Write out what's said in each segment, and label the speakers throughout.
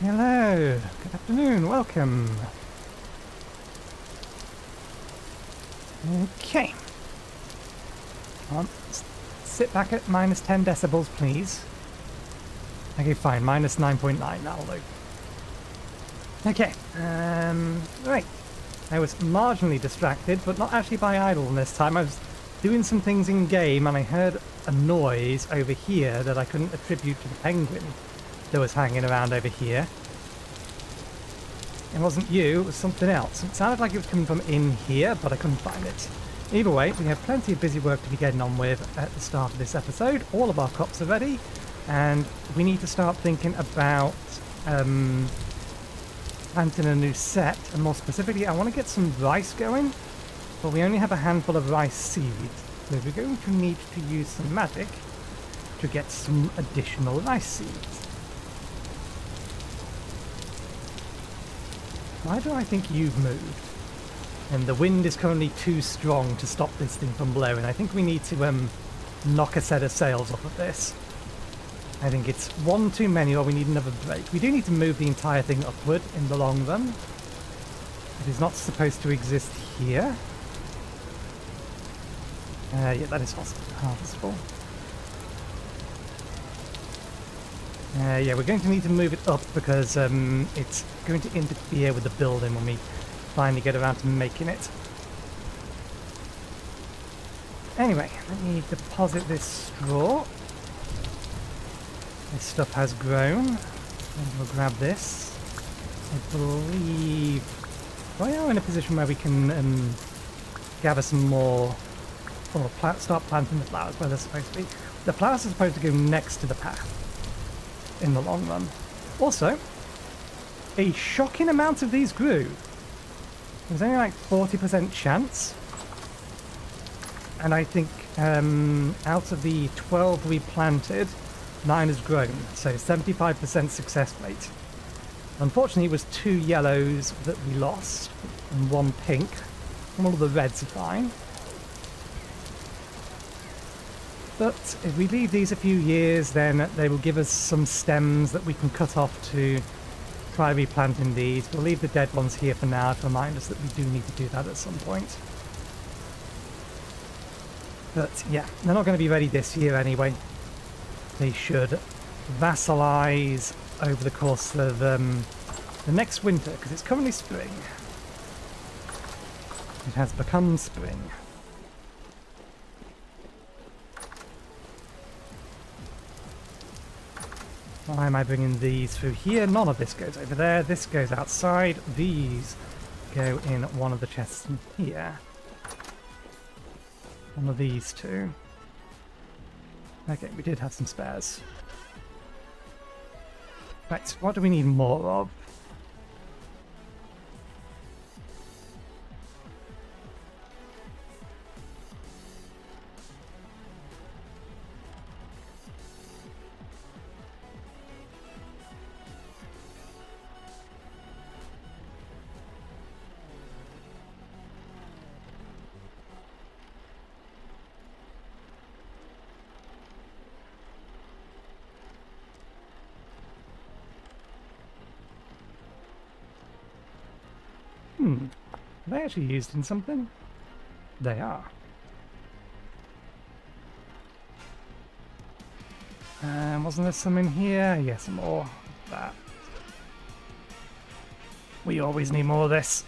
Speaker 1: Hello, good afternoon, welcome. Okay. Sit back at minus 10 decibels, please. Okay, fine, minus 9.9, that'll do. Okay, right. I was marginally distracted, but not actually by idleness this time. I was doing some things in game and I heard a noise over here that I couldn't attribute to the penguin that was hanging around over here. It wasn't you, it was something else. It sounded like it was coming from in here, but I couldn't find it. Either way, we have plenty of busy work to be getting on with at the start of this episode. All of our crops are ready, and we need to start thinking about planting a new set. And more specifically, I want to get some rice going, but we only have a handful of rice seeds. So we're going to need to use some magic to get some additional rice seeds. Why do I think you've moved? And the wind is currently too strong to stop this thing from blowing. I think we need to knock a set of sails off of this. I think it's one too many, or we need another break. We do need to move the entire thing upward in the long run. It is not supposed to exist here. Yeah, that is harvestable. Yeah, we're going to need to move it up because it's going to interfere with the building when we finally get around to making it. Anyway, let me deposit this straw. This stuff has grown. And we'll grab this. I believe we are in a position where we can gather some more, or start planting the flowers where they're supposed to be. The flowers are supposed to go next to the path in the long run. Also, a shocking amount of these grew. There's only like 40% chance. And I think out of the 12 we planted, 9 has grown. So 75% success rate. Unfortunately, it was 2 yellows that we lost and 1 pink. And all of the reds are fine. But if we leave these a few years, then they will give us some stems that we can cut off to try replanting these. We'll leave the dead ones here for now to remind us that we do need to do that at some point. But yeah, they're not going to be ready this year anyway. They should vassalize over the course of the next winter, because it's currently spring. It has become spring. Why am I bringing these through here? None of this goes over there. This goes outside. These go in one of the chests in here. One of these two. Okay, we did have some spares. Right, what do we need more of? Are they actually used in something? They are. Wasn't there some in here? Yes, some more of that. We always need more of this.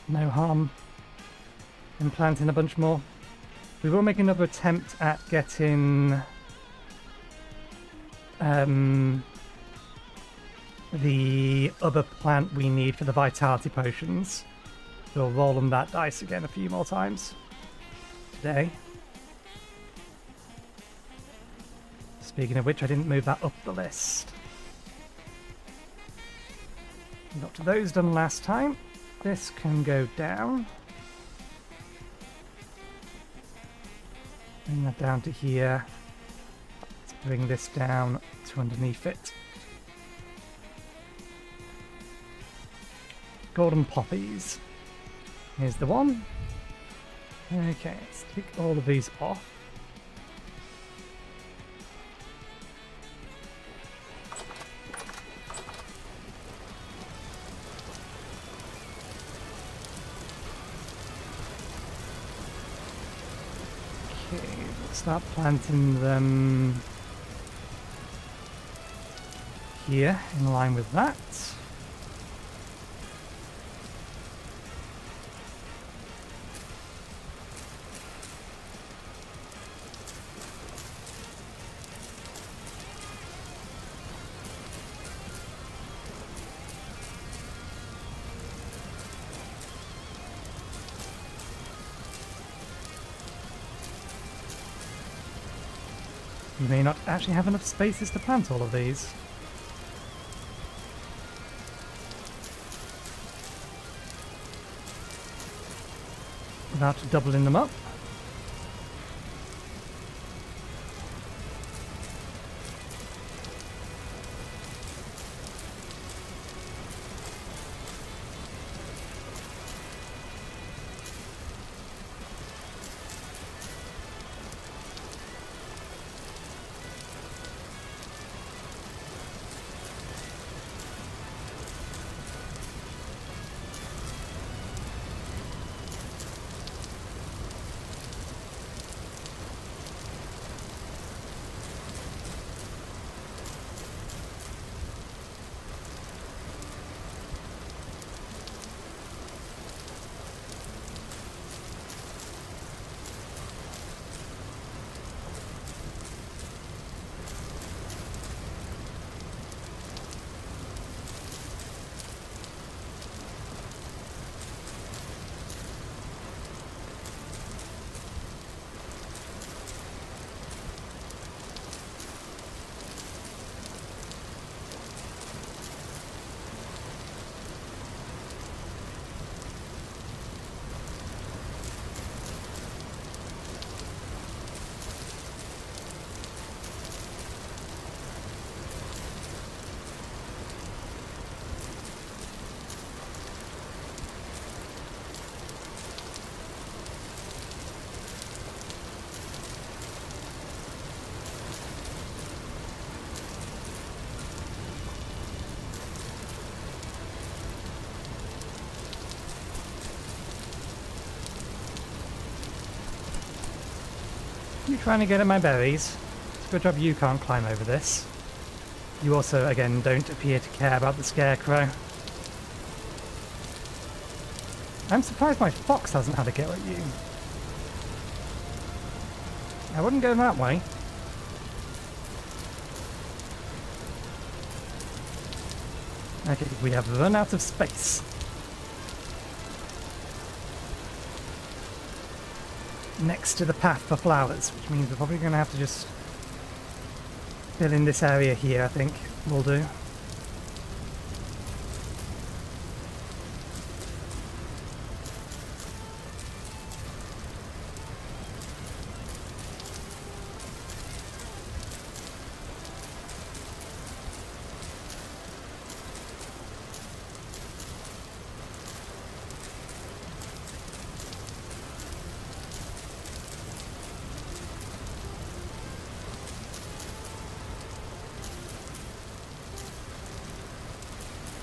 Speaker 1: No harm in planting a bunch more. We will make another attempt at getting the other plant we need for the vitality potions. We'll roll on that dice again a few more times today. Speaking of which, I didn't move that up the list. We got to those done last time. This can go down. Bring that down to here. Let's bring this down to underneath it. Golden poppies. Here's the one. Okay, let's take all of these off. start planting them here in line with that. You may not actually have enough spaces to plant all of these. Without doubling them up. You trying to get at my berries? It's a good job you can't climb over this. You also, again, don't appear to care about the scarecrow. I'm surprised my fox hasn't had a go at you. I wouldn't go that way. Okay, we have run out of space. Next to the path for flowers, which means we're probably going to have to just fill in this area here, I think will do.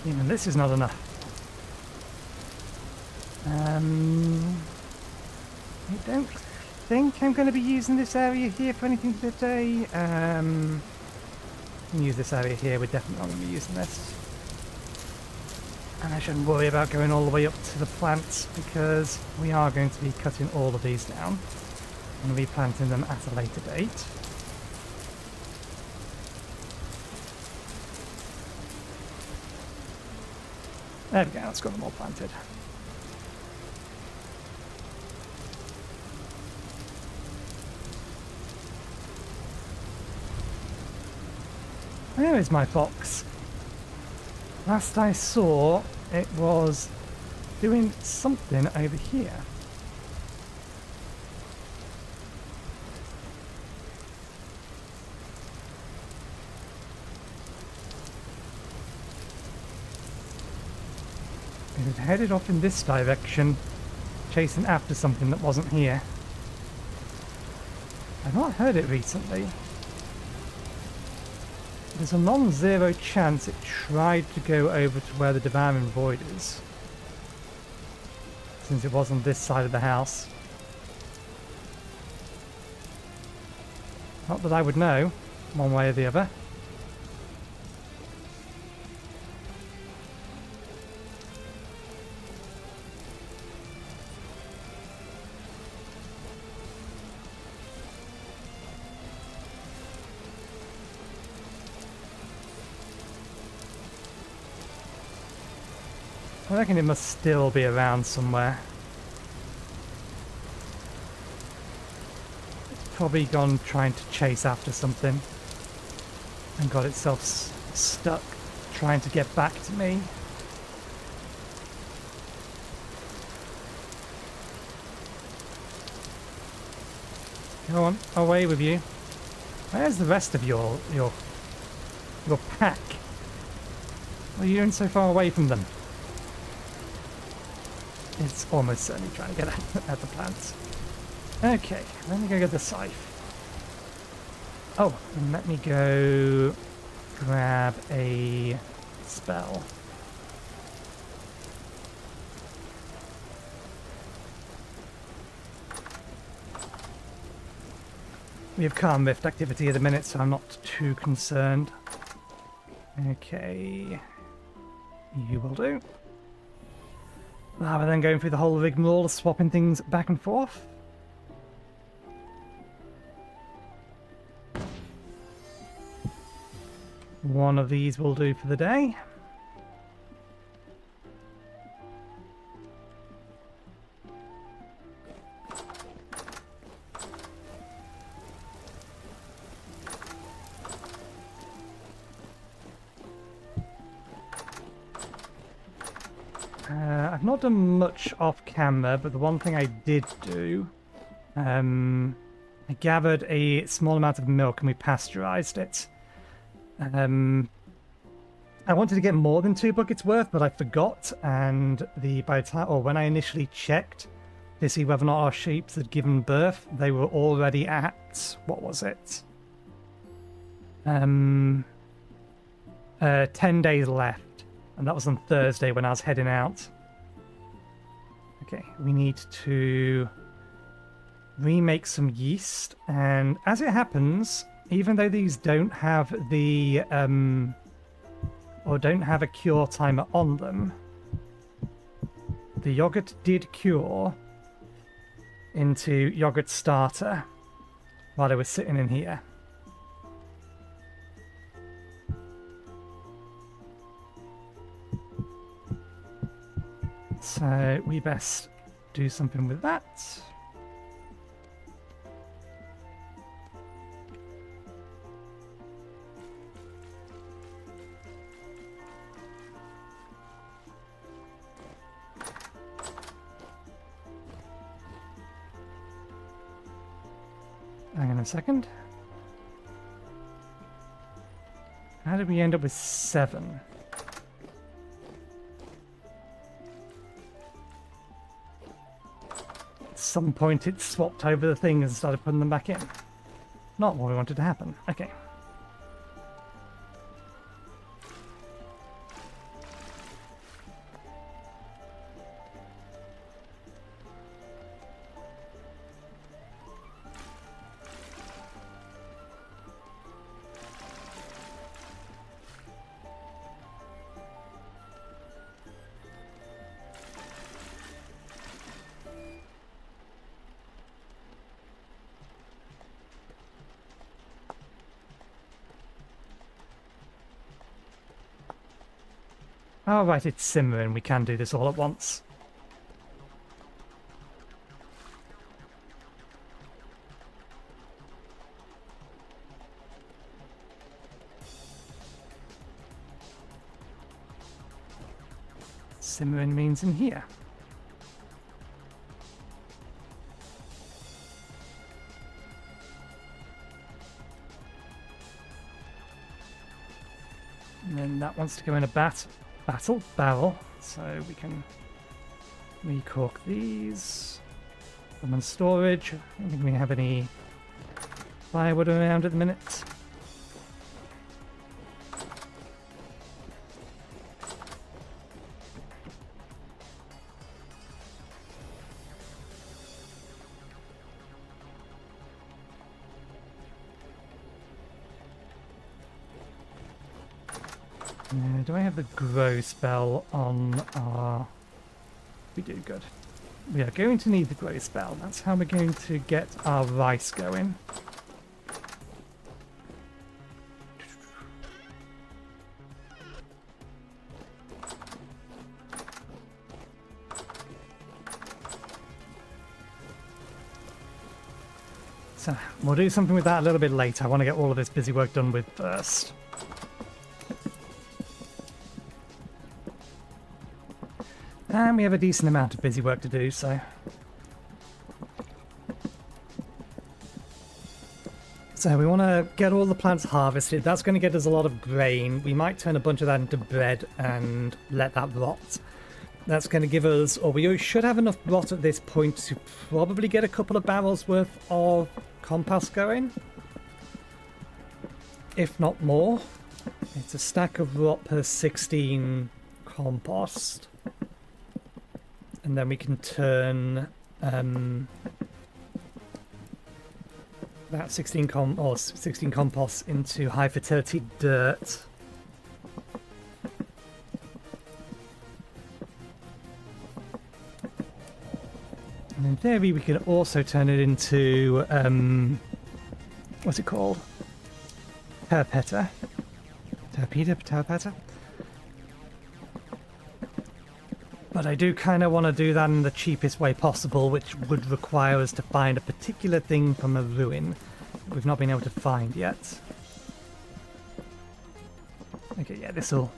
Speaker 1: Even this is not enough. I don't think I'm going to be using this area here for anything today. Use this area here, we're definitely not going to be using this. And I shouldn't worry about going all the way up to the plants because we are going to be cutting all of these down and replanting them at a later date. There we go, that's got them all planted. Where is my fox? Last I saw, it was doing something over here. It had headed off in this direction, chasing after something that wasn't here. I've not heard it recently. There's a non-zero chance it tried to go over to where the Devouring Void is, since it was on this side of the house. Not that I would know, one way or the other. I reckon it must still be around somewhere. It's probably gone trying to chase after something and got itself stuck trying to get back to me. Go on, away with you. Where's the rest of your pack? What are you doing so far away from them? It's almost certainly trying to get at the plants. Okay, let me go get the scythe. Oh, and let me go grab a spell. We have Calm Rift activity at the minute, so I'm not too concerned. Okay, you will do. Rather than going through the whole rigmarole of swapping things back and forth. One of these will do for the day. I've not done much off camera, but the one thing I did do, I gathered a small amount of milk and we pasteurized it. I wanted to get more than 2 buckets worth, but I forgot, and by the time, or when I initially checked to see whether or not our sheep had given birth, they were already at, what was it? 10 days left, and that was on Thursday when I was heading out. Okay, we need to remake some yeast, and as it happens, even though these don't have the or don't have a cure timer on them, the yogurt did cure into yogurt starter while it was sitting in here. So we best do something with that. Hang on a second. How did we end up with 7? At some point it swapped over the things and started putting them back in. Not what we wanted to happen. Okay. Oh, right, it's simmering. We can do this all at once. Simmering means in here. And then that wants to go in a barrel, so we can recork these. Put them in storage. I don't think we have any firewood around at the minute. Do I have the grow spell on our... We do, good. We are going to need the grow spell. That's how we're going to get our rice going. So we'll do something with that a little bit later. I want to get all of this busy work done with first. And we have a decent amount of busy work to do, so... So we want to get all the plants harvested. That's going to get us a lot of grain. We might turn a bunch of that into bread and let that rot. That's going to give us... Or we should have enough rot at this point to probably get a couple of barrels worth of compost going. If not more. It's a stack of rot per 16 compost. And then we can turn that 16 compost into high fertility dirt. And in theory, we can also turn it into what's it called? Terpeta. But I do kind of want to do that in the cheapest way possible, which would require us to find a particular thing from a ruin that we've not been able to find yet. Okay, yeah, this will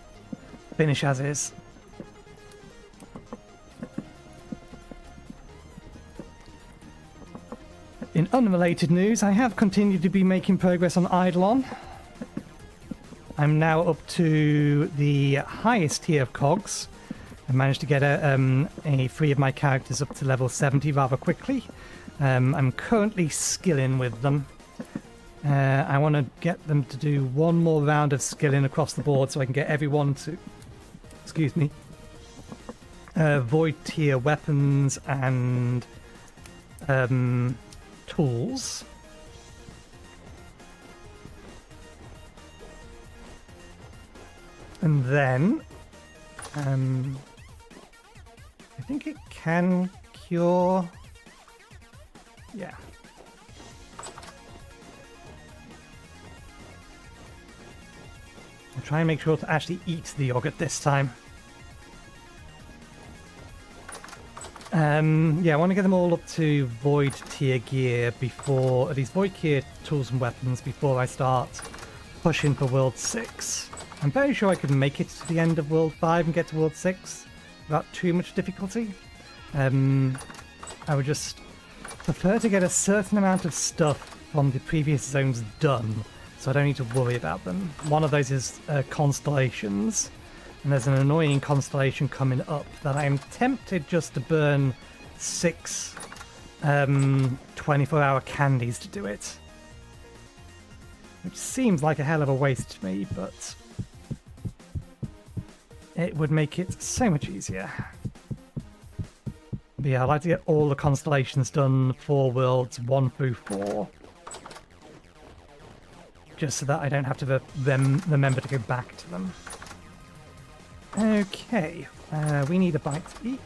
Speaker 1: finish as is. In unrelated news, I have continued to be making progress on Eidolon. I'm now up to the highest tier of cogs. I managed to get a 3 of my characters up to level 70 rather quickly. I'm currently skilling with them. I want to get them to do one more round of skilling across the board so I can get everyone to, excuse me, void tier weapons and tools. And then I think it can cure... Yeah. I'll try and make sure to actually eat the yogurt this time. Yeah, I want to get them all up to void tier gear before... At least void tier tools and weapons before I start pushing for World 6. I'm very sure I could make it to the end of World 5 and get to World 6 without too much difficulty. I would just prefer to get a certain amount of stuff from the previous zones done, so I don't need to worry about them. One of those is constellations, and there's an annoying constellation coming up that I'm tempted just to burn 6 24-hour candies to do it. Which seems like a hell of a waste to me, but it would make it so much easier. But yeah, I'd like to get all the constellations done for worlds 1 through 4. Just so that I don't have to remember to go back to them. Okay, we need a bite to eat.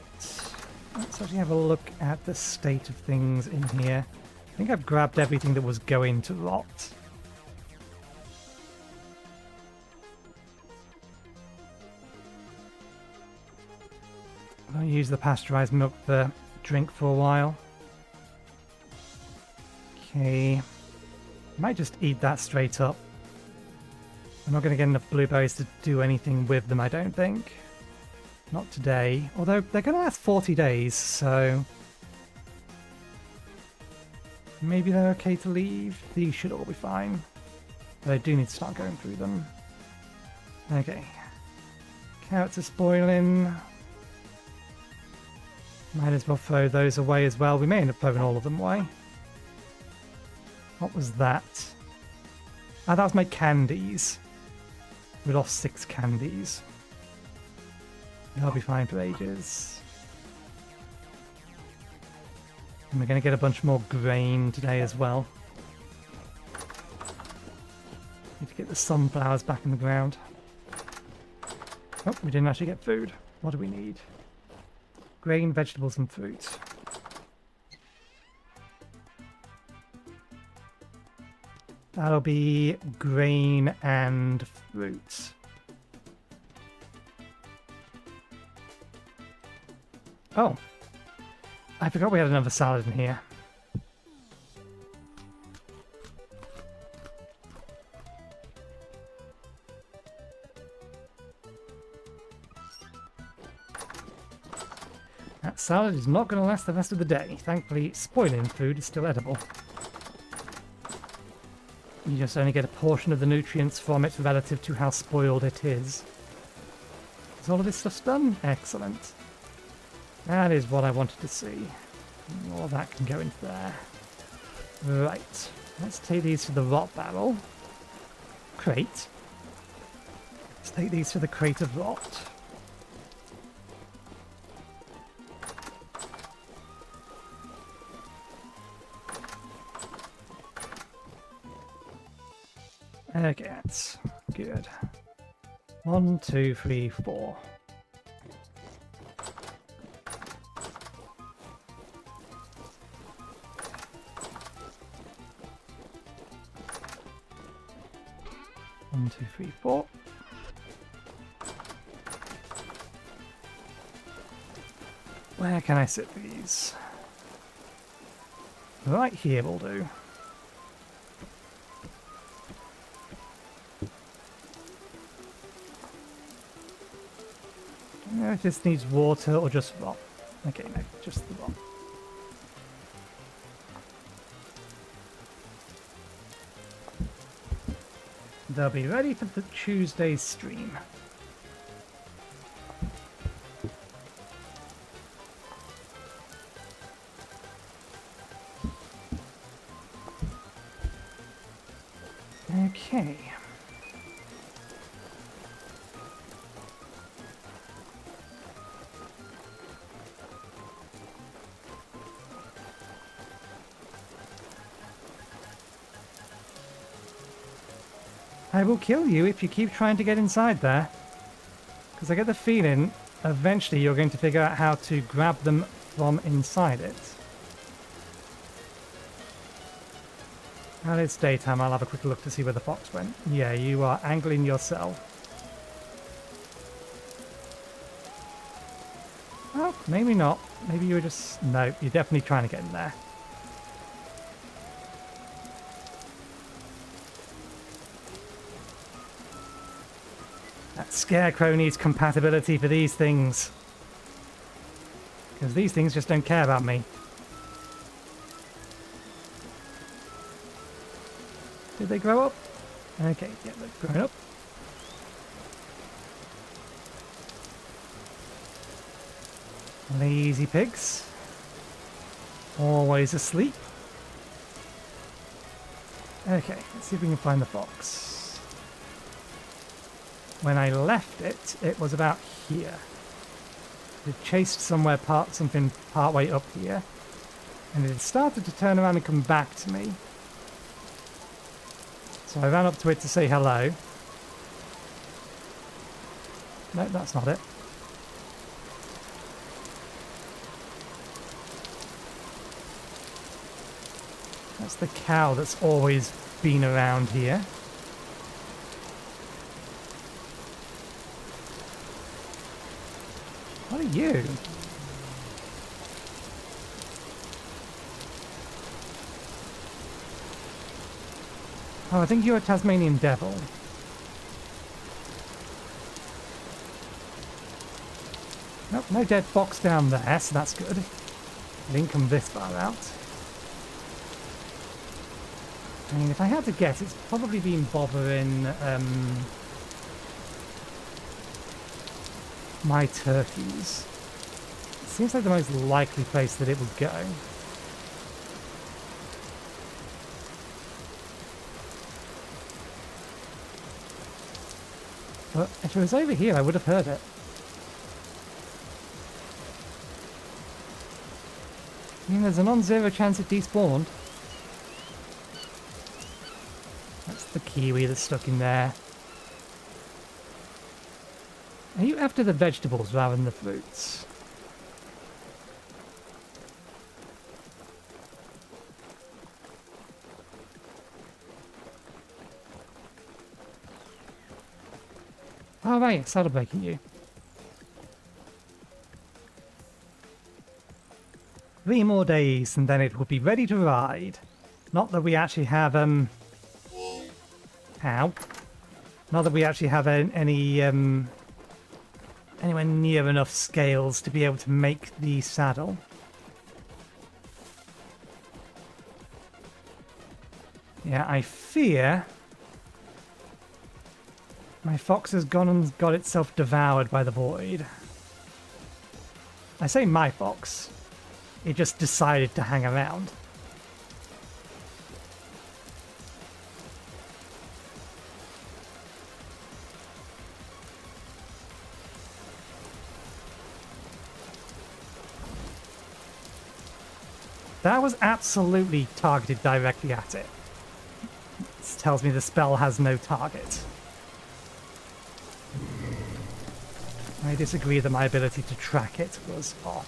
Speaker 1: Let's actually have a look at the state of things in here. I think I've grabbed everything that was going to rot. I'll use the pasteurized milk for drink for a while. Okay. Might just eat that straight up. I'm not going to get enough blueberries to do anything with them, I don't think. Not today. Although they're going to last 40 days, so... maybe they're okay to leave. These should all be fine. But I do need to start going through them. Okay. Carrots are spoiling. Might as well throw those away as well. We may end up throwing all of them away. What was that? Ah, that was my candies. We lost 6 candies. That'll be fine for ages. And we're going to get a bunch more grain today as well. Need to get the sunflowers back in the ground. Oh, we didn't actually get food. What do we need? Grain, vegetables, and fruit. That'll be grain and fruit. Oh. I forgot we had another salad in here. That salad is not going to last the rest of the day. Thankfully, spoiling food is still edible. You just only get a portion of the nutrients from it relative to how spoiled it is. Is all of this stuff done? Excellent. That is what I wanted to see. All of that can go into there. Right. Let's take these to the rot barrel. Crate. Let's take these to the crate of rot. Okay, that's good. 1, 2, 3, 4. One, two, three, 4. Where can I sit these? Right here will do. I don't know if this needs water or just rot. Okay, no, just the rot. They'll be ready for the Tuesday stream. Okay. I will kill you if you keep trying to get inside there. Because I get the feeling eventually you're going to figure out how to grab them from inside it. Now it's daytime, I'll have a quick look to see where the fox went. Yeah, you are angling yourself. Oh, maybe not. Maybe you were just... No, you're definitely trying to get in there. That scarecrow needs compatibility for these things. Because these things just don't care about me. Did they grow up? Okay, yeah, they've grown up. Lazy pigs. Always asleep. Okay, let's see if we can find the fox. When I left it, it was about here. It chased something part way up here. And it started to turn around and come back to me. So I ran up to it to say hello. No, that's not it. That's the cow that's always been around here. What are you? Oh, I think you're a Tasmanian devil. Nope, no dead fox down there, so that's good. I didn't come this far out. I mean, if I had to guess, it's probably been bothering my turkeys. It seems like the most likely place that it would go. But if it was over here, I would have heard it. I mean, there's a non-zero chance it despawned. That's the kiwi that's stuck in there. Are you after the vegetables rather than the fruits? Oh right, saddle breaking you. 3 more days and then it will be ready to ride. Not that we actually have, ow. Not that we actually have any, anywhere near enough scales to be able to make the saddle. Yeah, I fear my fox has gone and got itself devoured by the void. I say my fox. It just decided to hang around. That was absolutely targeted directly at it. This tells me the spell has no target. I disagree that my ability to track it was off.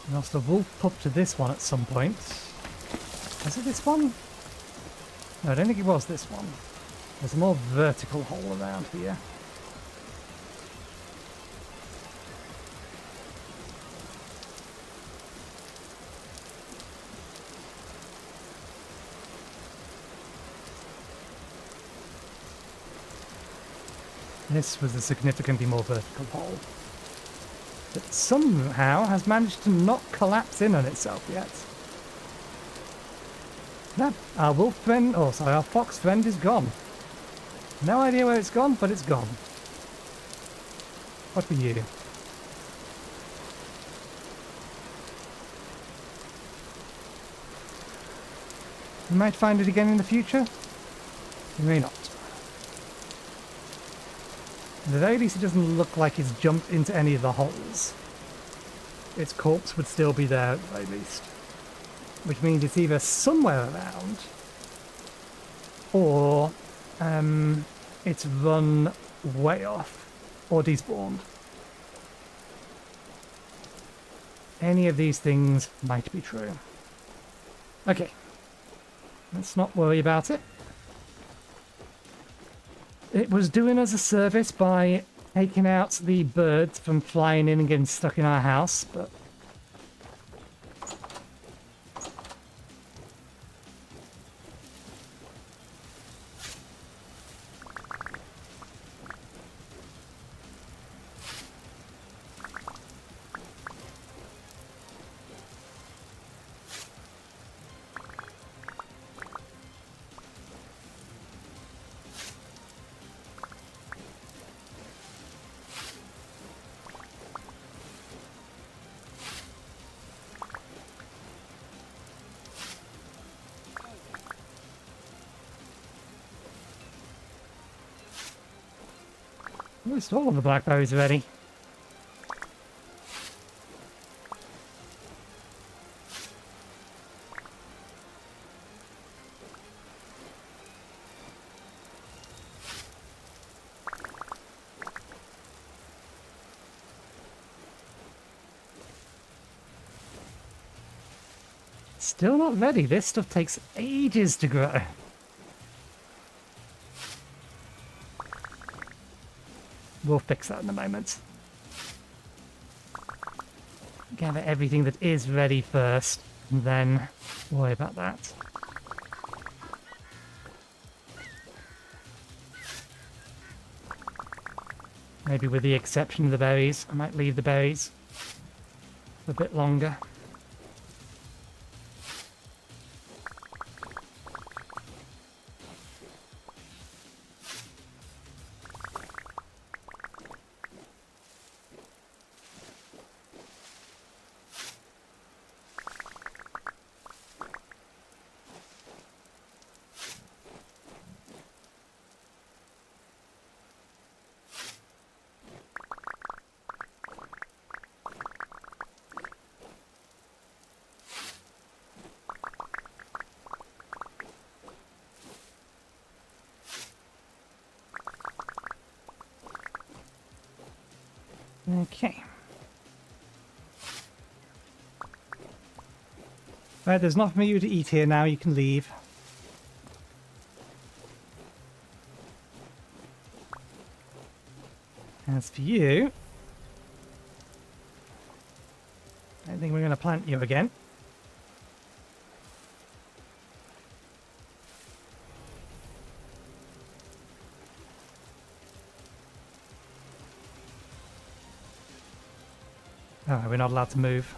Speaker 1: I lost a wolf pup to this one at some point. Was it this one? No, I don't think it was this one. There's a more vertical hole around here. This was a significantly more vertical hole that somehow has managed to not collapse in on itself yet. That, our wolf friend, oh sorry, our fox friend is gone. No idea where it's gone, but it's gone. What were you? You might find it again in the future. You may not. At the very least, it doesn't look like it's jumped into any of the holes. Its corpse would still be there, at the very least. Which means it's either somewhere around, or it's run way off, or despawned. Any of these things might be true. Okay, let's not worry about it. It was doing us a service by taking out the birds from flying in and getting stuck in our house, but almost all of the blackberries ready. Still not ready. This stuff takes ages to grow. We'll fix that in a moment. Gather everything that is ready first, and then worry about that. Maybe with the exception of the berries. I might leave the berries for a bit longer. Okay. Right, there's nothing for you to eat here now. You can leave. As for you, I think we're going to plant you again. Oh, we're not allowed to move.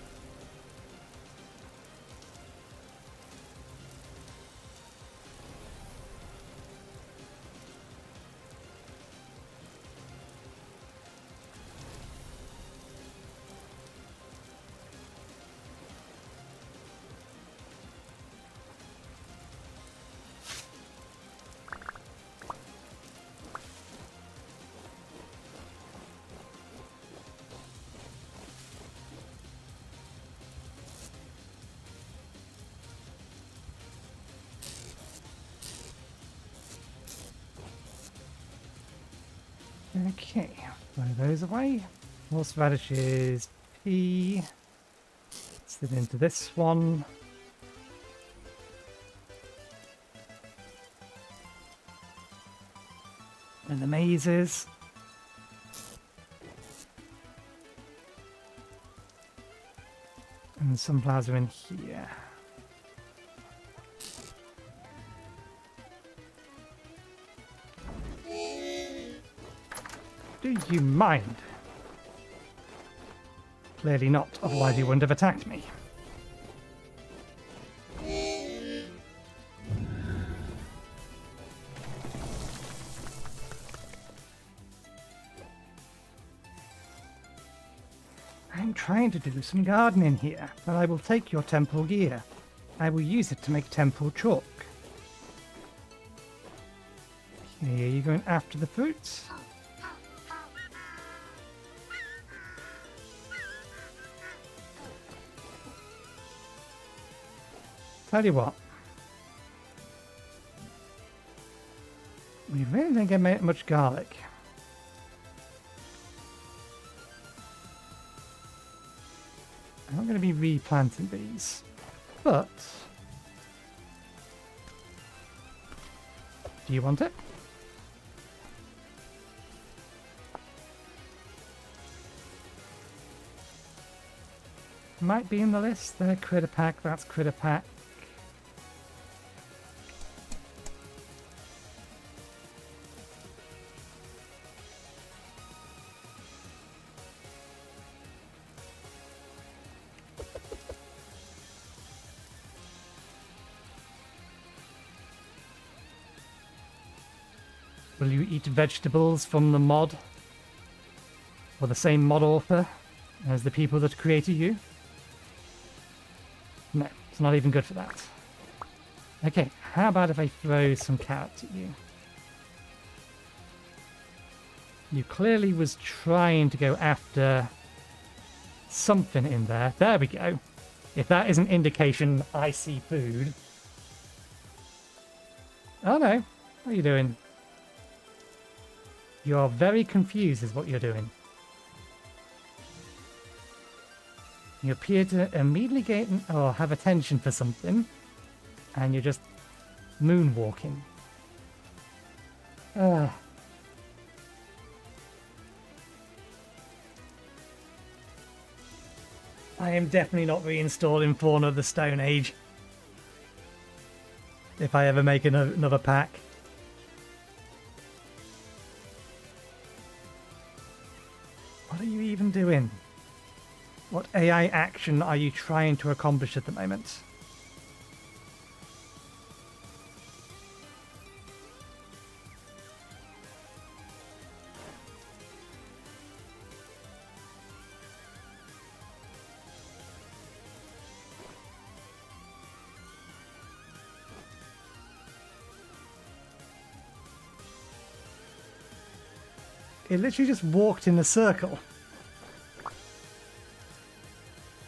Speaker 1: Okay, throw those away. Horseradishes P. Slid into this one. And the mazes. And the sunflowers are in here. Do you mind? Clearly not, otherwise you wouldn't have attacked me. I'm trying to do some gardening here, but I will take your temple gear. I will use it to make temple chalk. Okay, are you going after the fruits? Tell you what. We really don't get much garlic. I'm not going to be replanting these, but do you want it? Might be in the list. There, critter pack. That's critter pack. Will you eat vegetables from the mod? Or the same mod author as the people that created you? No, it's not even good for that. Okay, how about if I throw some carrots at you? You clearly was trying to go after something in there. There we go. If that is an indication I see food. Oh no, what are you doing? You're very confused is what you're doing. You appear to immediately get or have attention for something, and you're just moonwalking. I am definitely not reinstalling Fauna of the Stone Age. If I ever make another pack. What are you even doing? What AI action are you trying to accomplish at the moment? It literally just walked in a circle.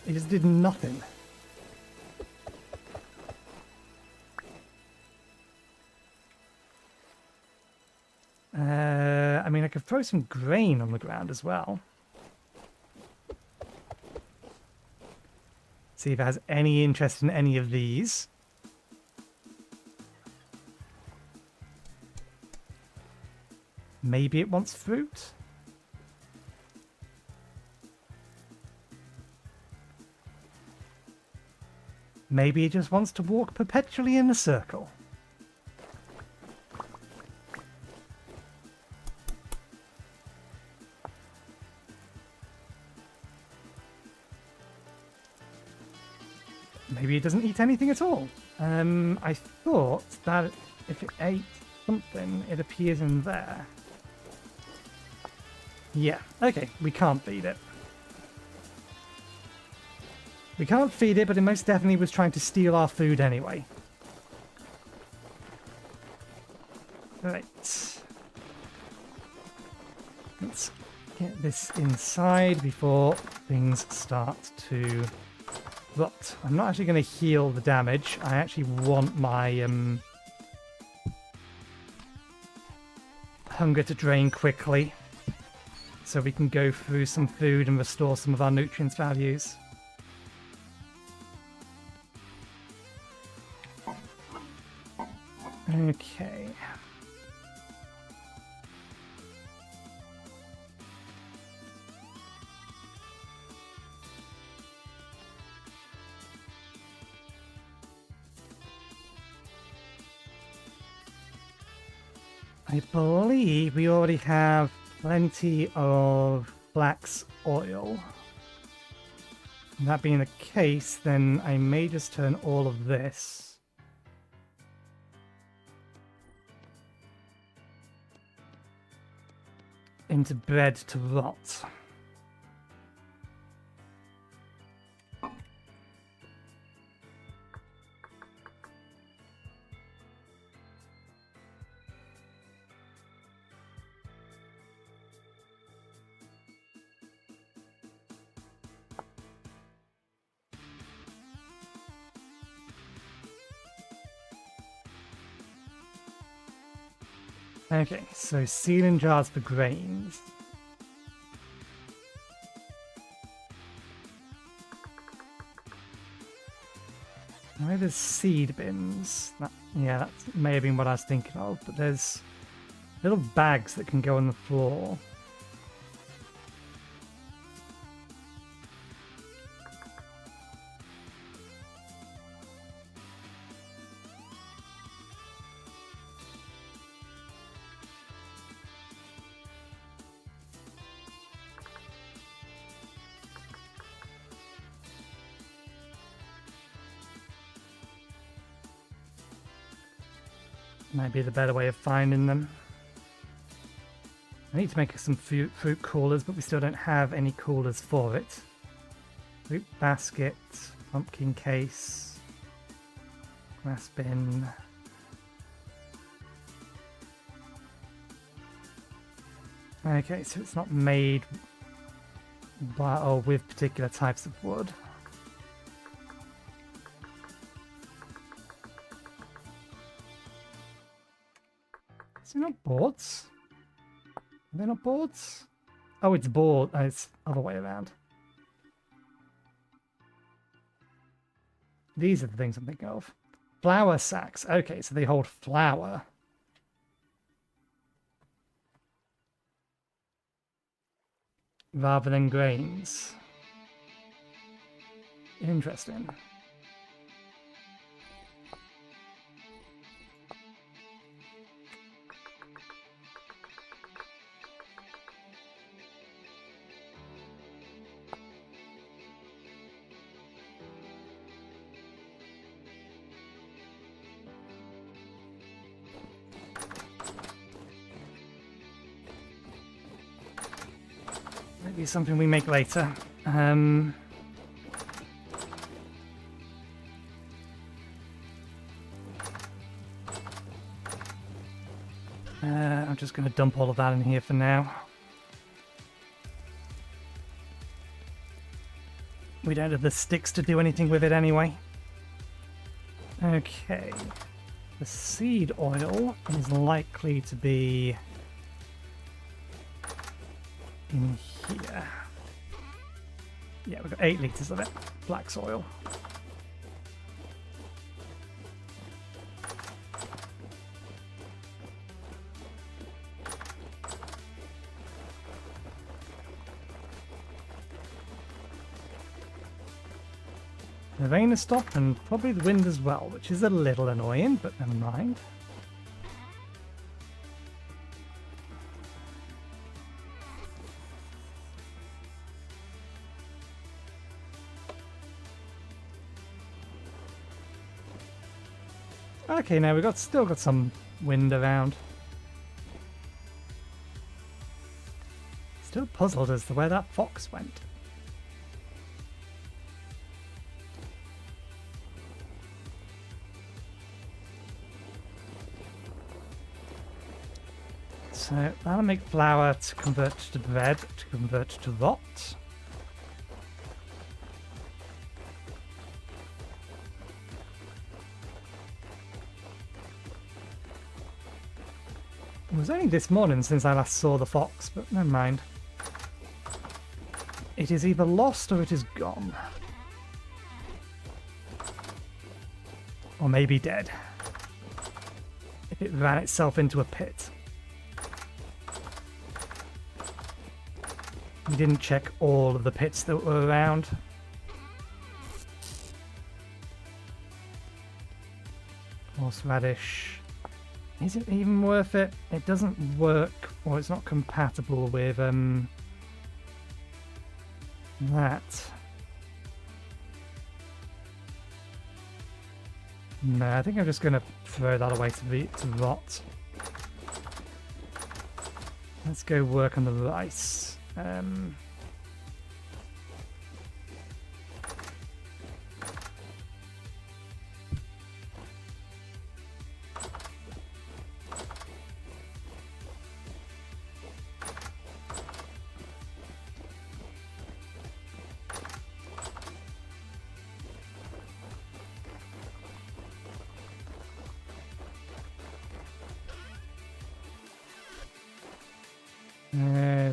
Speaker 1: It just did nothing. I mean, I could throw some grain on the ground as well. See if it has any interest in any of these. Maybe it wants fruit? Maybe it just wants to walk perpetually in a circle. Maybe it doesn't eat anything at all. I thought that if it ate something, it appears in there. Yeah, okay, we can't feed it. We can't feed it, but it most definitely was trying to steal our food anyway. Right. Let's get this inside before things start to rot. I'm not actually going to heal the damage. I actually want my hunger to drain quickly so we can go through some food and restore some of our nutrients values. Okay. I believe we already have plenty of flax oil. That being the case, then I may just turn all of this into bread to rot. Okay, so sealing jars for grains. Now there's seed bins. Yeah, that may have been what I was thinking of, but there's little bags that can go on the floor. Might be the better way of finding them. I need to make some fruit coolers, but we still don't have any coolers for it. Fruit basket, pumpkin case, glass bin. Okay, so it's not made by or with particular types of wood. Is it not boards? Are they not boards? Oh, it's board. Oh, it's other way around. These are the things I'm thinking of. Flour sacks. Okay, so they hold flour. Rather than grains. Interesting. Maybe something we make later. I'm just going to dump all of that in here for now. We don't have the sticks to do anything with it anyway. Okay. The seed oil is likely to be in here. Yeah, we've got 8 litres of it. Black soil. The rain has stopped and probably the wind as well, which is a little annoying, but never mind. Okay, now we've still got some wind around. Still puzzled as to where that fox went. So that'll make flour to convert to bread, to convert to rot. It was only this morning since I last saw the fox, but never mind. It is either lost or it is gone. Or maybe dead. If it ran itself into a pit. We didn't check all of the pits that were around. Horseradish. Is it even worth it? It doesn't work, or it's not compatible with that. No, I think I'm just going to throw that away to rot. Let's go work on the rice.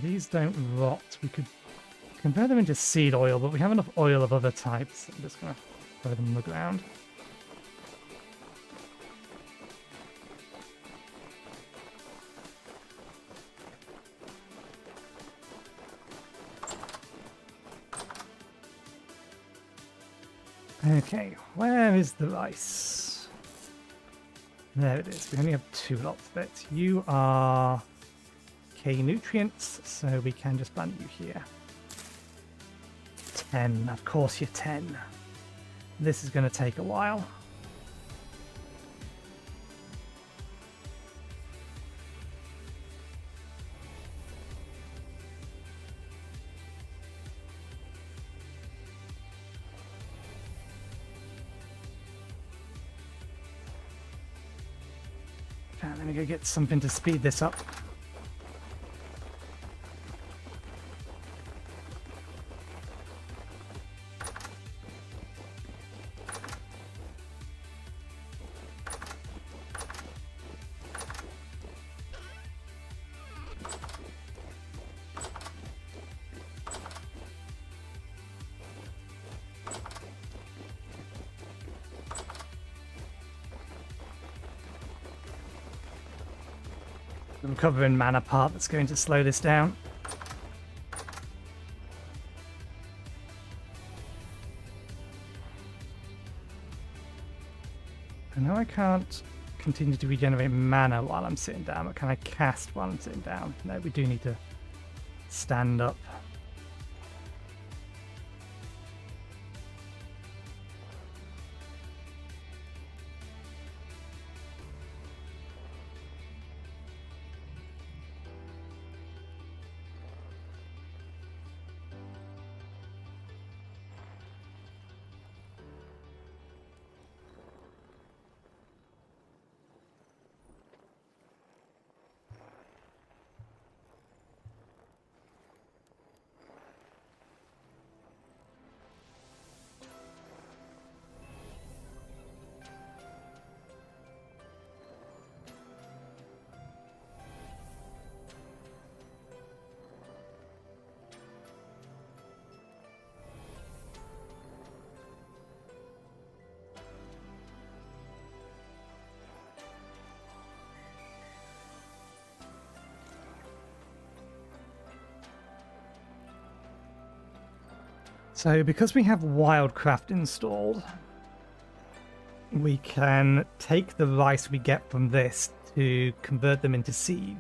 Speaker 1: These don't rot. We could convert them into seed oil, but we have enough oil of other types. I'm just going to throw them on the ground. Okay, where is the rice? There it is. We only have 2 lots of it. You are K nutrients, so we can just plant you here. 10, of course you're 10. This is going to take a while. Right, let me go get something to speed this up. I'm covering mana part that's going to slow this down. I know I can't continue to regenerate mana while I'm sitting down, but can I cast while I'm sitting down? No, we do need to stand up. So because we have Wildcraft installed, we can take the rice we get from this to convert them into seeds.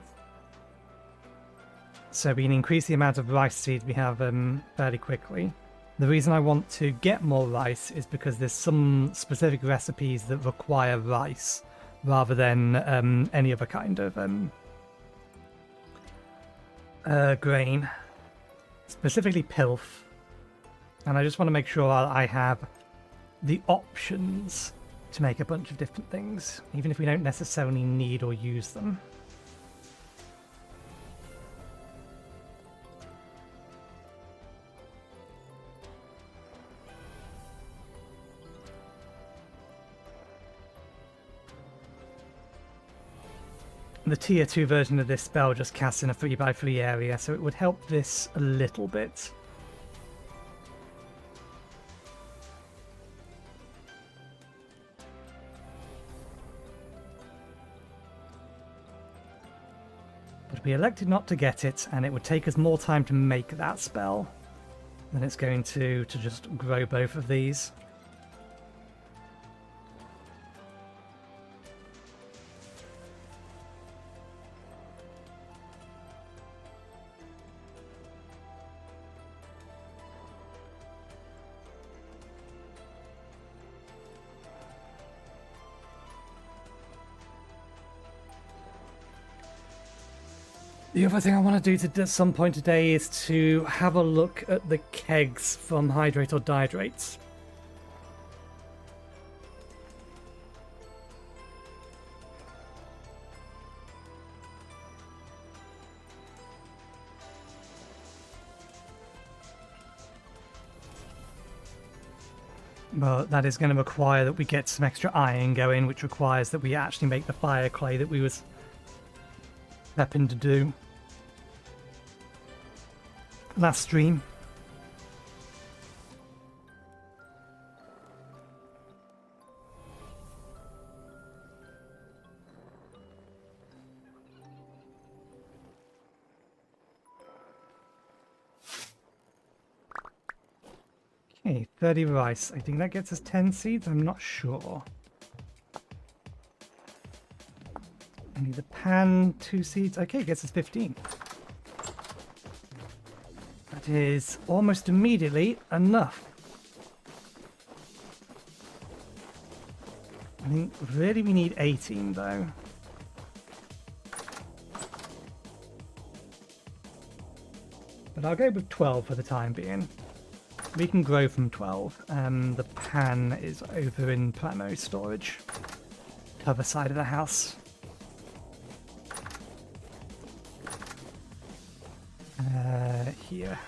Speaker 1: So we can increase the amount of rice seeds we have fairly quickly. The reason I want to get more rice is because there's some specific recipes that require rice rather than any other kind of grain, specifically pilf. And I just want to make sure I have the options to make a bunch of different things, even if we don't necessarily need or use them. The tier 2 version of this spell just casts in a 3x3 area, so it would help this a little bit. But we elected not to get it, and it would take us more time to make that spell than it's going to just grow both of these. The other thing I want to do at some point today is to have a look at the kegs from Hydrate or Dihydrates. But that is going to require that we get some extra iron going, which requires that we actually make the fire clay that we was prepping to do last stream. Okay, 30 rice. I think that gets us 10 seeds. I'm not sure. I need the pan, 2 seeds. Okay, it gets us 15. That is almost immediately enough. I think really we need 18 though. But I'll go with 12 for the time being. We can grow from 12. The pan is over in primary storage. Other side of the house. Here.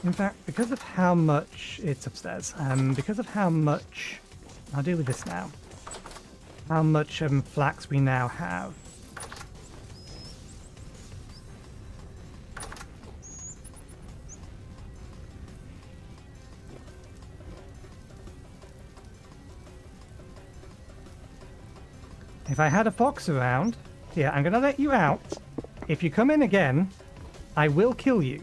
Speaker 1: In fact, because of how much it's upstairs, because of how much, I'll deal with this now, how much flax we now have. If I had a fox around, here, I'm going to let you out. If you come in again, I will kill you.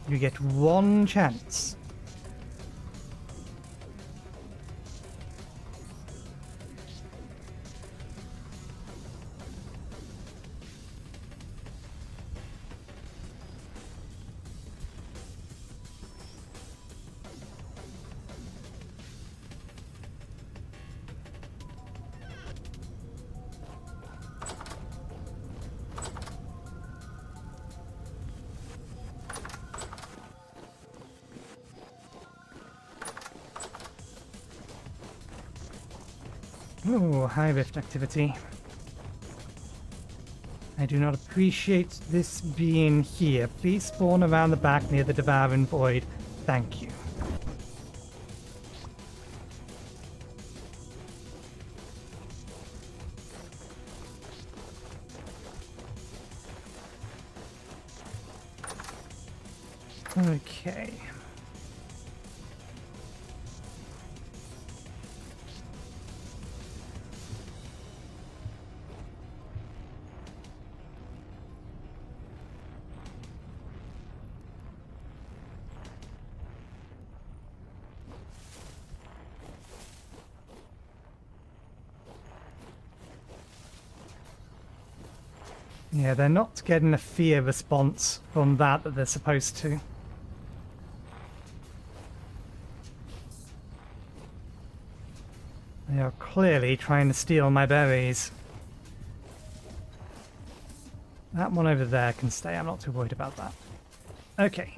Speaker 1: You get one chance. Oh, high rift activity. I do not appreciate this being here. Please spawn around the back near the Devouring Void. Thank you. Okay. Yeah, they're not getting a fear response from that they're supposed to. They are clearly trying to steal my berries. That one over there can stay, I'm not too worried about that. Okay,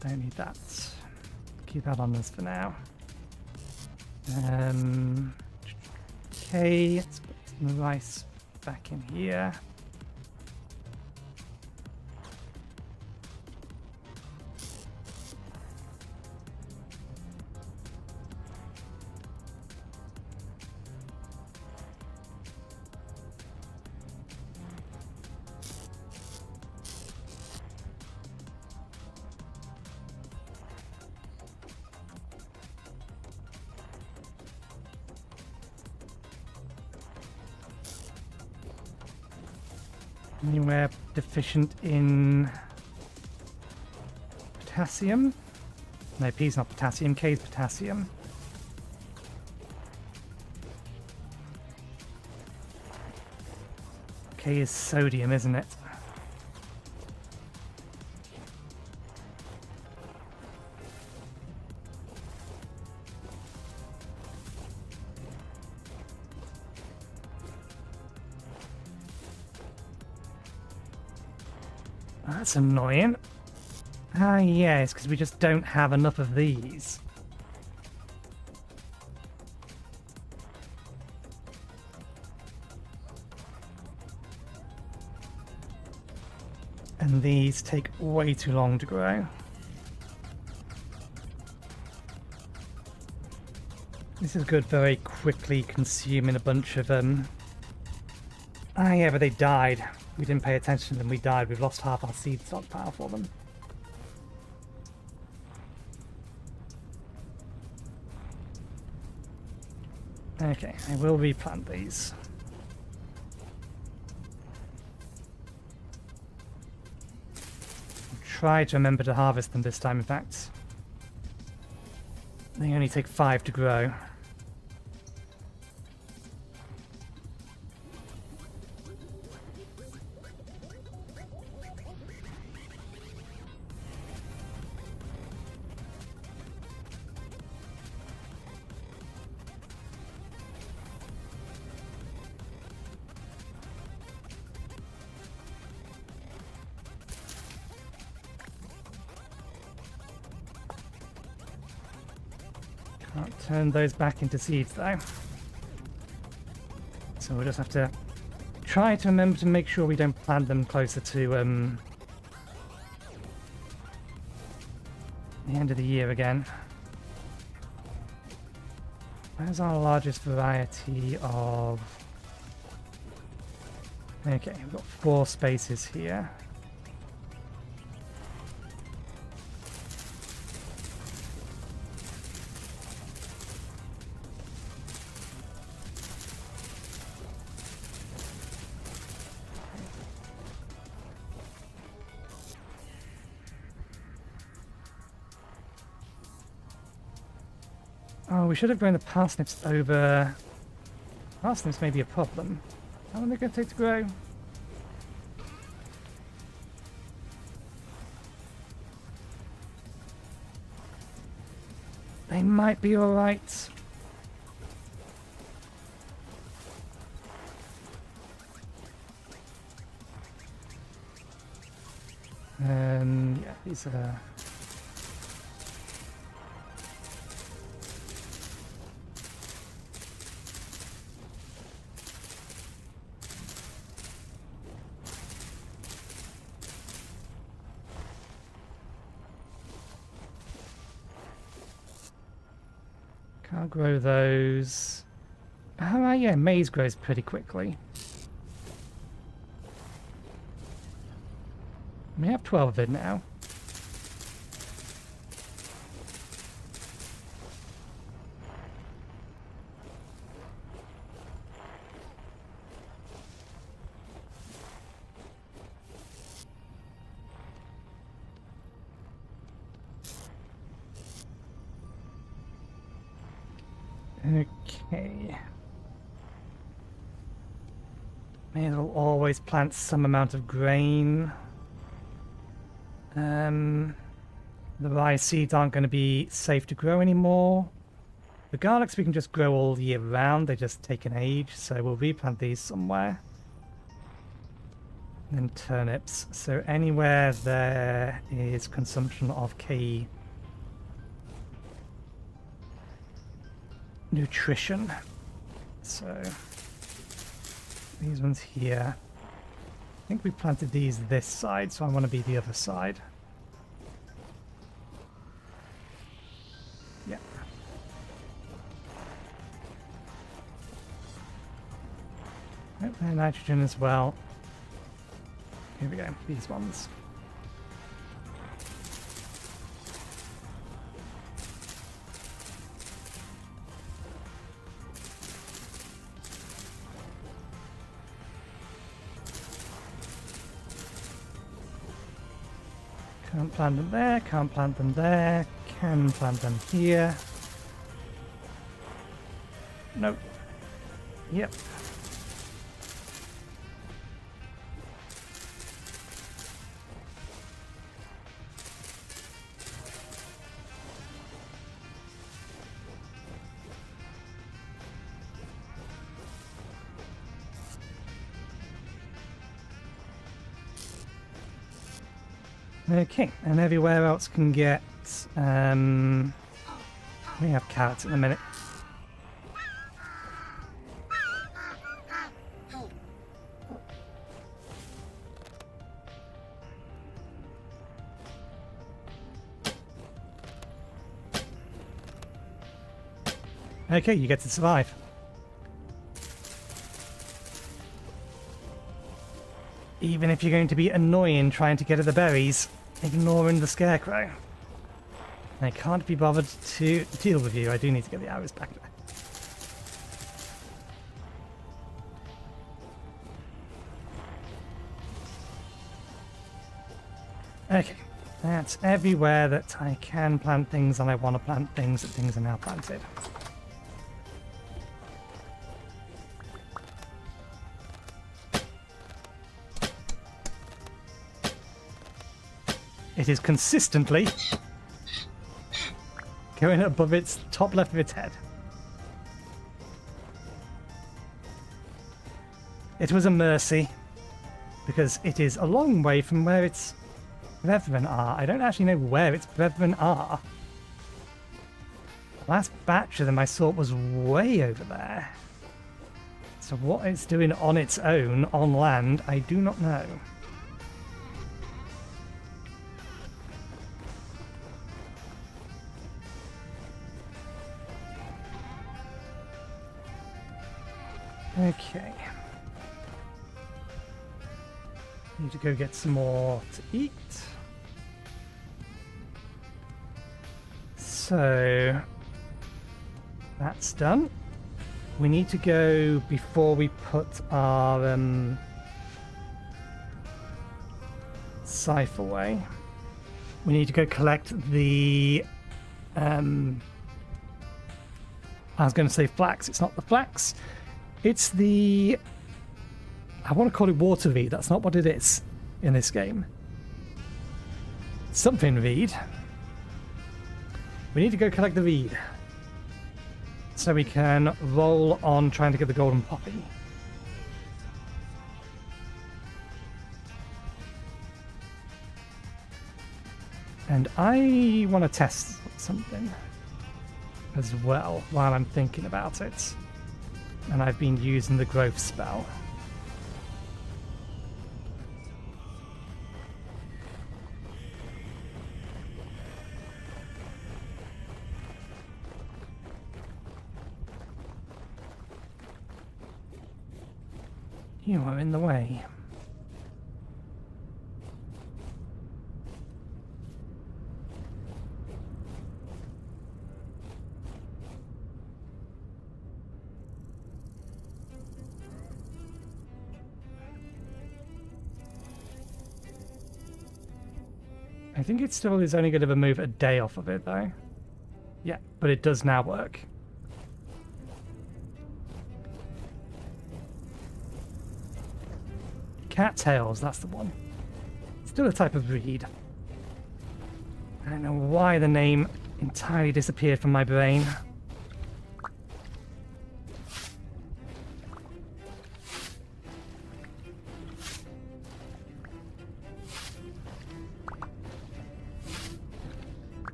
Speaker 1: don't need that. Keep that on us for now. Okay, let's put some rice back in here. Anywhere deficient in potassium? No, P's not potassium, K's potassium. K is sodium, isn't it? That's annoying. Ah, yes, because we just don't have enough of these. And these take way too long to grow. This is good for very quickly consuming a bunch of Ah, yeah, but they died. We didn't pay attention to them, we died. We've lost half our seed stockpile for them. Okay, I will replant these. I'll try to remember to harvest them this time, in fact. They only take 5 to grow. Can't turn those back into seeds though. So we'll just have to try to remember to make sure we don't plant them closer to the end of the year again. Where's our largest variety of... Okay, we've got 4 spaces here. Oh, we should have grown the parsnips over... Parsnips may be a problem. How long are they going to take to grow? They might be alright. Yeah, these are... I'll grow those. Oh, yeah, maize grows pretty quickly. We have 12 of it now. Okay. It'll always plant some amount of grain. The rice seeds aren't going to be safe to grow anymore. The garlics we can just grow all year round, they just take an age, so we'll replant these somewhere. And then turnips. So anywhere there is consumption of key nutrition. So these ones here. I think we planted these this side, so I want to be the other side. Yeah. Oh, they're nitrogen as well. Here we go, these ones. Can't plant them there, can't plant them there, can plant them here. Nope. Yep. Okay, and everywhere else can get, we have carrots in a minute. Okay, you get to survive. Even if you're going to be annoying trying to get at the berries, ignoring the scarecrow. I can't be bothered to deal with you. I do need to get the arrows back there. Okay, that's everywhere that I can plant things and I want to plant things, that things are now planted. It is consistently going above its top left of its head. It was a mercy, because it is a long way from where its brethren are. I don't actually know where its brethren are. The last batch of them I saw was way over there. So what it's doing on its own, on land, I do not know. Okay. Need to go get some more to eat. So that's done. We need to go before we put our scythe away. We need to go collect the I was going to say flax. It's not the flax. It's the... I want to call it water reed. That's not what it is in this game. Something reed. We need to go collect the reed, so we can roll on trying to get the golden poppy. And I want to test something as well while I'm thinking about it. And I've been using the growth spell. You are in the way. I think it still is only going to remove a day off of it, though. Yeah, but it does now work. Cattails, that's the one. Still a type of reed. I don't know why the name entirely disappeared from my brain.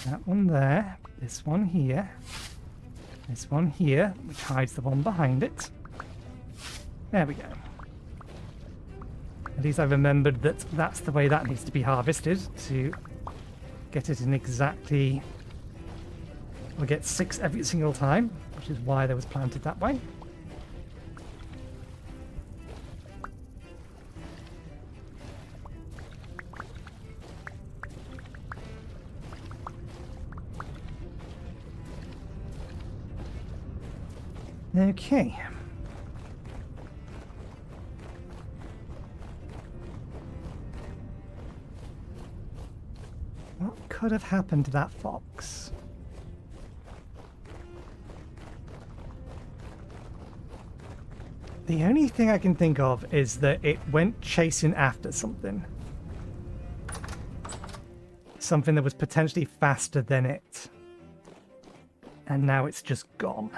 Speaker 1: That one there, this one here, this one here, which hides the one behind it. There we go. At least I remembered that that's the way that needs to be harvested to get it in exactly... We'll get 6 every single time, which is why they was planted that way. Okay. What could have happened to that fox? The only thing I can think of is that it went chasing after something. Something that was potentially faster than it. And now it's just gone.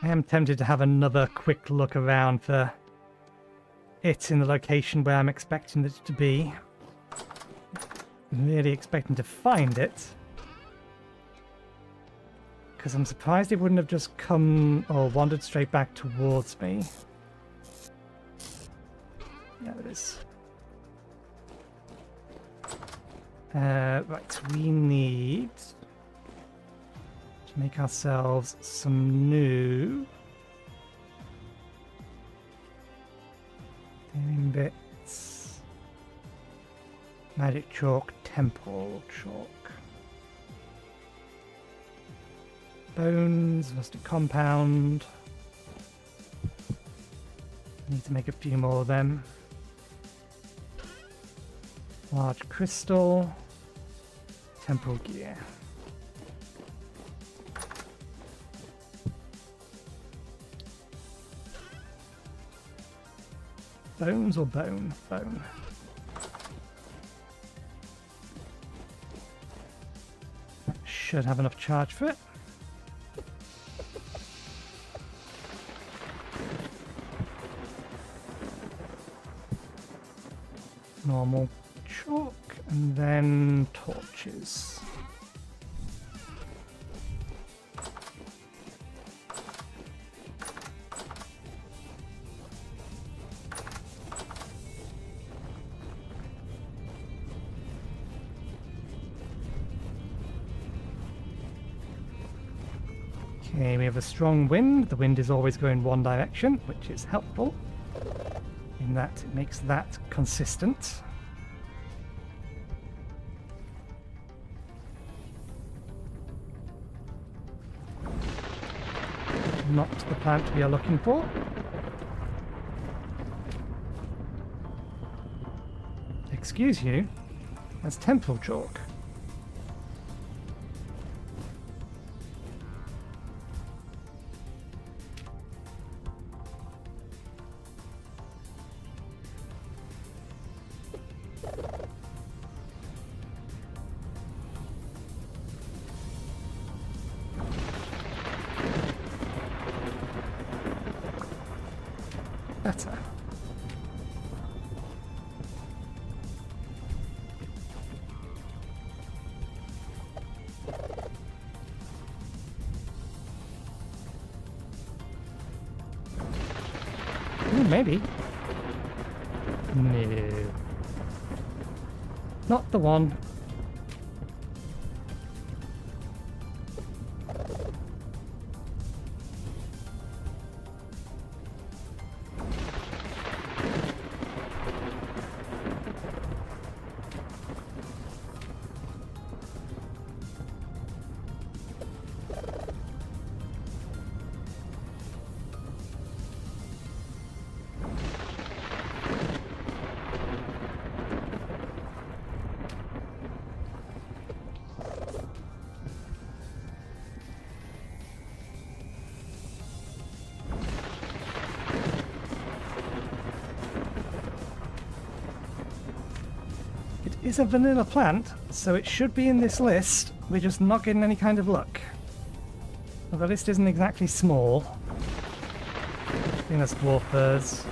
Speaker 1: I am tempted to have another quick look around for it in the location where I'm expecting it to be. I'm really expecting to find it. Because I'm surprised it wouldn't have just come or wandered straight back towards me. There it is. Right, we need... to make ourselves some new gaming bits. Magic chalk, temple chalk. Bones, rustic compound. Need to make a few more of them. Large crystal. Temple gear. Bones or bone? Bone. Should have enough charge for it. Normal chalk and then torches. Okay, we have a strong wind. The wind is always going one direction, which is helpful in that it makes that consistent. Not the plant we are looking for. Excuse you, that's temple chalk. better. Ooh, maybe. No. Not the one. It's a vanilla plant, so it should be in this list. We're just not getting any kind of luck. Well, the list isn't exactly small. I think that's dwarf birds.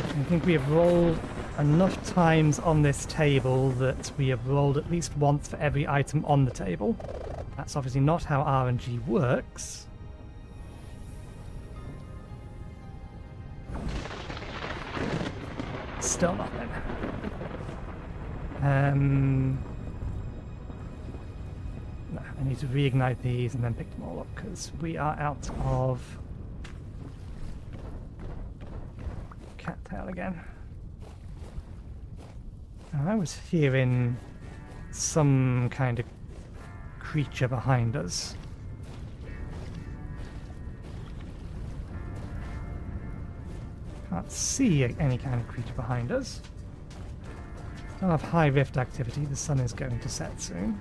Speaker 1: I think we have rolled enough times on this table that we have rolled at least once for every item on the table. That's obviously not how RNG works. Still nothing. No, I need to reignite these and then pick them all up because we are out of cattail again. I was hearing some kind of creature behind us. Can't see any kind of creature behind us. Don't have high rift activity. The sun is going to set soon.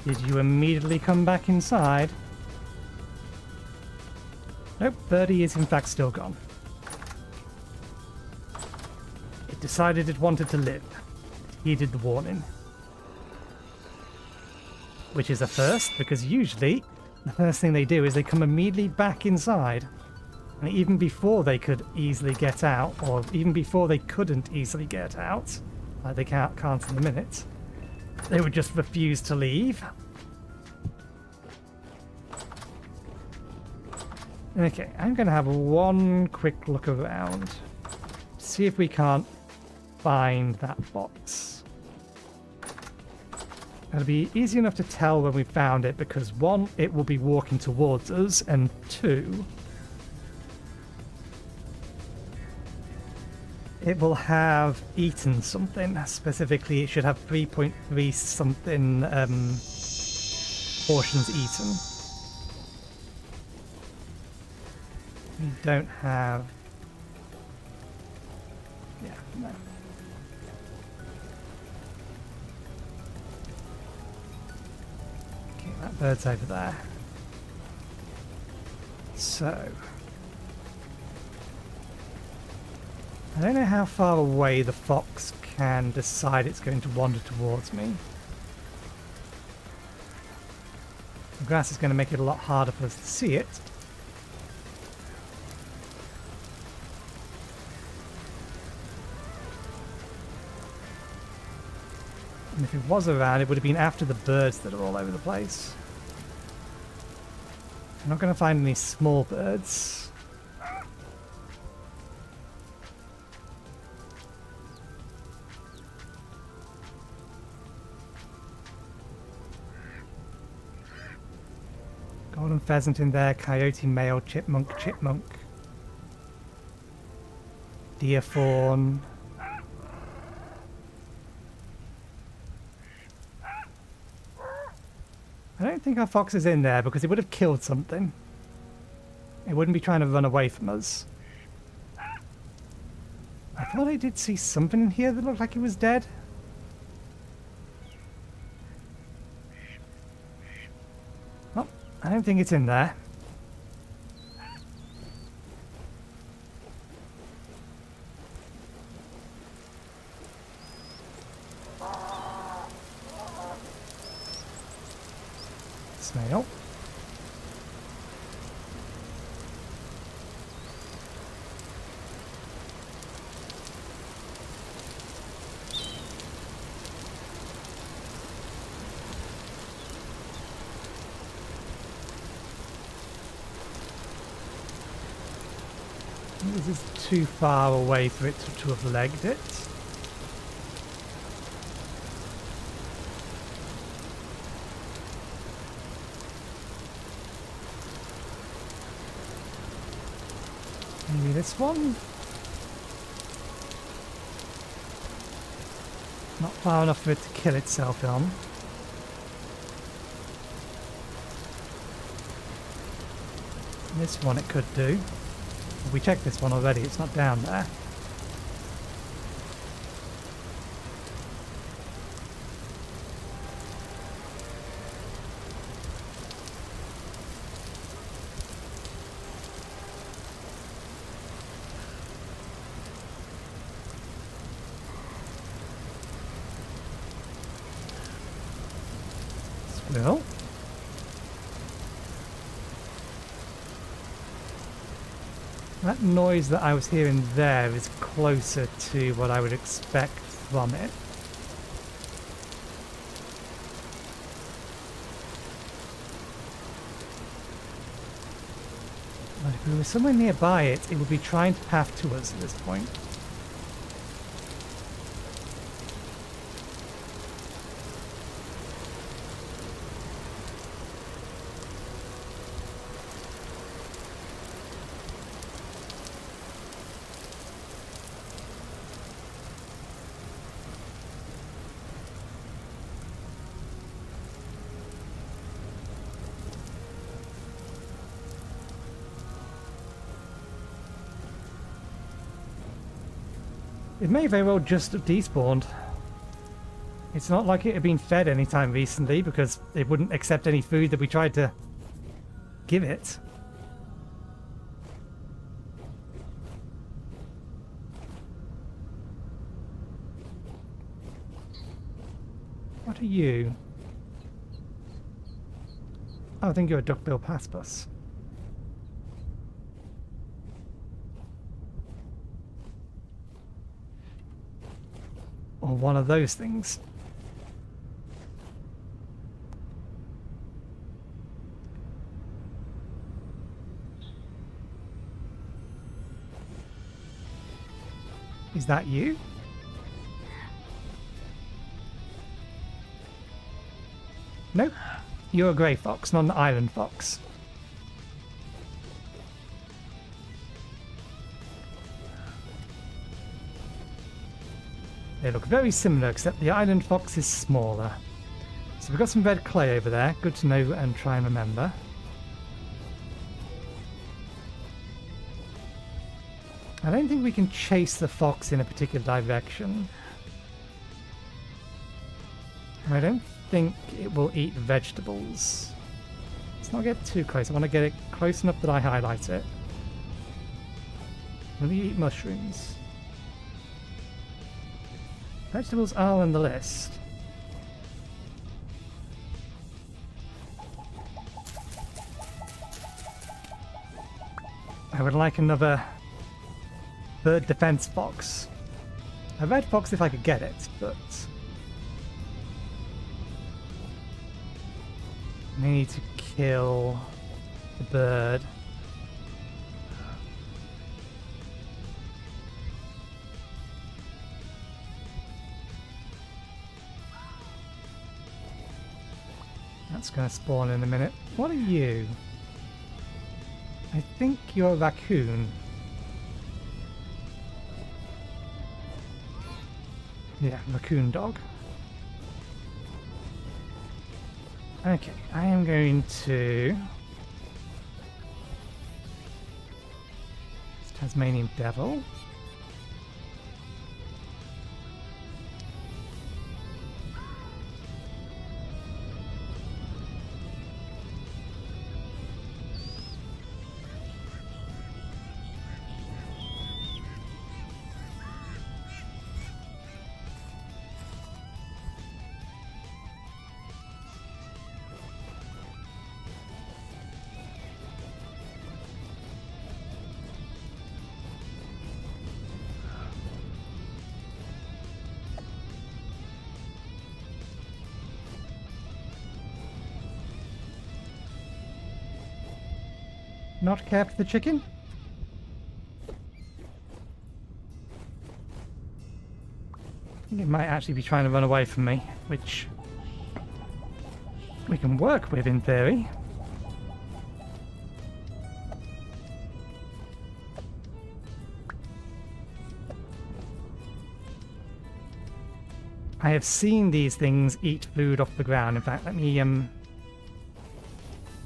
Speaker 1: Did you immediately come back inside? Nope, birdie is in fact still gone. It decided it wanted to live. It heeded the warning. Which is a first, because usually the first thing they do is they come immediately back inside. And even before they could easily get out, or even before they couldn't easily get out, like they can't in a minute, they would just refuse to leave. Okay, I'm going to have one quick look around. See if we can't find that box. It'll be easy enough to tell when we found it because one, it will be walking towards us, and two, it will have eaten something. Specifically, it should have 3.3 something portions eaten. We don't have... Yeah, no. Okay, that bird's over there. So... I don't know how far away the fox can decide it's going to wander towards me. The grass is going to make it a lot harder for us to see it. And if it was around, it would have been after the birds that are all over the place. I'm not going to find any small birds. Golden pheasant in there, coyote male, chipmunk, chipmunk. Deer fawn. I don't think our fox is in there because it would have killed something. It wouldn't be trying to run away from us. I thought I did see something in here that looked like it was dead. Oh, I don't think it's in there. Snail. This is too far away for it to have legged it. Maybe this one? Not far enough for it to kill itself on. This one it could do. We checked this one already, it's not down there. Squirrel. That noise that I was hearing there is closer to what I would expect from it. But if we were somewhere nearby it, it would be trying to path to us at this point. It may very well just have despawned. It's not like it had been fed any time recently because it wouldn't accept any food that we tried to give it. What are you? Oh, I think you're a duckbill paspus. Or one of those things. Is that you? Nope. You're a grey fox, not an island fox. They look very similar, except the island fox is smaller. So we've got some red clay over there. Good to know and try and remember. I don't think we can chase the fox in a particular direction. I don't think it will eat vegetables. Let's not get too close. I want to get it close enough that I highlight it. Will we eat mushrooms? Vegetables are on the list. I would like another bird defense fox. A red fox if I could get it, but I need to kill the bird. That's going to spawn in a minute. What are you? I think you're a raccoon. Yeah, raccoon dog. Okay, I am going to... Tasmanian devil. Not care for the chicken? I think it might actually be trying to run away from me, which we can work with in theory. I have seen these things eat food off the ground. In fact, let me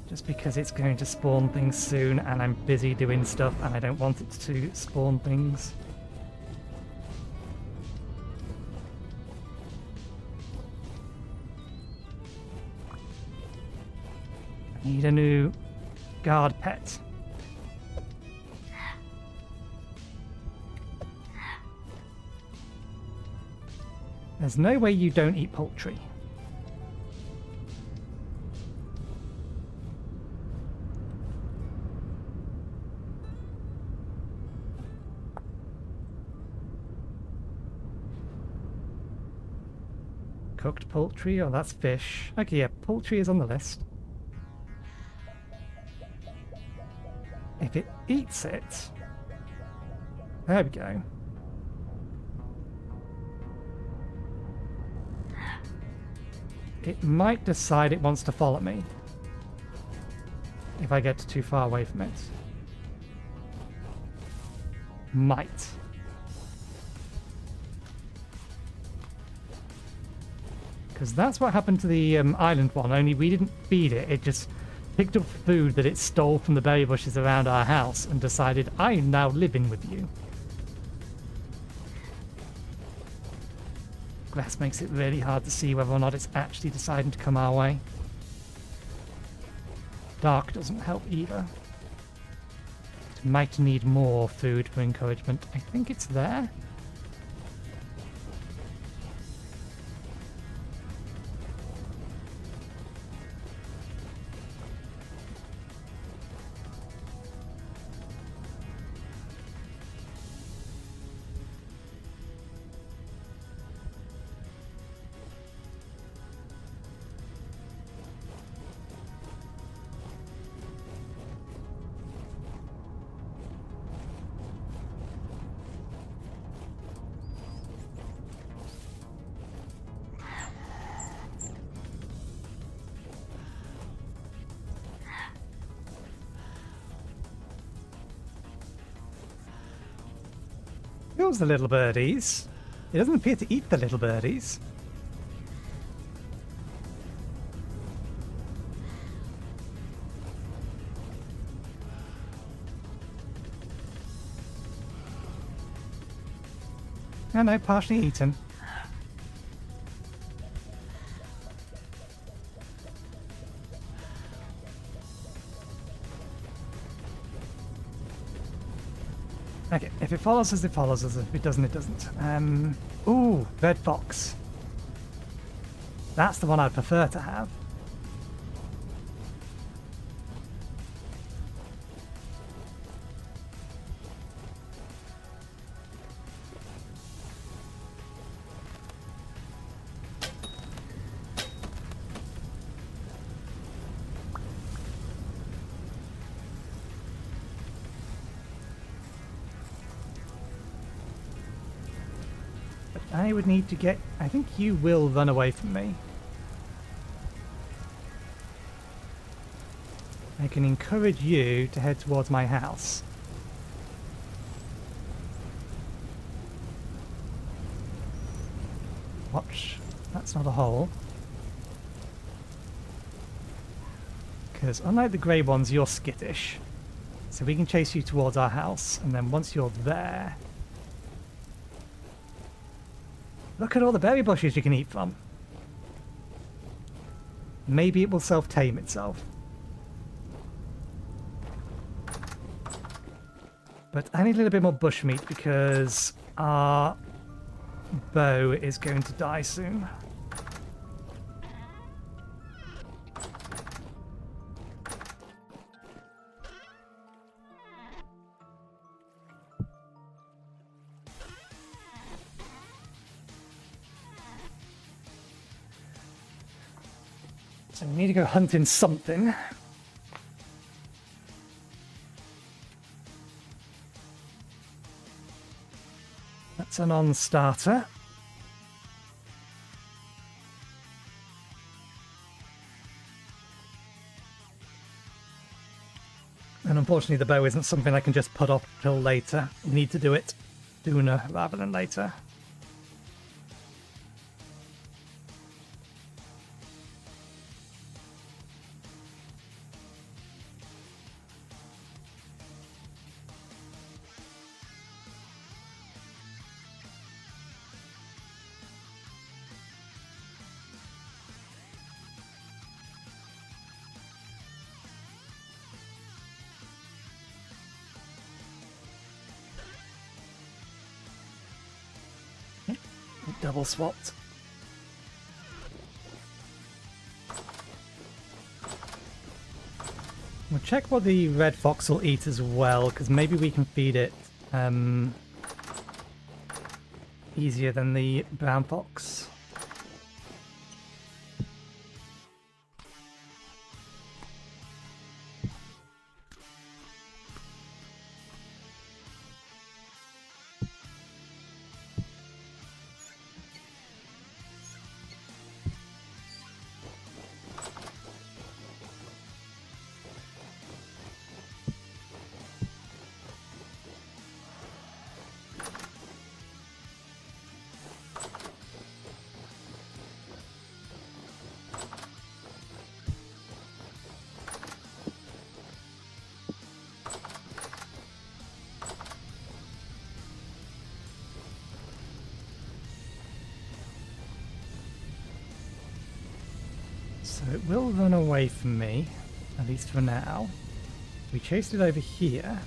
Speaker 1: just because it's going to spawn things soon and I'm busy doing stuff and I don't want it to spawn things. I need a new guard pet. There's no way you don't eat poultry. Cooked poultry? Oh, that's fish. Okay, yeah, poultry is on the list. If it eats it... There we go. It might decide it wants to follow me. If I get too far away from it. Might. Because that's what happened to the island one, only we didn't feed it. It just picked up food that it stole from the berry bushes around our house and decided, I'm now living with you. Glass makes it really hard to see whether or not it's actually deciding to come our way. Dark doesn't help either. It might need more food for encouragement. I think it's there. Kills the little birdies. It doesn't appear to eat the little birdies. Oh no, partially eaten. Okay, if it follows us, it follows us. If it doesn't, it doesn't. Ooh, red fox. That's the one I'd prefer to have. I would need to get... I think you will run away from me. I can encourage you to head towards my house. Watch, that's not a hole. Because unlike the grey ones, you're skittish. So we can chase you towards our house, and then once you're there... Look at all the berry bushes you can eat from. Maybe it will self-tame itself. But I need a little bit more bushmeat because our bow is going to die soon. So we need to go hunting something. That's a non-starter. And unfortunately the bow isn't something I can just put off till later. We need to do it sooner rather than later. Double swapped. We'll check what the red fox will eat as well, because maybe we can feed it easier than the brown fox. So it will run away from me, at least for now. We chased it over here.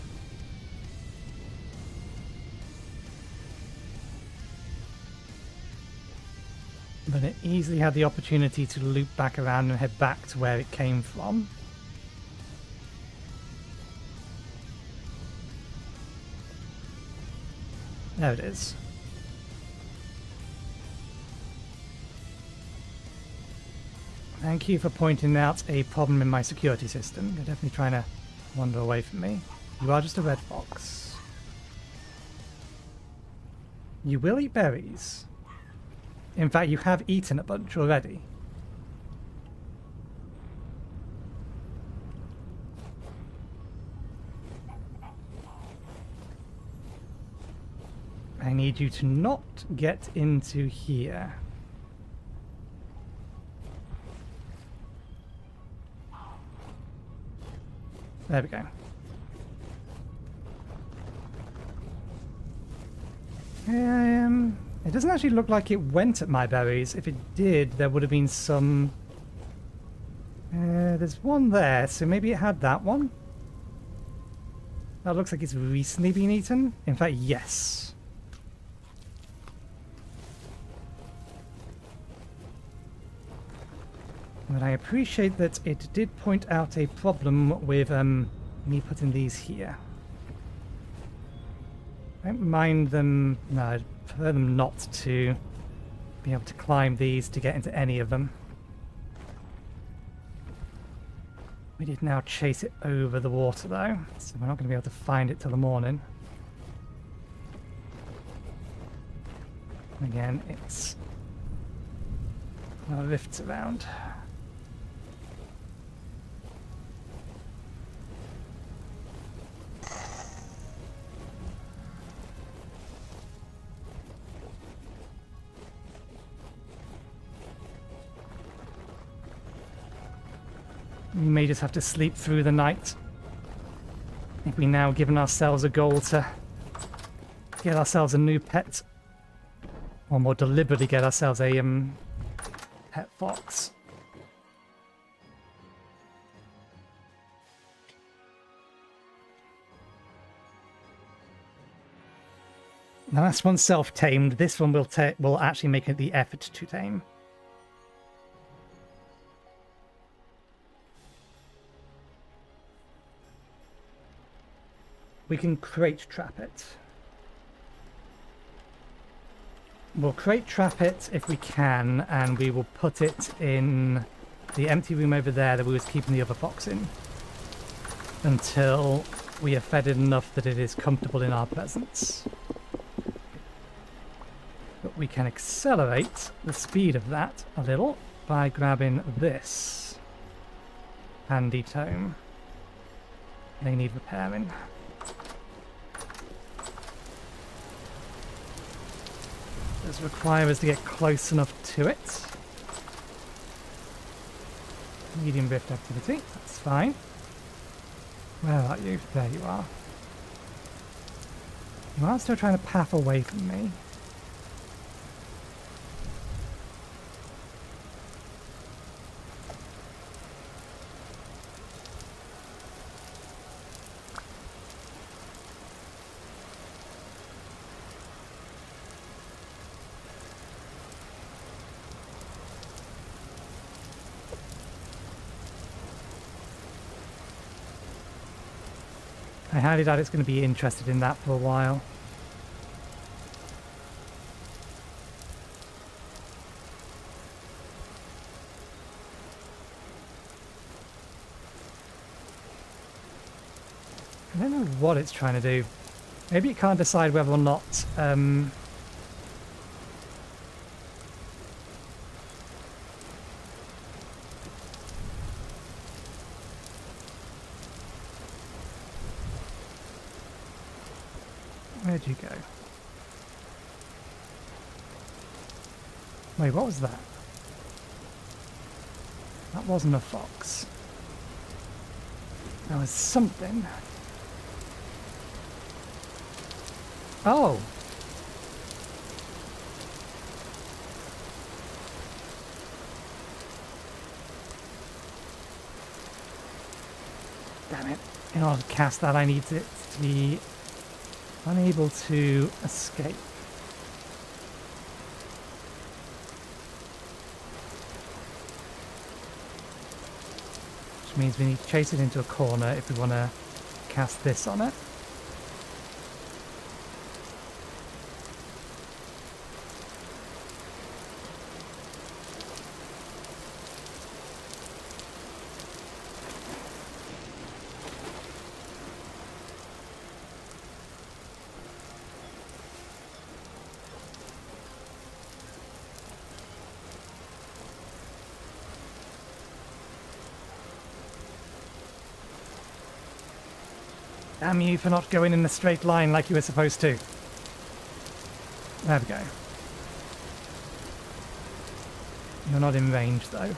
Speaker 1: But it easily had the opportunity to loop back around and head back to where it came from. There it is. Thank you for pointing out a problem in my security system. You're definitely trying to wander away from me. You are just a red fox. You will eat berries. In fact, you have eaten a bunch already. I need you to not get into here. There we go. It doesn't actually look like it went at my berries. If it did, there would have been some... there's one there, so maybe it had that one. That looks like it's recently been eaten. In fact, yes. But I appreciate that it did point out a problem with me putting these here. I don't mind them... No, I'd prefer them not to be able to climb these to get into any of them. We did now chase it over the water though, so we're not going to be able to find it till the morning. Again, it's... rifts around. We may just have to sleep through the night. If we now given ourselves a goal to get ourselves a new pet, or more deliberately get ourselves a pet fox. The last one's self-tamed. This one will actually make it the effort to tame. We can crate trap it. We'll crate trap it if we can, and we will put it in the empty room over there that we was keeping the other fox in, until we have fed it enough that it is comfortable in our presence. But we can accelerate the speed of that a little by grabbing this handy tome. They need repairing. Does require us to get close enough to it. Medium rift activity, that's fine. Where are you? There you are. You are still trying to path away from me. I highly doubt it's going to be interested in that for a while. I don't know what it's trying to do. Maybe it can't decide whether or not where'd you go? Wait, what was that? That wasn't a fox. That was something. Oh! Damn it. In order to cast that, I need it to be unable to escape. Which means we need to chase it into a corner if we want to cast this on it. Damn you for not going in a straight line like you were supposed to. There we go. You're not in range though.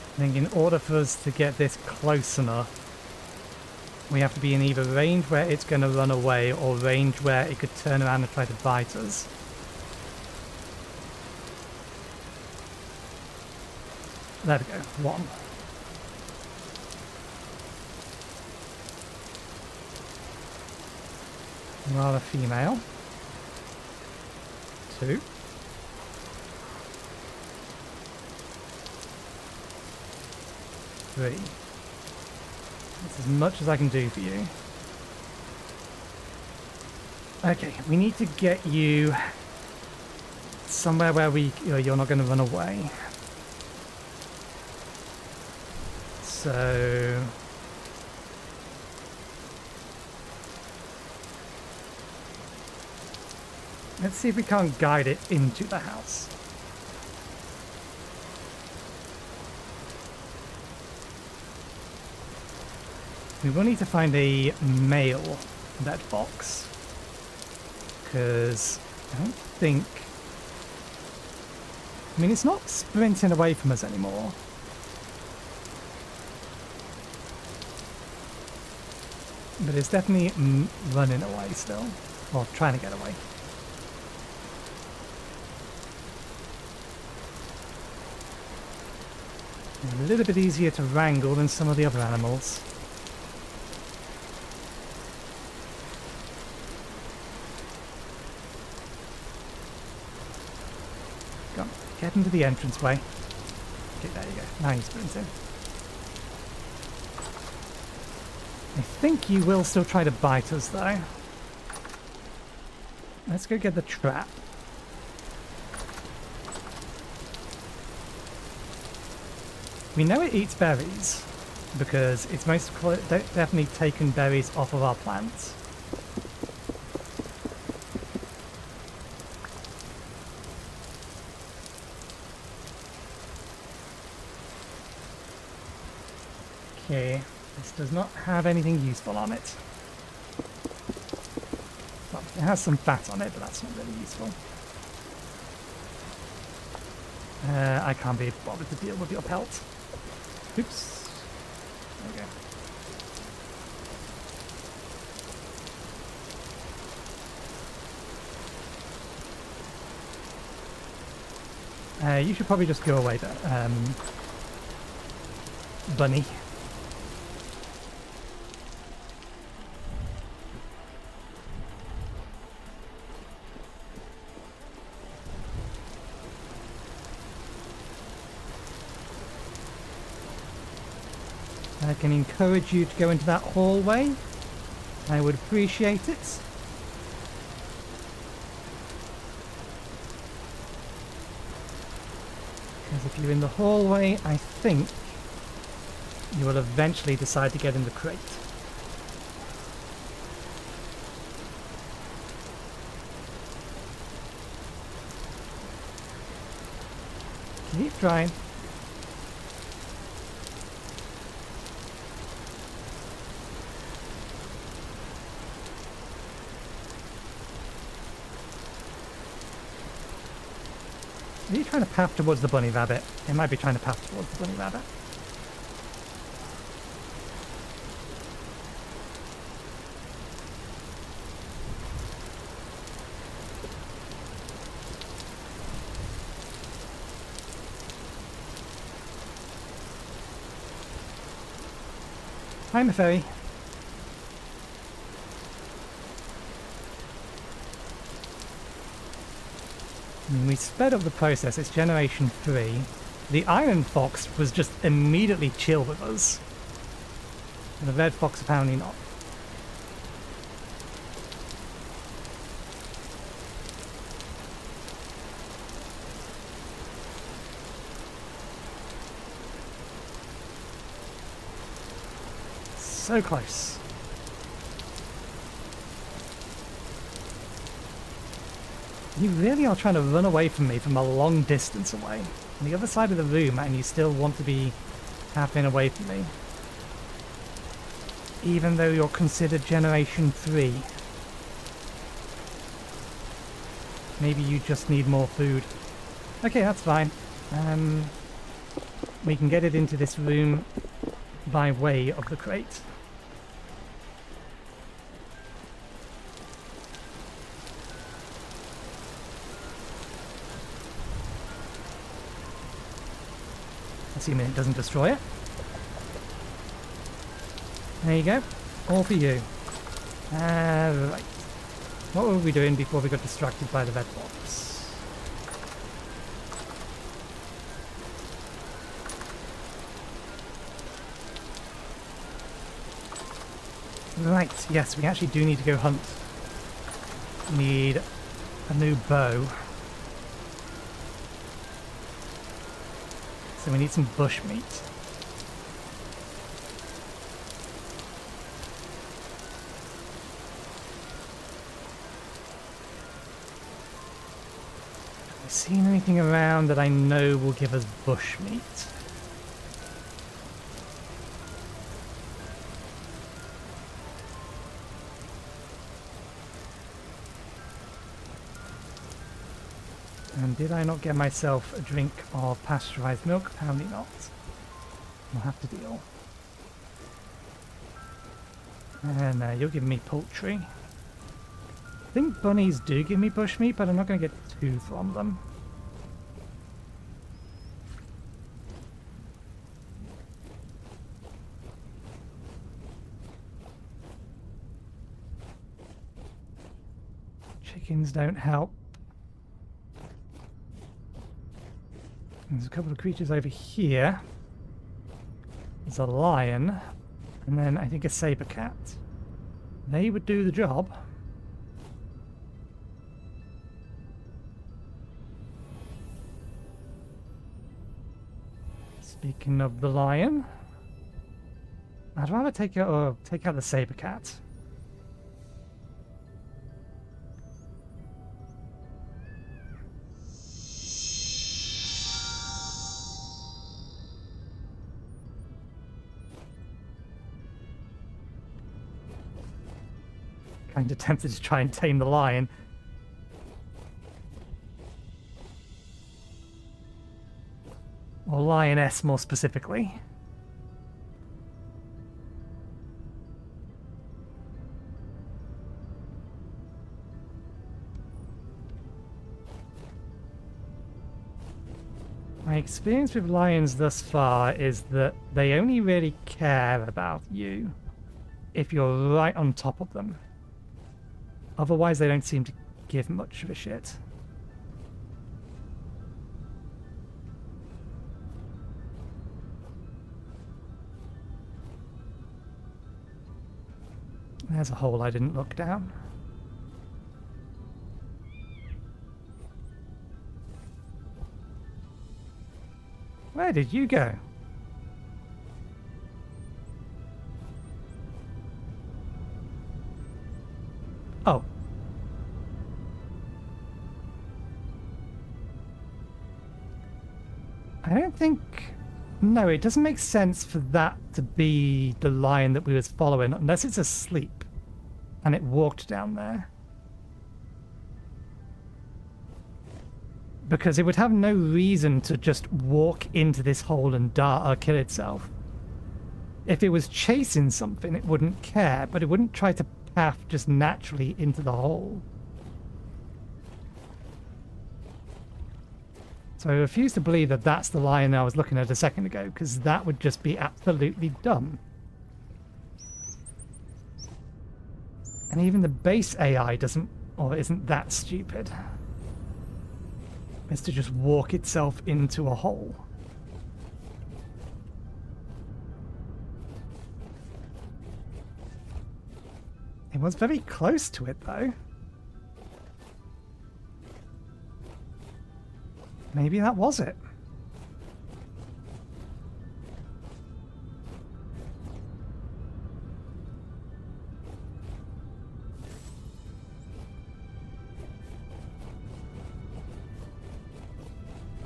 Speaker 1: I think in order for us to get this close enough, we have to be in either range where it's going to run away or range where it could turn around and try to bite us. There we go. One. You are a female. Two. Three. That's as much as I can do for you. Okay, we need to get you somewhere where you're not going to run away. So let's see if we can't guide it into the house. We will need to find a male bed box, because I don't think... I mean, it's not sprinting away from us anymore. But it's definitely running away still, or trying to get away. A little bit easier to wrangle than some of the other animals. Go on, get into the entranceway. Okay, there you go. Now he's sprinting. I think you will still try to bite us, though. Let's go get the trap. We know it eats berries, because it's most definitely taken berries off of our plants. Okay, this does not have anything useful on it. Well, it has some fat on it, but that's not really useful. I can't be bothered to deal with your pelt. Oops. There we go. You should probably just go away, bunny. I can encourage you to go into that hallway. I would appreciate it. Because if you're in the hallway, I think you will eventually decide to get in the crate. Keep trying. Are you trying to path towards the bunny rabbit? It might be trying to path towards the bunny rabbit. Hi, Fairy. We sped up the process. It's generation 3. The iron fox was just immediately chill with us. And the red fox apparently not. So close. You really are trying to run away from me from a long distance away. On the other side of the room, and you still want to be half in away from me. Even though you're considered generation 3. Maybe you just need more food. Okay, that's fine. We can get it into this room by way of the crate. Assuming it doesn't destroy it. There you go. All for you. Right. What were we doing before we got distracted by the red box? Right, yes, we actually do need to go hunt. Need a new bow. So we need some bush meat. Have I seen anything around that I know will give us bush meat? And did I not get myself a drink of pasteurized milk? Apparently not. I'll have to deal. And you'll give me poultry. I think bunnies do give me bushmeat, but I'm not going to get two from them. Chickens don't help. There's a couple of creatures over here. There's a lion, and then I think a saber cat. They would do the job. Speaking of the lion, I'd rather take out the saber cat. Kind of tempted to try and tame the lion. Or lioness, more specifically. My experience with lions thus far is that they only really care about you if you're right on top of them. Otherwise, they don't seem to give much of a shit. There's a hole I didn't look down. Where did you go? Oh. I don't think... No, it doesn't make sense for that to be the lion that we was following, unless it's asleep and it walked down there. Because it would have no reason to just walk into this hole and die or kill itself. If it was chasing something, it wouldn't care, but it wouldn't try to path just naturally into the hole. So I refuse to believe that that's the lion I was looking at a second ago, because that would just be absolutely dumb. And even the base AI doesn't, or isn't that stupid. It's to just walk itself into a hole. It was very close to it, though. Maybe that was it.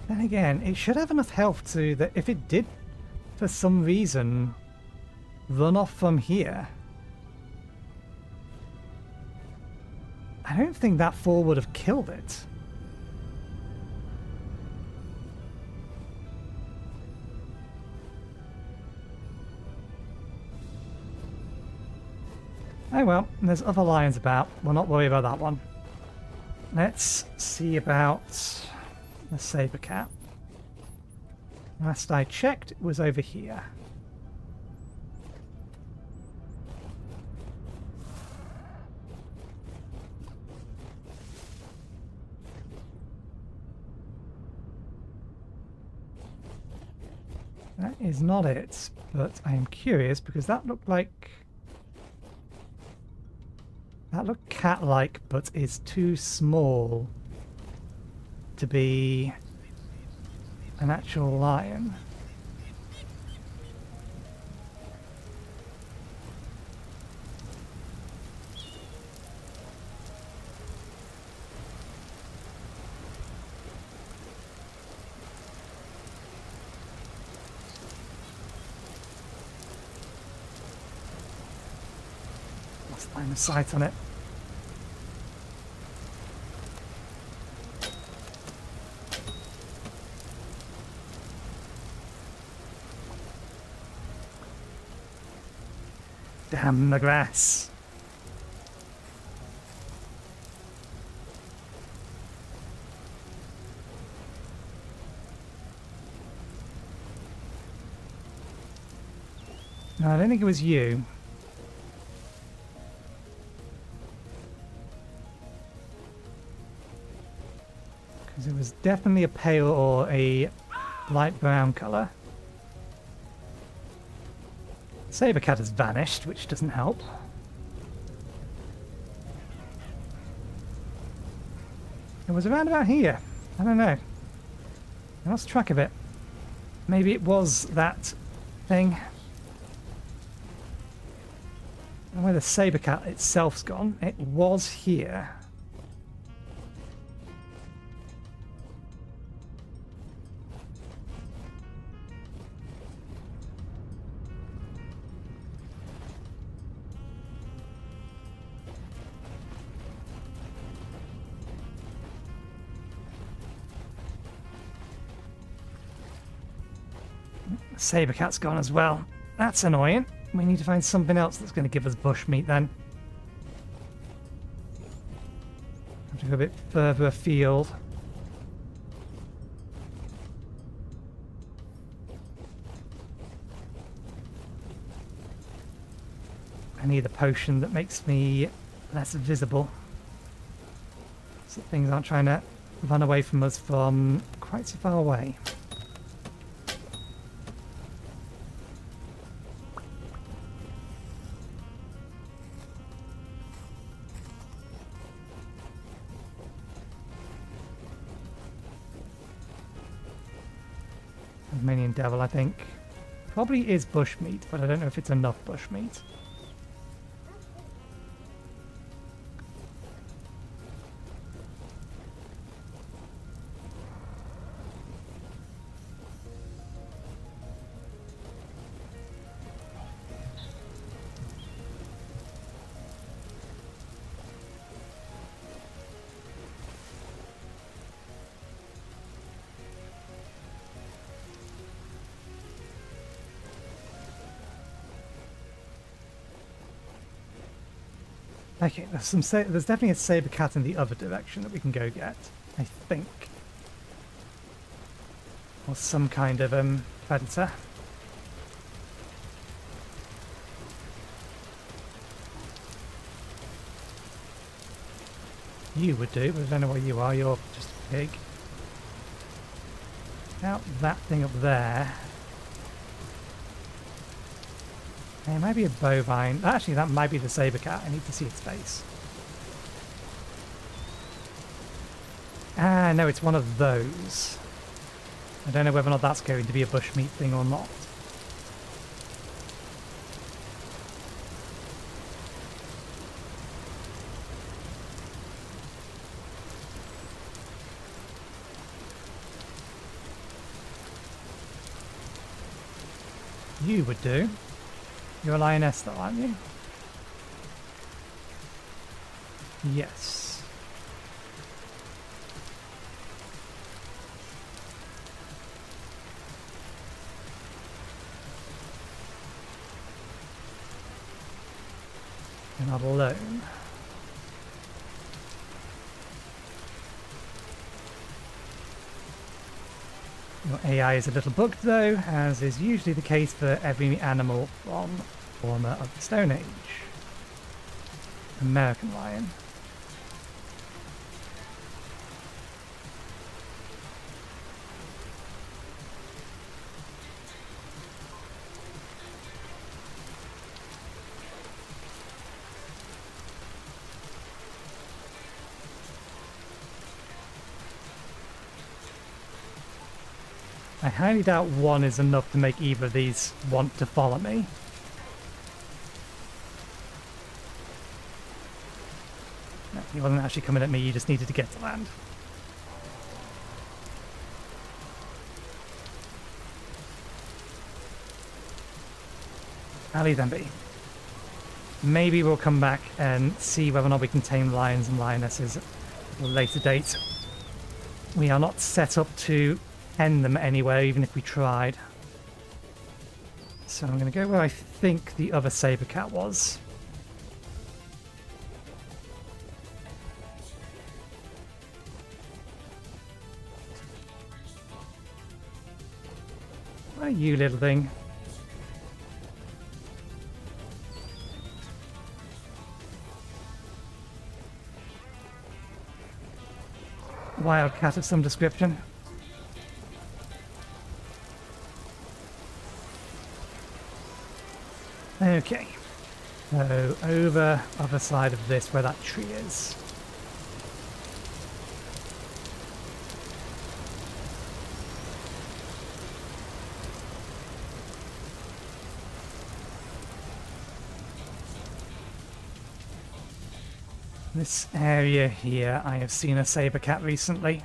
Speaker 1: Then again, it should have enough health to that if it did, for some reason, run off from here. I don't think that fall would have killed it. Oh well, there's other lions about. We'll not worry about that one. Let's see about the saber cat. Last I checked, it was over here. That is not it, but I am curious because that looked like... That looked cat-like, but is too small to be an actual lion. Line of sight on it. Damn the grass. No, I don't think it was you. Because it was definitely a pale or a light brown colour. Saber cat has vanished, which doesn't help. It was around about here. I don't know. I lost track of it. Maybe it was that thing. And where the saber cat itself's gone, it was here. Saber cat's gone as well. That's annoying. We need to find something else that's going to give us bush meat then. Have to go a bit further afield. I need a potion that makes me less visible, so things aren't trying to run away from us from quite so far away. Tasmanian devil, I think. Probably is bushmeat, but I don't know if it's enough bushmeat. Okay, there's definitely a saber cat in the other direction that we can go get, I think. Or some kind of predator. You would do, but I don't know what you are. You're just a pig. Out that thing up there. It might be a bovine. Actually, that might be the saber cat. I need to see its face. Ah, no, it's one of those. I don't know whether or not that's going to be a bushmeat thing or not. You would do. You're a lioness though, aren't you? Yes. You're not alone. Your AI is a little bugged though, as is usually the case for every animal from Fauna of the Stone Age. American lion. I highly doubt one is enough to make either of these want to follow me. No, he wasn't actually coming at me, he just needed to get to land. I'll leave them be. Maybe we'll come back and see whether or not we can tame lions and lionesses at a later date. We are not set up to end them anywhere, even if we tried. So I'm going to go where I think the other saber cat was. Where are you, little thing? Wildcat of some description. Okay. So over other side of this where that tree is. This area here, I have seen a saber cat recently.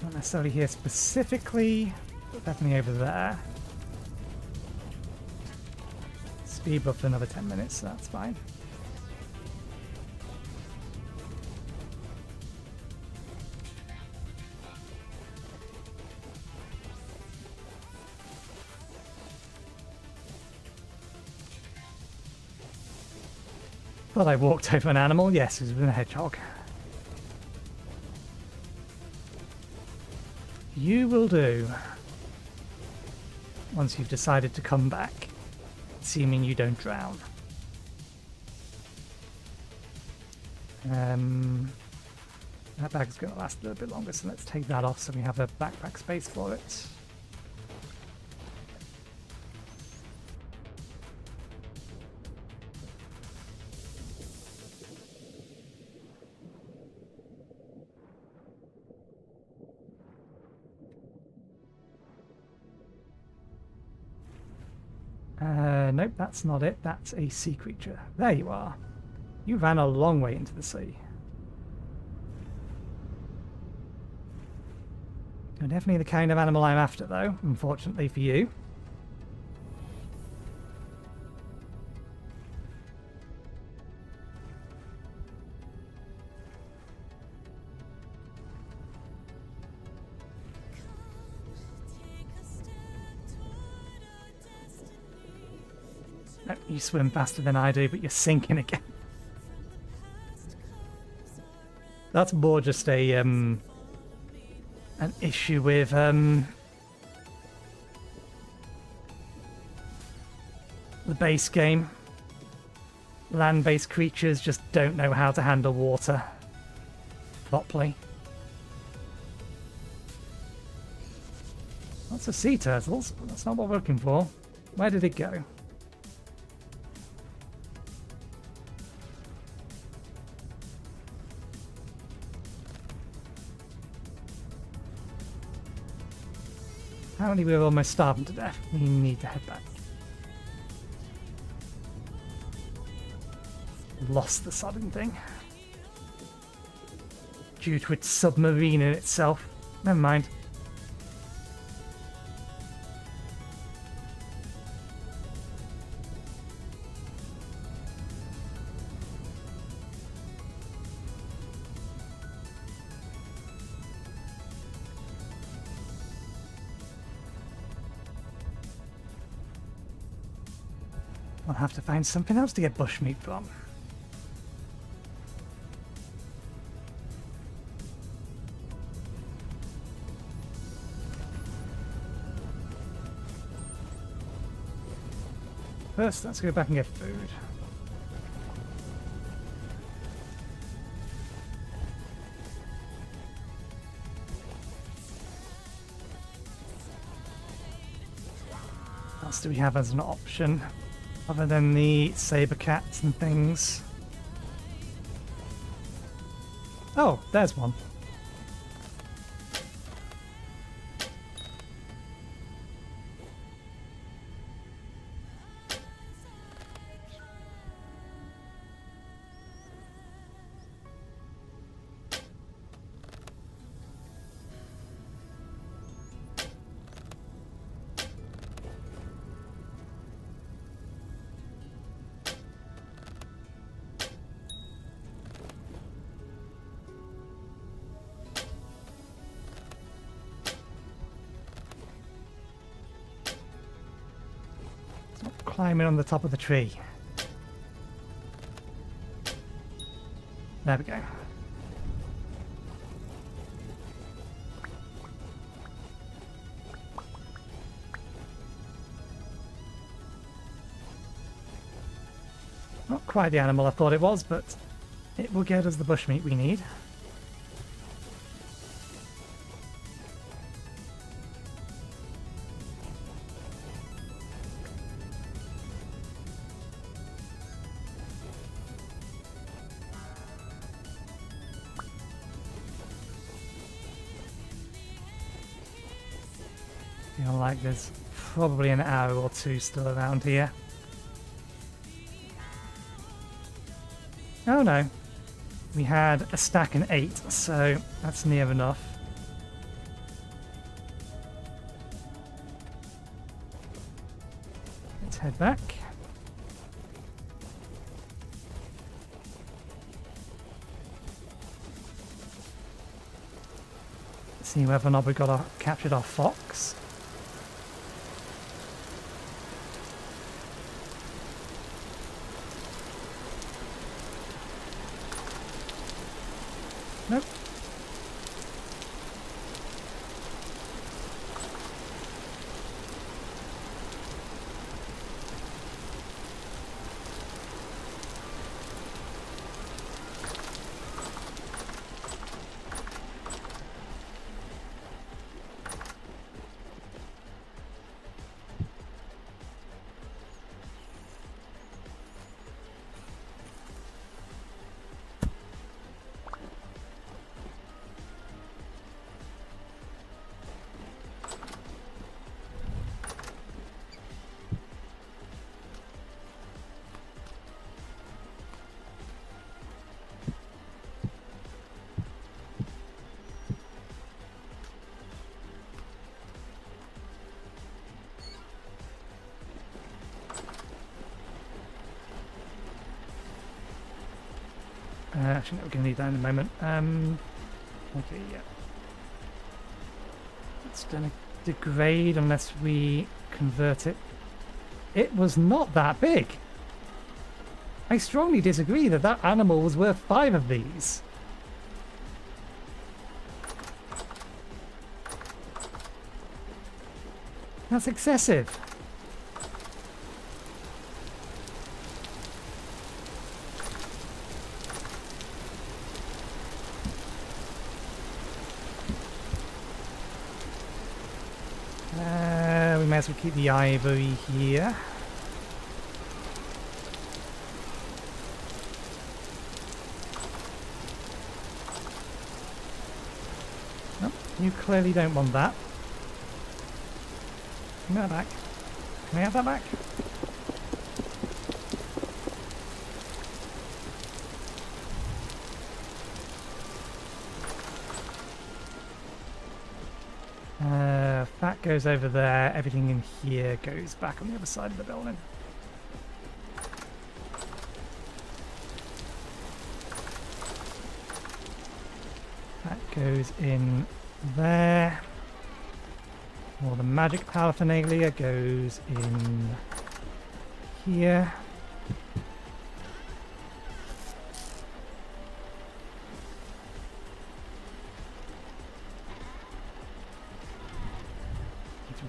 Speaker 1: Not necessarily here specifically, but definitely over there. Speed buff for another 10 minutes, so that's fine. Thought I walked over an animal. Yes, it was a hedgehog. You will do. Once you've decided to come back, assuming you don't drown. That bag's going to last a little bit longer, so let's take that off so we have a backpack space for it. Nope, that's not it. That's a sea creature. There you are. You ran a long way into the sea. You're definitely the kind of animal I'm after, though, unfortunately for you. You swim faster than I do, but you're sinking again. That's more just a an issue with the base game. Land-based creatures just don't know how to handle water properly. Lots of sea turtles, but that's not what we're looking for. Where did it go? Apparently we're almost starving to death. We need to head back. Lost the sodding thing. Due to its submarine in itself. Never mind. I'll have to find something else to get bushmeat from. First, let's go back and get food. What else do we have as an option? Other than the saber cats and things. Oh, there's one. climbing on the top of the tree. There we go. Not quite the animal I thought it was, but it will get us the bushmeat we need. Feel like there's probably an hour or two still around here. Oh no, we had a stack and 8, so that's near enough. Let's head back. See whether or not we captured our fox. Nope. Actually, no, we're going to need that in a moment. Okay, yeah. It's going to degrade unless we convert it. It was not that big. I strongly disagree that that animal was worth 5 of these. That's excessive. We might as well keep the ivory here. Nope, you clearly don't want that. Can we have that back? Can we have that back? That goes over there, everything in here goes back on the other side of the building. That goes in there. All the magic paraphernalia goes in here.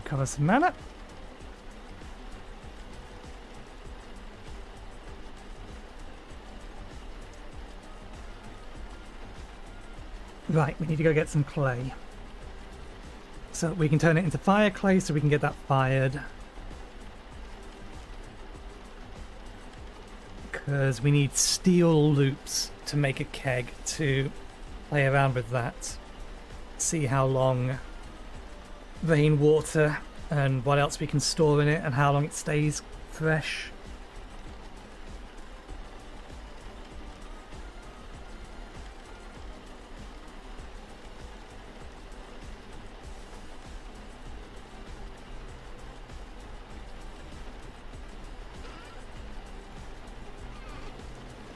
Speaker 1: Recover some mana. Right, we need to go get some clay. So we can turn it into fire clay so we can get that fired. Because we need steel loops to make a keg to play around with that. See how long rainwater and what else we can store in it and how long it stays fresh.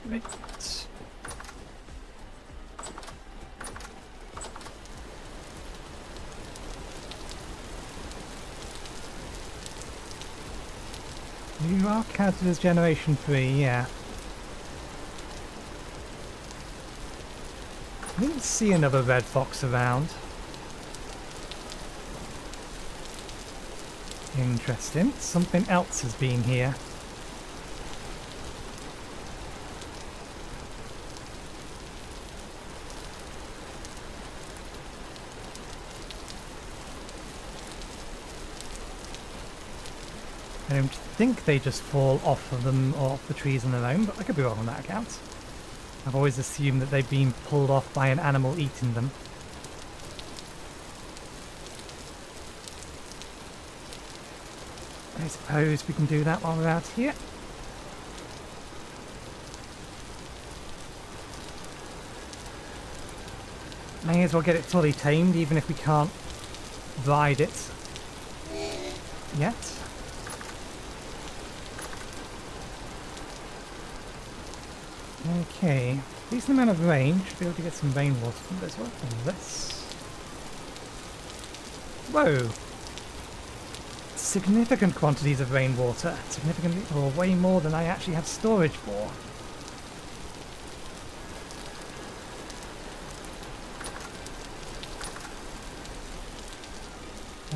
Speaker 1: Right. You are counted as Generation 3, yeah. I didn't see another red fox around. Interesting. Something else has been here. I don't think they just fall off of them or off the trees on their own, but I could be wrong on that account. I've always assumed that they've been pulled off by an animal eating them. I suppose we can do that while we're out here. May as well get it fully tamed, even if we can't ride it yet. Okay, decent amount of rain. Should be able to get some rainwater from this. What is this? Whoa! Significant quantities of rainwater. Significantly, or way more than I actually have storage for.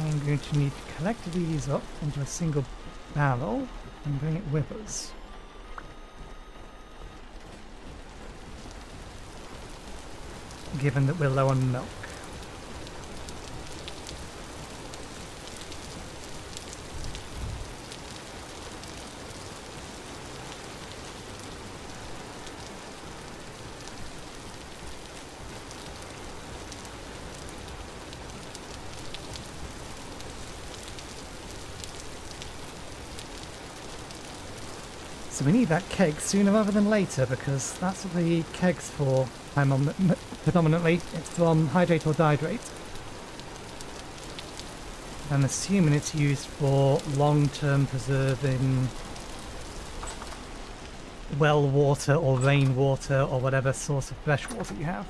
Speaker 1: I'm going to need to collect these up into a single barrel and bring it with us. Given that we're low on milk. So we need that keg sooner rather than later, because that's what the keg's for. Predominantly, it's from hydrate or dihydrate. I'm assuming it's used for long-term preserving well water or rainwater or whatever source of fresh water you have.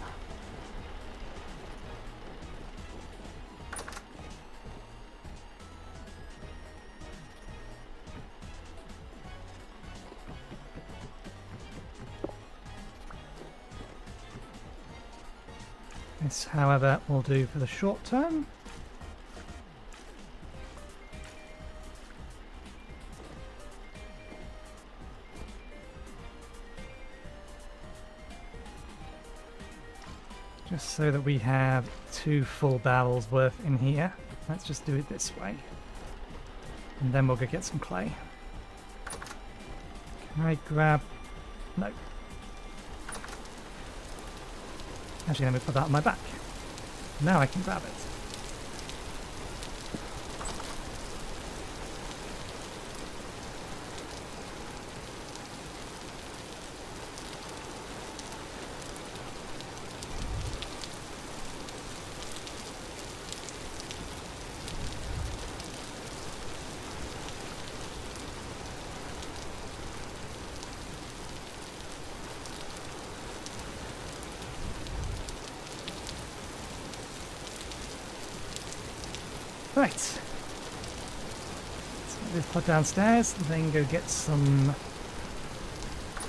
Speaker 1: This, however, will do for the short term. Just so that we have 2 full barrels worth in here. Let's just do it this way. And then we'll go get some clay. Can I grab... No. Actually, let me put that on my back. Now I can grab it. Right, so let's put downstairs, then go get some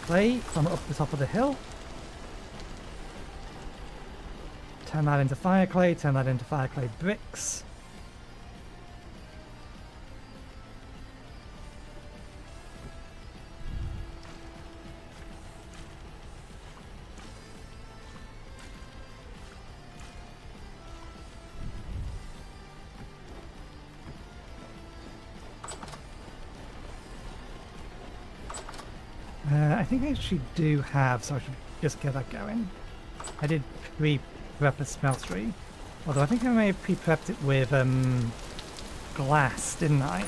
Speaker 1: clay from up the top of the hill. Turn that into fire clay, turn that into fire clay bricks. I think I actually do have, so I should just get that going. I did pre-prep a smeltery, although I think I may have pre-prepped it with glass, didn't I?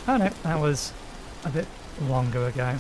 Speaker 1: Oh no, that was a bit longer ago.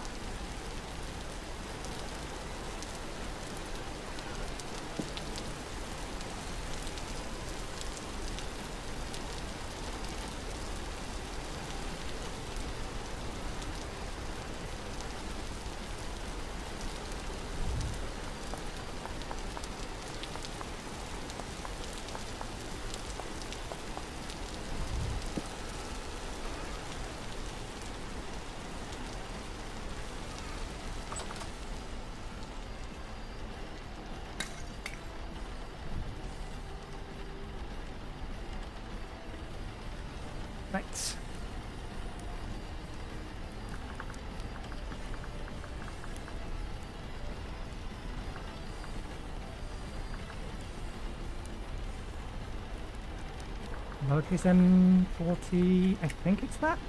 Speaker 1: Lowercase m40, I think it's that.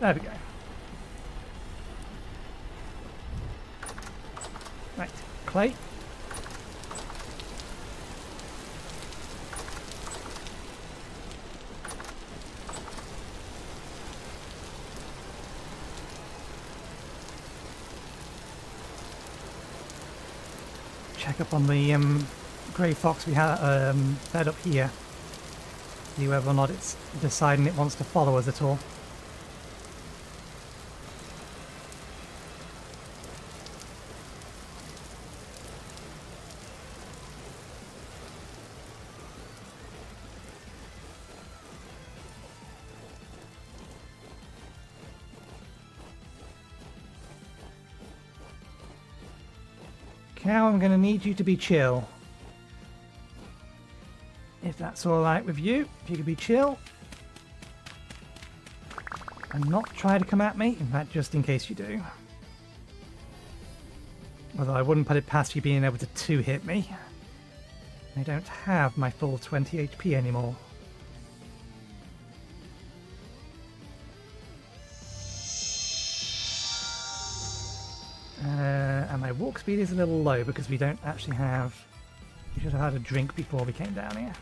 Speaker 1: There we go. Right, clay. Check up on the grey fox we had fed up here. See whether or not it's deciding it wants to follow us at all. Cow, I'm going to need you to be chill. If that's alright with you, if you could be chill. And not try to come at me, in fact, just in case you do. Although I wouldn't put it past you being able to two-hit me. I don't have my full 20 HP anymore. And my walk speed is a little low because we don't actually have... We should have had a drink before we came down here.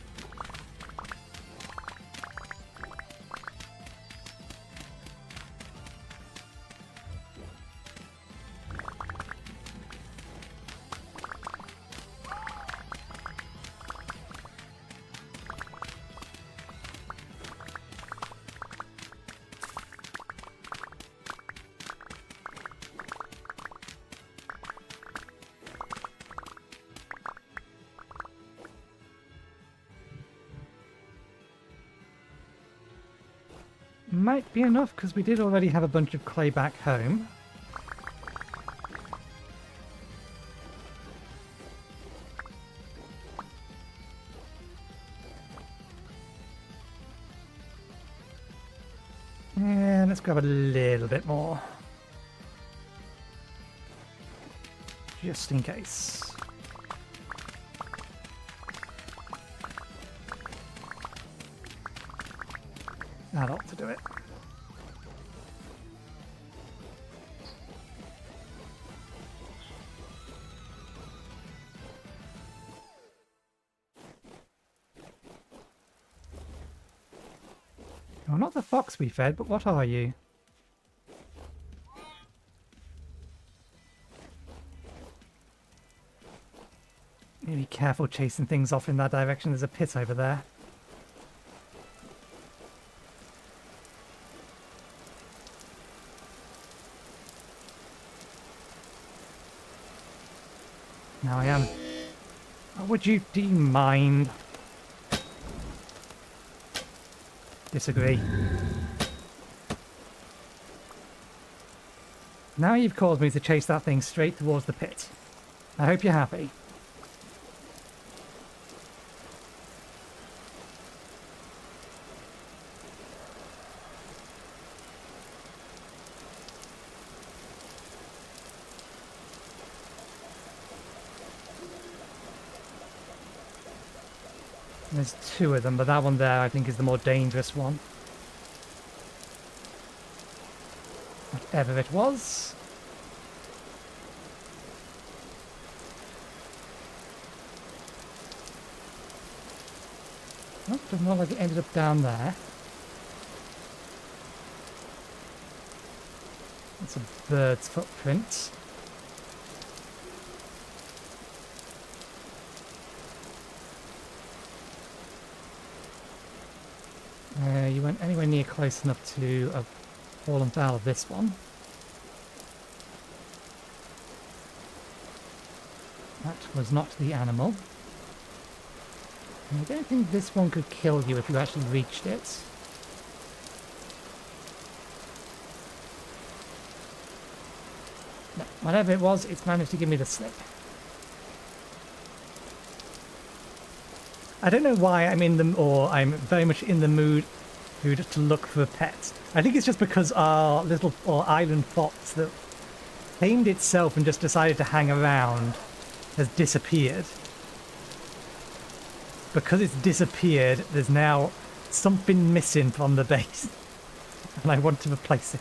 Speaker 1: Might be enough, because we did already have a bunch of clay back home. And let's grab a little bit more. Just in case. That ought to do it. You're not the fox we fed, but what are you? Be careful chasing things off in that direction. There's a pit over there. Now I am. Oh, do you mind? Disagree. Now you've caused me to chase that thing straight towards the pit. I hope you're happy. There's two of them, but that one there I think is the more dangerous one. Whatever it was. Oh, doesn't look like it ended up down there. That's a bird's footprint. You weren't anywhere near close enough to have fallen foul of this one. That was not the animal. And I don't think this one could kill you if you actually reached it. No, whatever it was, it's managed to give me the slip. I don't know why I'm I'm very much in the mood to look for a pet. I think it's just because our little island fox that tamed itself and just decided to hang around has disappeared. because it's disappeared, there's now something missing from the base. And I want to replace it.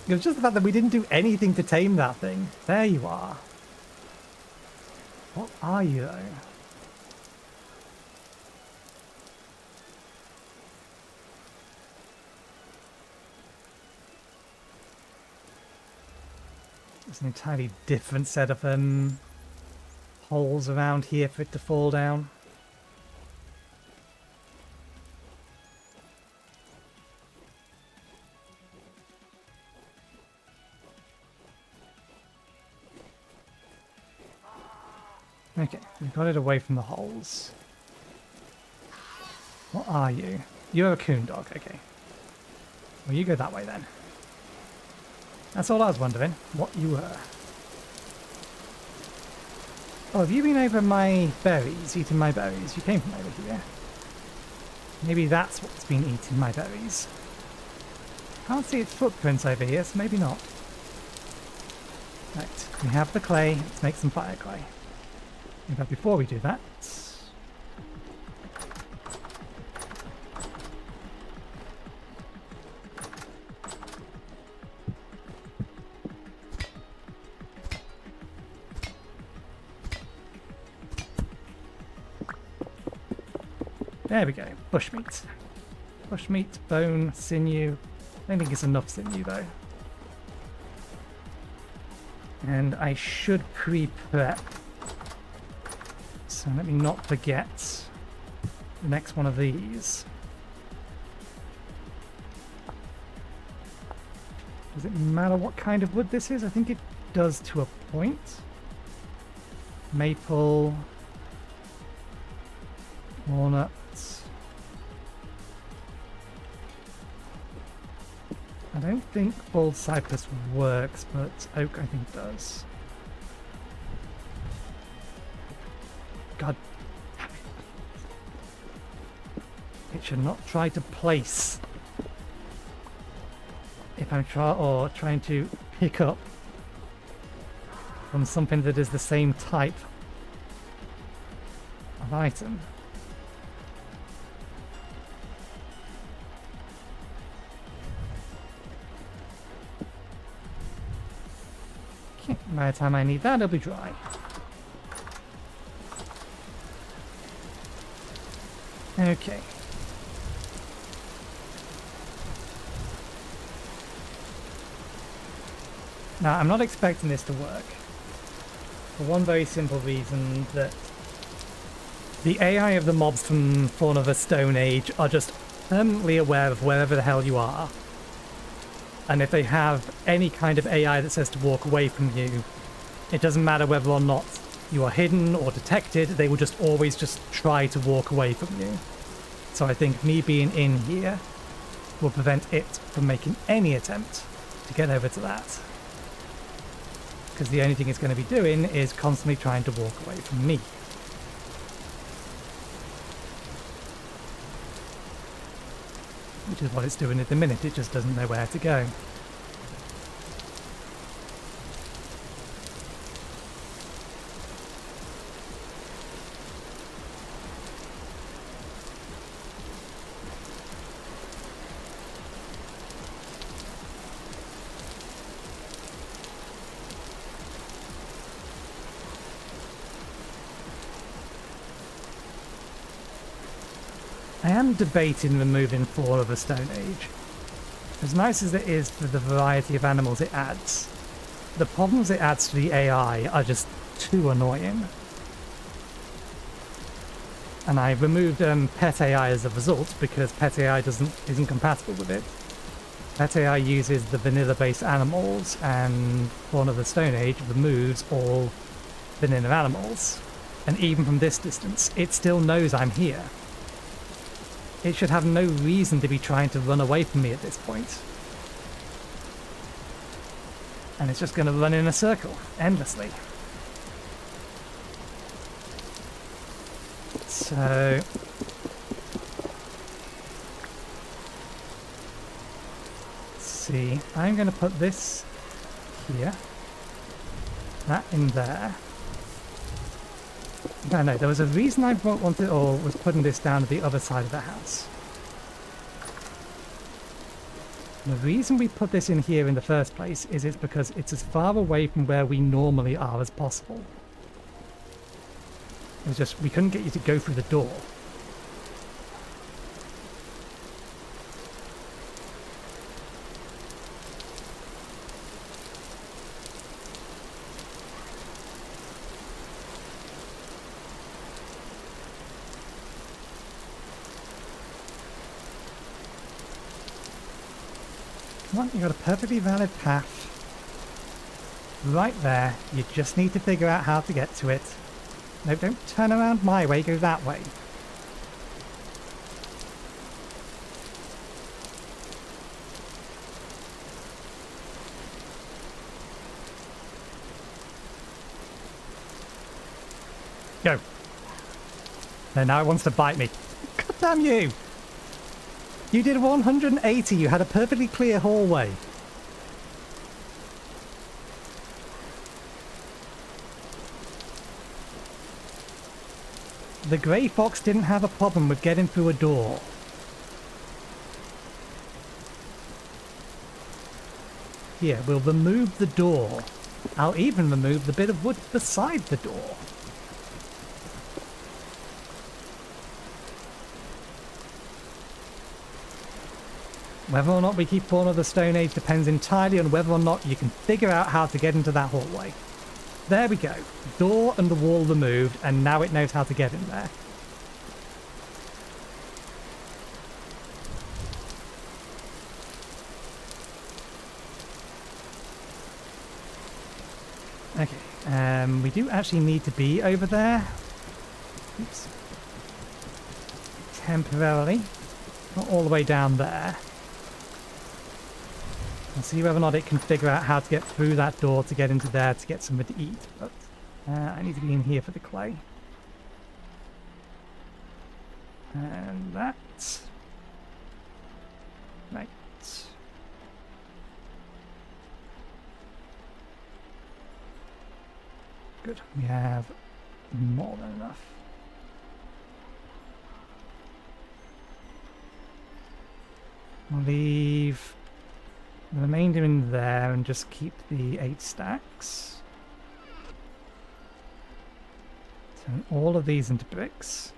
Speaker 1: It was just the fact that we didn't do anything to tame that thing. There you are. What are you, though? There's an entirely different set of holes around here for it to fall down. Okay, we've got it away from the holes. What are you? You're a coon dog, okay. Well, you go that way then. That's all I was wondering, what you were. Oh, have you been over my berries, eating my berries? You came from over here. Maybe that's what's been eating my berries. Can't see its footprints over here, so maybe not. Right, we have the clay. Let's make some fire clay. But before we do that... There we go, bushmeat. Bushmeat, bone, sinew. I don't think it's enough sinew though. And I should pre-prep. So let me not forget the next one of these. Does it matter what kind of wood this is? I think it does to a point. Maple, walnuts. I don't think bald cypress works, but oak I think does. God, it should not try to place if I'm trying to pick up from something that is the same type of item. Okay, by the time I need that, it'll be dry. Okay. Now, I'm not expecting this to work. For one very simple reason, that the AI of the mobs from Fawn of the Stone Age are just permanently aware of wherever the hell you are. And if they have any kind of AI that says to walk away from you, it doesn't matter whether or not you are hidden or detected, they will just always just try to walk away from you. So I think me being in here will prevent it from making any attempt to get over to that. Because the only thing it's going to be doing is constantly trying to walk away from me. Which is what it's doing at the minute, it just doesn't know where to go. I am debating removing Fall of the Stone Age. As nice as it is for the variety of animals it adds, the problems it adds to the AI are just too annoying. And I removed Pet AI as a result because Pet AI isn't compatible with it. Pet AI uses the vanilla-based animals, and Fawn of the Stone Age removes all vanilla animals. And even from this distance, it still knows I'm here. It should have no reason to be trying to run away from me at this point. And it's just going to run in a circle, endlessly. So... let's see, I'm going to put this here, that in there. No, there was a reason I wanted or was putting this down to the other side of the house. The reason we put this in here in the first place is it's because it's as far away from where we normally are as possible. It was just, we couldn't get you to go through the door. Come on, you got a perfectly valid path. Right there. You just need to figure out how to get to it. No, don't turn around my way, go that way. Go. No, now it wants to bite me. God damn you! You did 180, you had a perfectly clear hallway. The grey fox didn't have a problem with getting through a door. Here, we'll remove the door. I'll even remove the bit of wood beside the door. Whether or not we keep Fauna of the Stone Age depends entirely on whether or not you can figure out how to get into that hallway. There we go. Door and the wall removed, and now it knows how to get in there. Okay, we do actually need to be over there. Oops. Temporarily. Not all the way down there. I'll see whether or not it can figure out how to get through that door to get into there to get something to eat, but I need to be in here for the clay. And that. Right. Good. We have more than enough. We'll leave the remainder in there and just keep the 8 stacks. Turn all of these into bricks.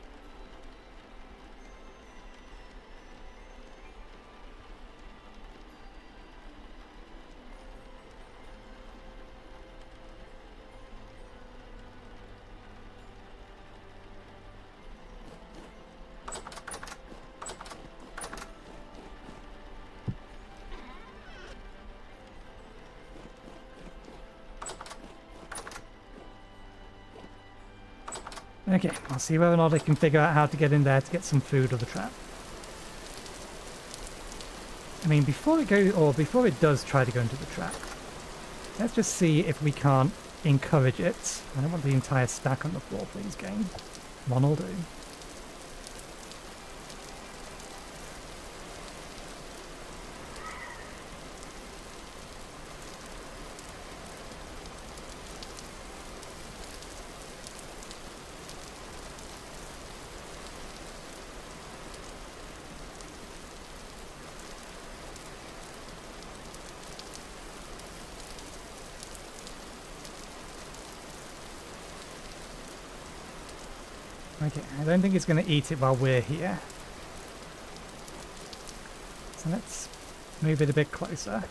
Speaker 1: Okay, I'll see whether or not I can figure out how to get in there to get some food or the trap. I mean, before it does try to go into the trap, let's just see if we can't encourage it. I don't want the entire stack on the floor, please, game. One will do. Okay, I don't think it's going to eat it while we're here. So let's move it a bit closer.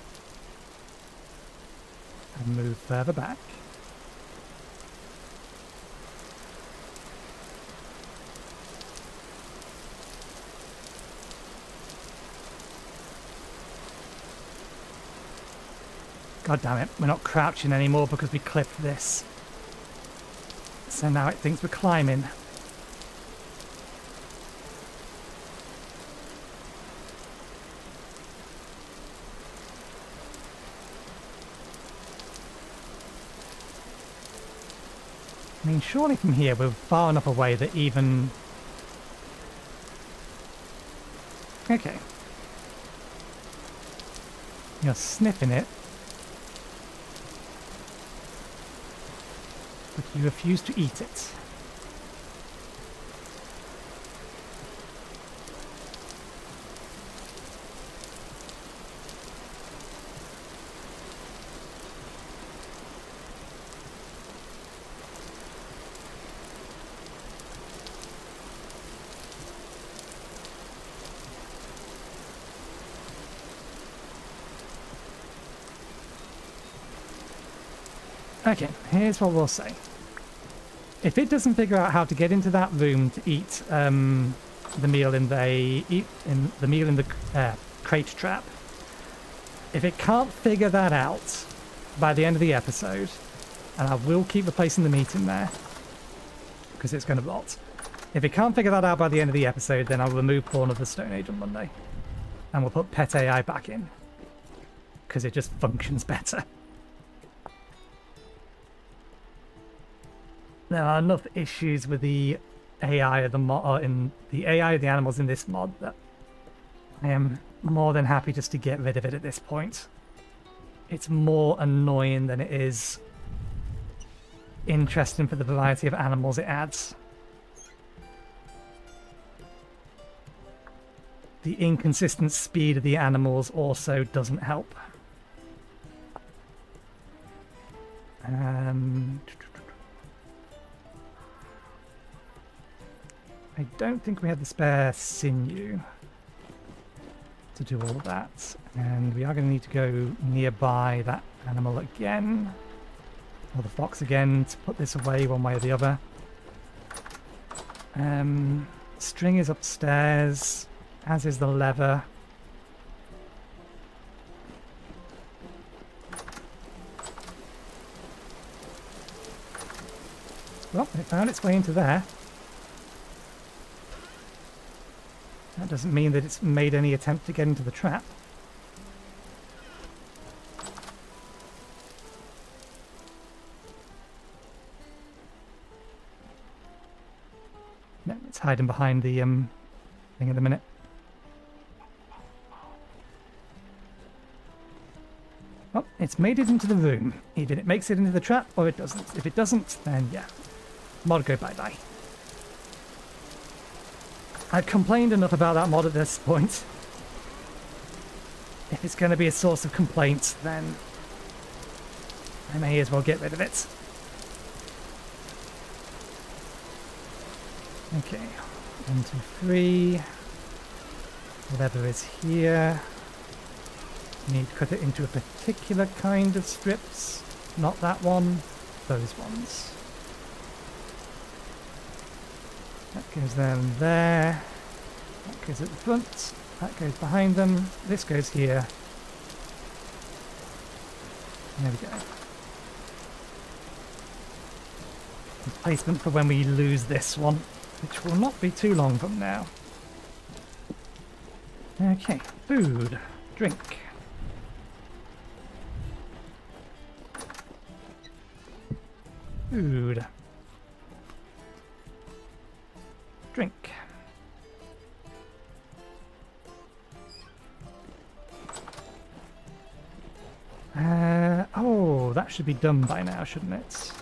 Speaker 1: And move further back. God damn it, we're not crouching anymore because we clipped this. So now it thinks we're climbing. I mean, surely from here we're far enough away that even... Okay. You're sniffing it. But you refuse to eat it. Okay, here's what we'll say. If it doesn't figure out how to get into that room to eat the meal in the crate trap, if it can't figure that out by the end of the episode, and I will keep replacing the meat in there because it's going to rot. If it can't figure that out by the end of the episode, then I'll remove Pawn of the Stone Age on Monday, and we'll put Pet AI back in because it just functions better. There are enough issues with the AI of the mod, or in the AI of the animals in this mod, that I am more than happy just to get rid of it at this point. It's more annoying than it is interesting for the variety of animals it adds. The inconsistent speed of the animals also doesn't help. I don't think we had the spare sinew to do all of that, and we are going to need to go nearby that animal again, or the fox again, to put this away one way or the other. String is upstairs, as is the lever. Well, it found its way into there. That doesn't mean that it's made any attempt to get into the trap. No, it's hiding behind the thing at the minute. Well, it's made it into the room. Either it makes it into the trap or it doesn't. If it doesn't, then yeah. Mod go bye-bye. I've complained enough about that mod at this point. If it's going to be a source of complaints, then I may as well get rid of it. Okay, 1, 2, 3. Whatever is here. Need to cut it into a particular kind of strips. Not that one, those ones. That goes there and there. That goes at the front. That goes behind them. This goes here. There we go. Replacement for when we lose this one, which will not be too long from now. Okay, food, drink. Food. Drink. Oh, that should be done by now, shouldn't it?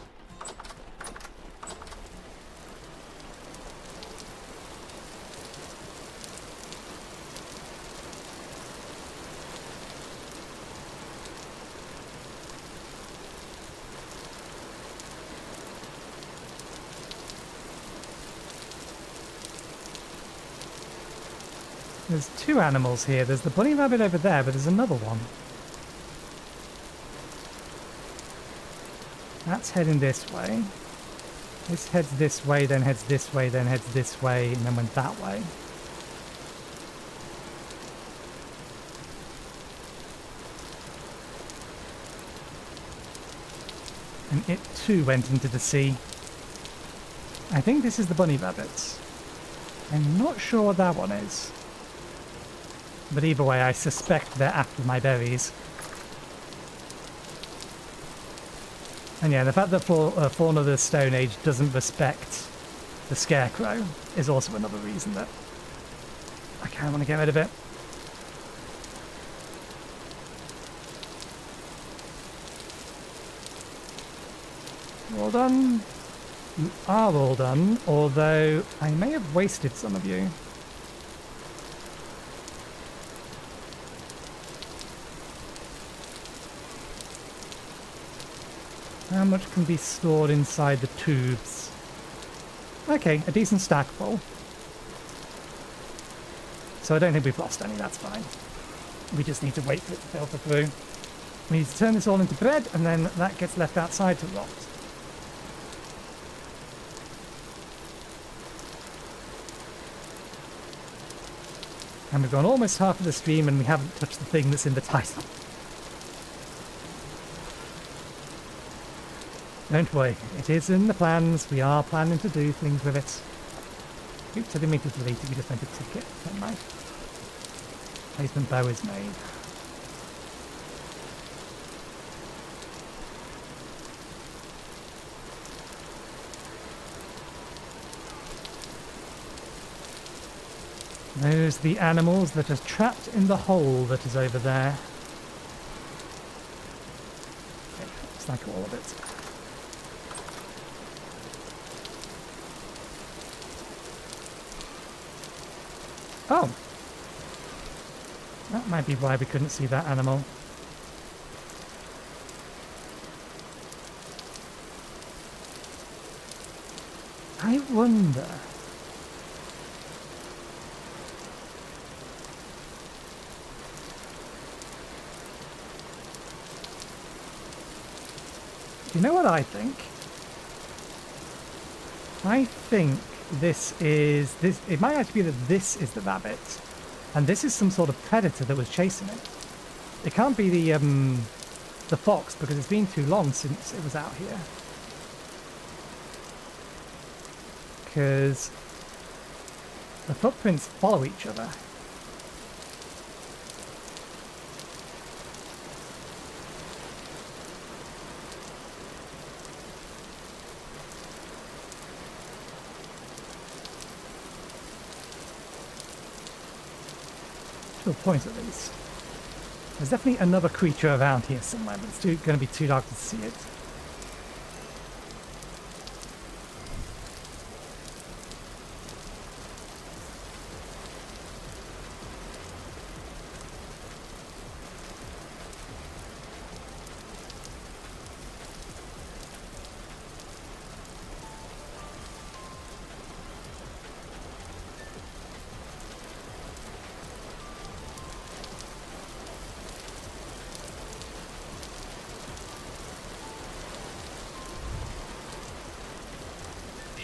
Speaker 1: There's two animals here. There's the bunny rabbit over there, but there's another one. That's heading this way. This heads this way, then heads this way, then heads this way, and then went that way. And it too went into the sea. I think this is the bunny rabbit. I'm not sure what that one is. But either way, I suspect they're after my berries. And yeah, the fact that Fawn of the Stone Age doesn't respect the Scarecrow is also another reason that I kind of want to get rid of it. All done. You are all done, although I may have wasted some of you. How much can be stored inside the tubes? Okay, a decent stack full. So I don't think we've lost any, that's fine. We just need to wait for it to filter through. We need to turn this all into bread, and then that gets left outside to rot. And we've gone almost half of the stream and we haven't touched the thing that's in the title. Don't worry, it is in the plans. We are planning to do things with it. Oops, I didn't mean to delete it, we just meant to tick it. Never mind. Placement bow is made. There's the animals that are trapped in the hole that is over there. Okay, looks like all of it. Oh! That might be why we couldn't see that animal. I wonder... You know what I think? I think this is... It might actually be that this is the rabbit. And this is some sort of predator that was chasing it. It can't be the fox, because it's been too long since it was out here. Because the footprints follow each other. To a point at least. There's definitely another creature around here somewhere, but it's going to be too dark to see it.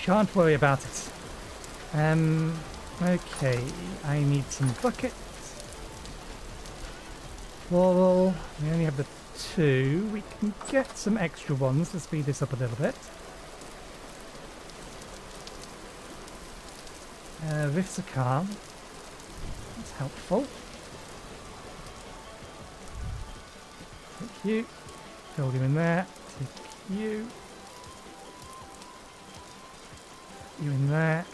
Speaker 1: Can't worry about it. Okay, I need some buckets. Floral, we only have the 2. We can get some extra ones to speed this up a little bit. Rifts of calm. That's helpful. Take you. Build you in there. Take you. You in there.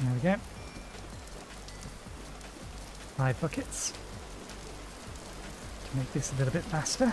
Speaker 1: There we go. 5 buckets. To make this a little bit faster.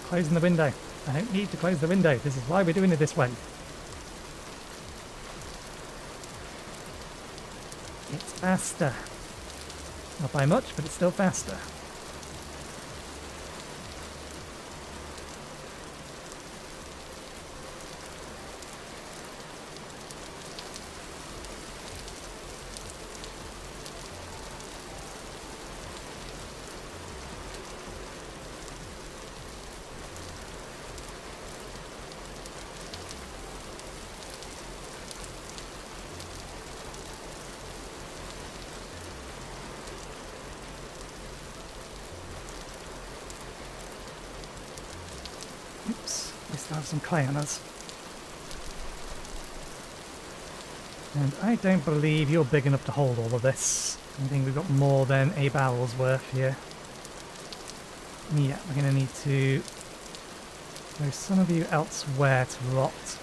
Speaker 1: Closing the window. I don't need to close the window. This is why we're doing it this way. It's faster. Not by much, but it's still faster. Oops, we still have some clay on us. And I don't believe you're big enough to hold all of this. I think we've got more than a barrel's worth here. Yeah, we're going to need to throw some of you elsewhere to rot.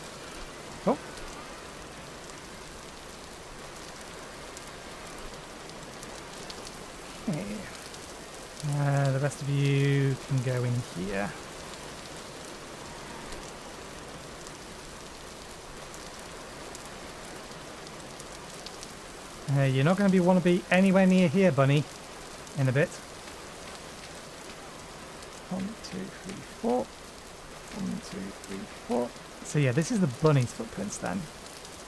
Speaker 1: Oh. The rest of you can go in here. You're not going to want to be anywhere near here, bunny, in a bit. 1, 2, 3, 4. 1, 2, 3, 4. So yeah, this is the bunny's footprints then.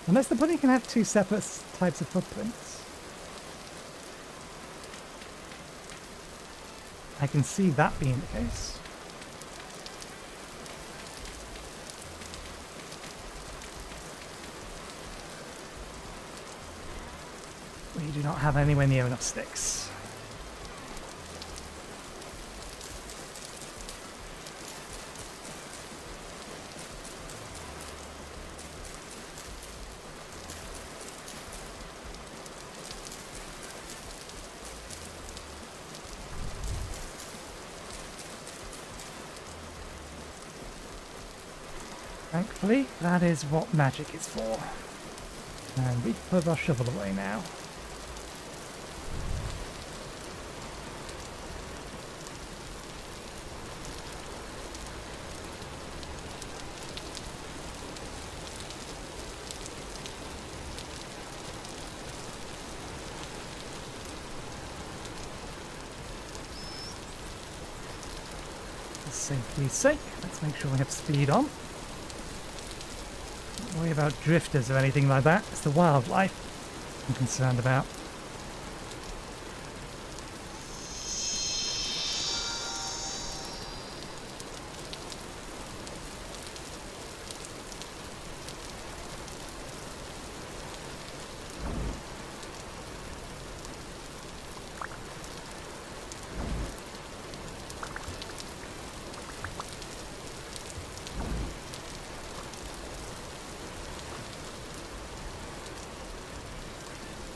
Speaker 1: Unless the bunny can have two separate types of footprints. I can see that being the case. We do not have anywhere near enough sticks. Thankfully, that is what magic is for. And we put our shovel away now. For safety's sake, let's make sure we have speed on. Don't worry about drifters or anything like that. It's the wildlife I'm concerned about.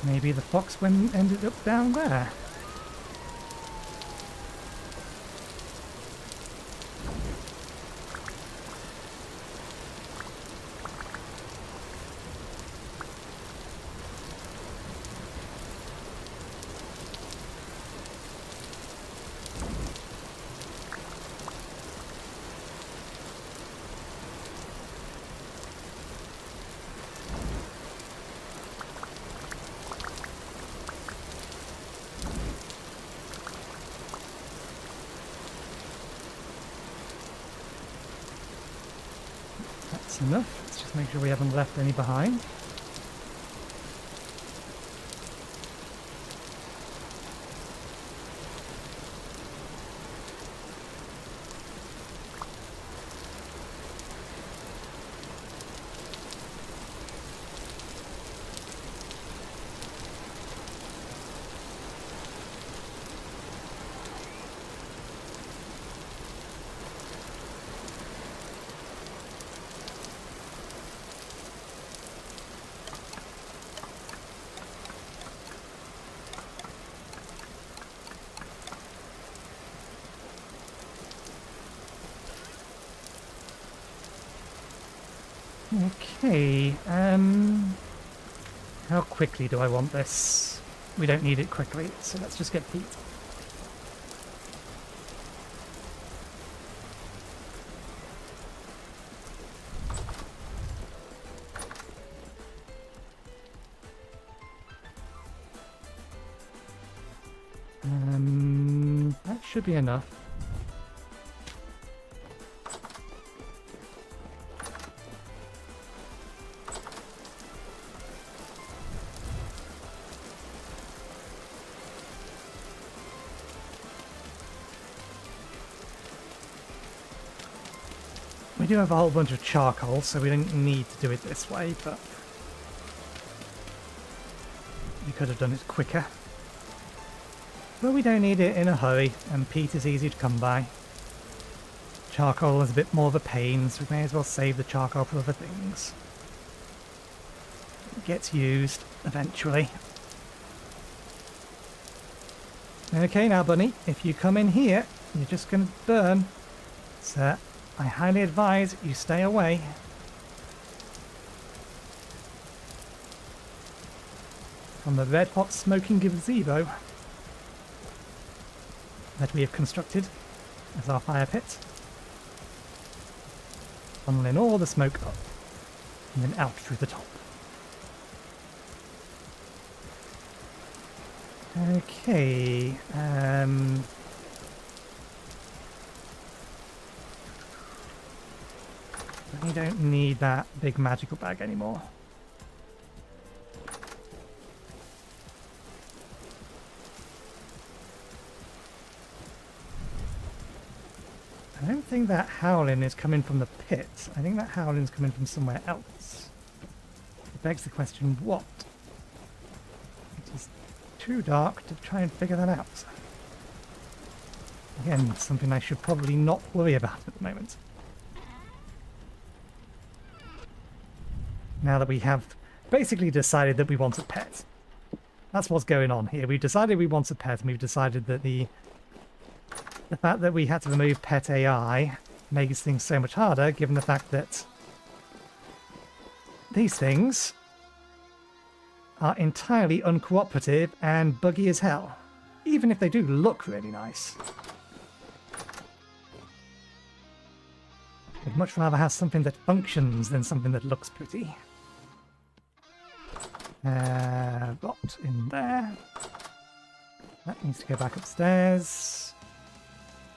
Speaker 1: Maybe the fox ended up down there. That's enough. Let's just make sure we haven't left any behind. Okay, how quickly do I want this? We don't need it quickly, so let's just get Pete. That should be enough. We do have a whole bunch of charcoal, so we don't need to do it this way, but we could have done it quicker. But we don't need it in a hurry, and peat is easy to come by. Charcoal is a bit more of a pain, so we may as well save the charcoal for other things. It gets used eventually. Okay now, bunny, if you come in here, you're just going to burn. So I highly advise you stay away. From the red hot smoking gazebo. that we have constructed as our fire pit. Funneling all the smoke up and then out through the top. Okay, I don't need that big magical bag anymore. I don't think that howling is coming from the pit. I think that howling is coming from somewhere else. It begs the question, what? It is too dark to try and figure that out. Again, something I should probably not worry about at the moment. Now that we have basically decided that we want a pet. That's what's going on here. We've decided we want a pet, and we've decided that the fact that we had to remove pet AI makes things so much harder, given the fact that these things are entirely uncooperative and buggy as hell, even if they do look really nice. I'd much rather have something that functions than something that looks pretty. Rot in there. That needs to go back upstairs.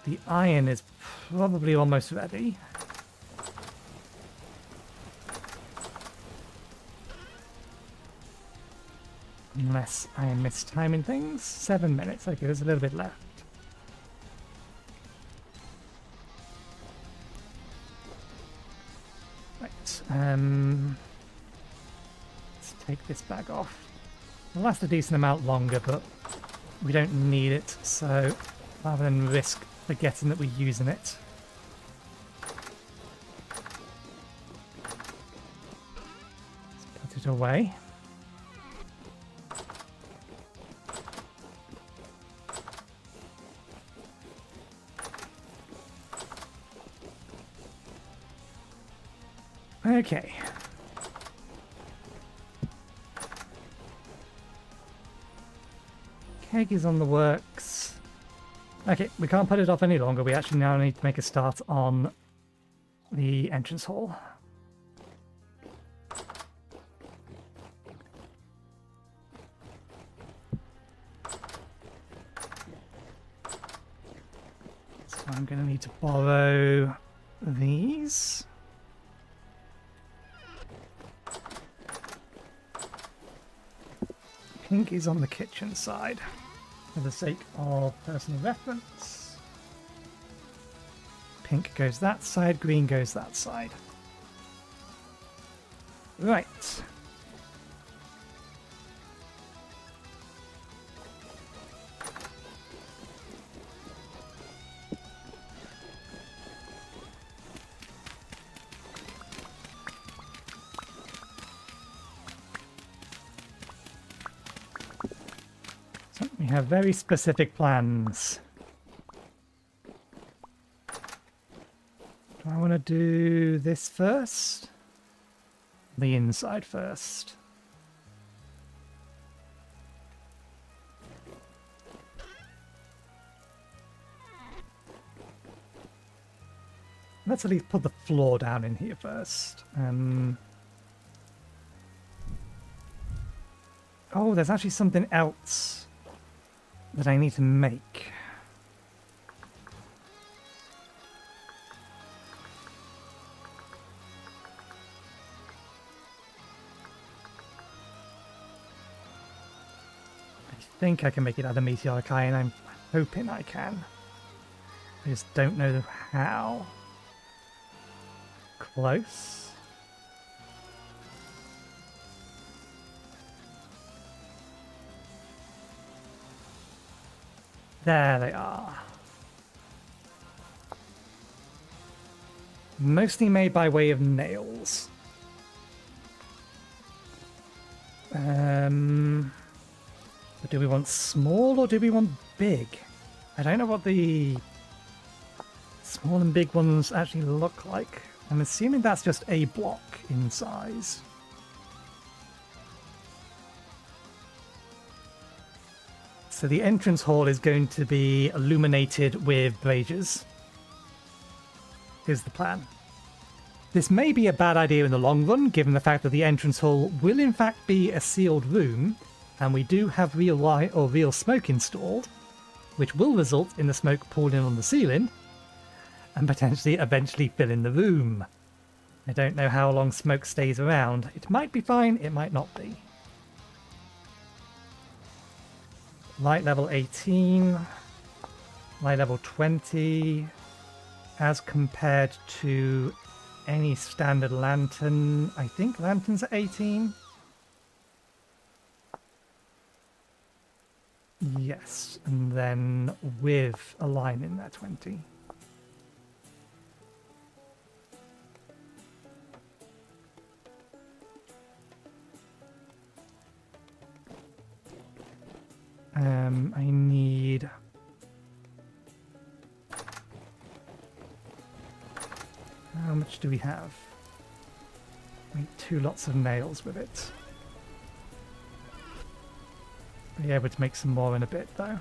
Speaker 1: The iron is probably almost ready. Unless I am mistiming things. 7 minutes. Okay, there's a little bit left. Right. Let's take this bag off. It'll last a decent amount longer, but we don't need it, so rather than risk forgetting that we're using it. Let's put it away. Okay. Keg is on the works. Okay, we can't put it off any longer. We actually now need to make a start on the entrance hall. So I'm going to need to borrow these. Pink is on the kitchen side, for the sake of personal reference. Pink goes that side, green goes that side. Right. We have very specific plans. Do I want to do this first? The inside first. Let's at least put the floor down in here first. Oh, there's actually something else that I need to make. I think I can make it out of meteoric iron. I'm hoping I can. I just don't know how. Close. There they are. Mostly made by way of nails. But do we want small or do we want big? I don't know what the small and big ones actually look like. I'm assuming that's just a block in size. So the entrance hall is going to be illuminated with braziers. Is the plan. This may be a bad idea in the long run, given the fact that the entrance hall will in fact be a sealed room, and we do have real light or real smoke installed, which will result in the smoke pouring on the ceiling, and potentially eventually fill in the room. I don't know how long smoke stays around. It might be fine, it might not be. Light level 18, light level 20, as compared to any standard lantern. I think lanterns are 18. Yes, and then with a line in there, 20. I need... How much do we have? We need 2 lots of nails with it. Be able to make some more in a bit, though.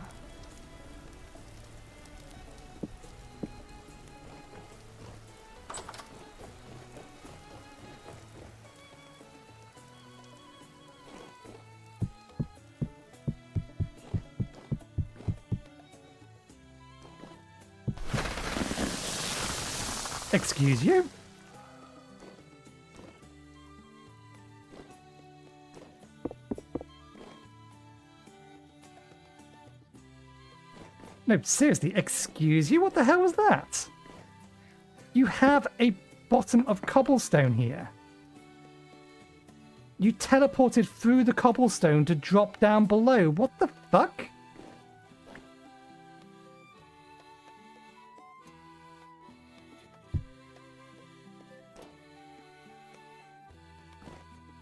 Speaker 1: Excuse you? No, seriously, excuse you? What the hell was that? You have a bottom of cobblestone here. You teleported through the cobblestone to drop down below. What the fuck?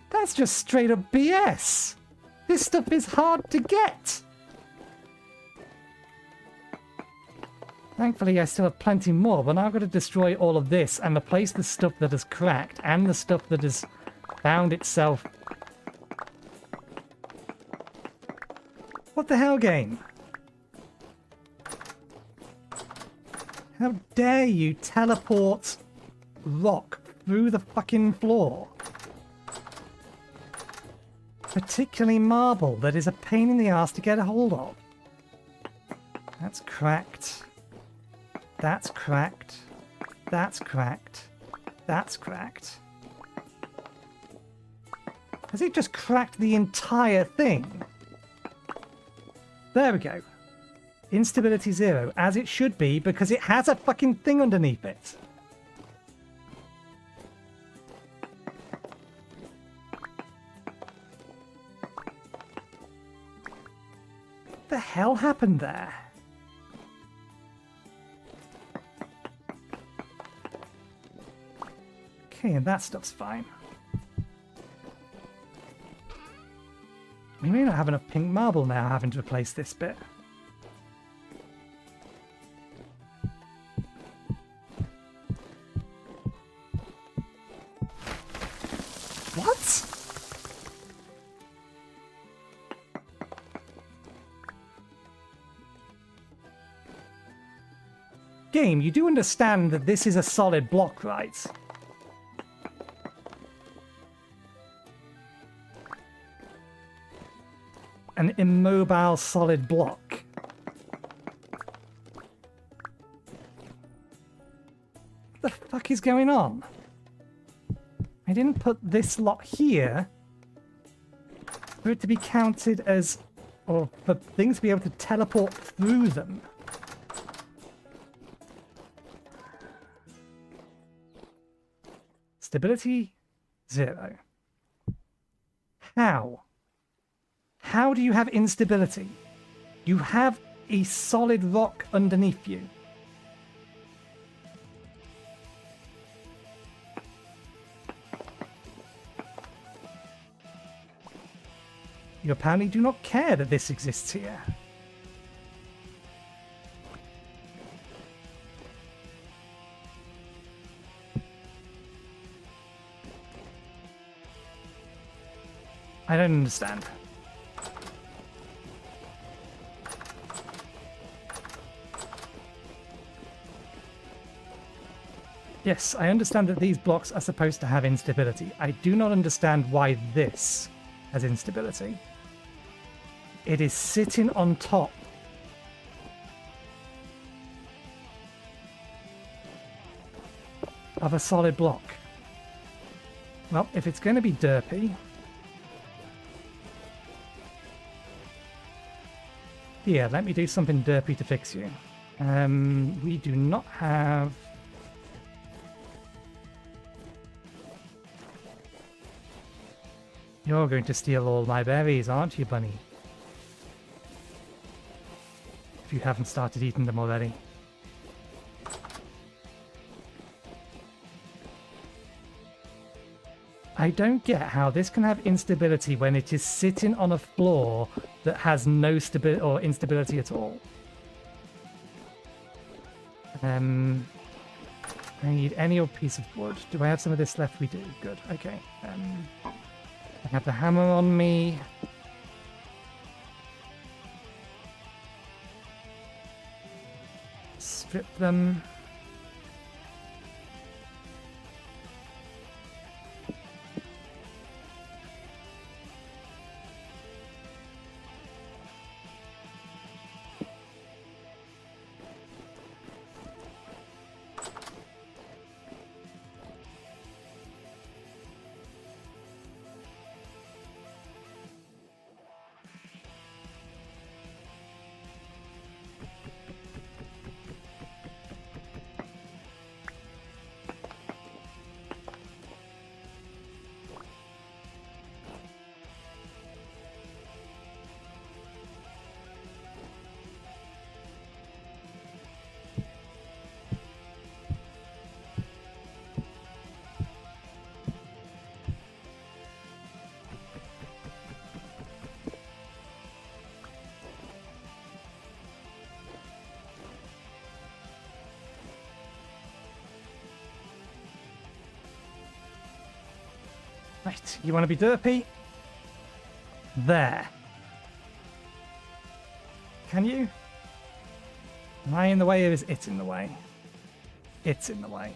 Speaker 1: That's just straight up BS. This stuff is hard to get. Thankfully, I still have plenty more, but now I've got to destroy all of this and replace the stuff that is cracked and the stuff that has found itself. What the hell, game? How dare you teleport rock through the fucking floor? Particularly marble that is a pain in the ass to get a hold of. That's cracked. That's cracked. That's cracked. That's cracked. Has it just cracked the entire thing? There we go. Instability 0, as it should be, because it has a fucking thing underneath it. What the hell happened there? Okay, and that stuff's fine. We may not have enough pink marble now, having to replace this bit. What? Game, you do understand that this is a solid block, right? An immobile solid block. What the fuck is going on? I didn't put this lot here for it to be counted as, or for things to be able to teleport through them. Stability 0. How? How do you have instability? You have a solid rock underneath you. You apparently do not care that this exists here. I don't understand. Yes, I understand that these blocks are supposed to have instability. I do not understand why this has instability. It is sitting on top of a solid block. Well, if it's going to be derpy... Here, let me do something derpy to fix you. We do not have... You're going to steal all my berries, aren't you, bunny? If you haven't started eating them already. I don't get how this can have instability when it is sitting on a floor that has no stability or instability at all. I need any old piece of wood. Do I have some of this left? We do. Good. Okay. I have the hammer on me. Strip them. Right, you want to be derpy? There. Can you? Am I in the way or is it in the way? It's in the way.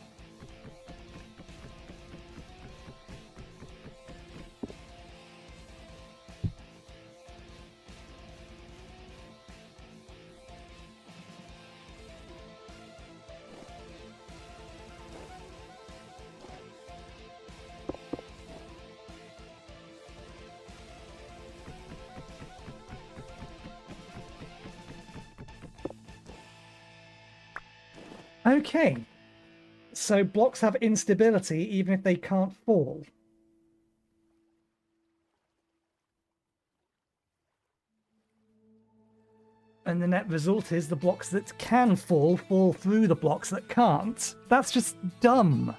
Speaker 1: Okay, so blocks have instability even if they can't fall. And the net result is the blocks that can fall through the blocks that can't. That's just dumb.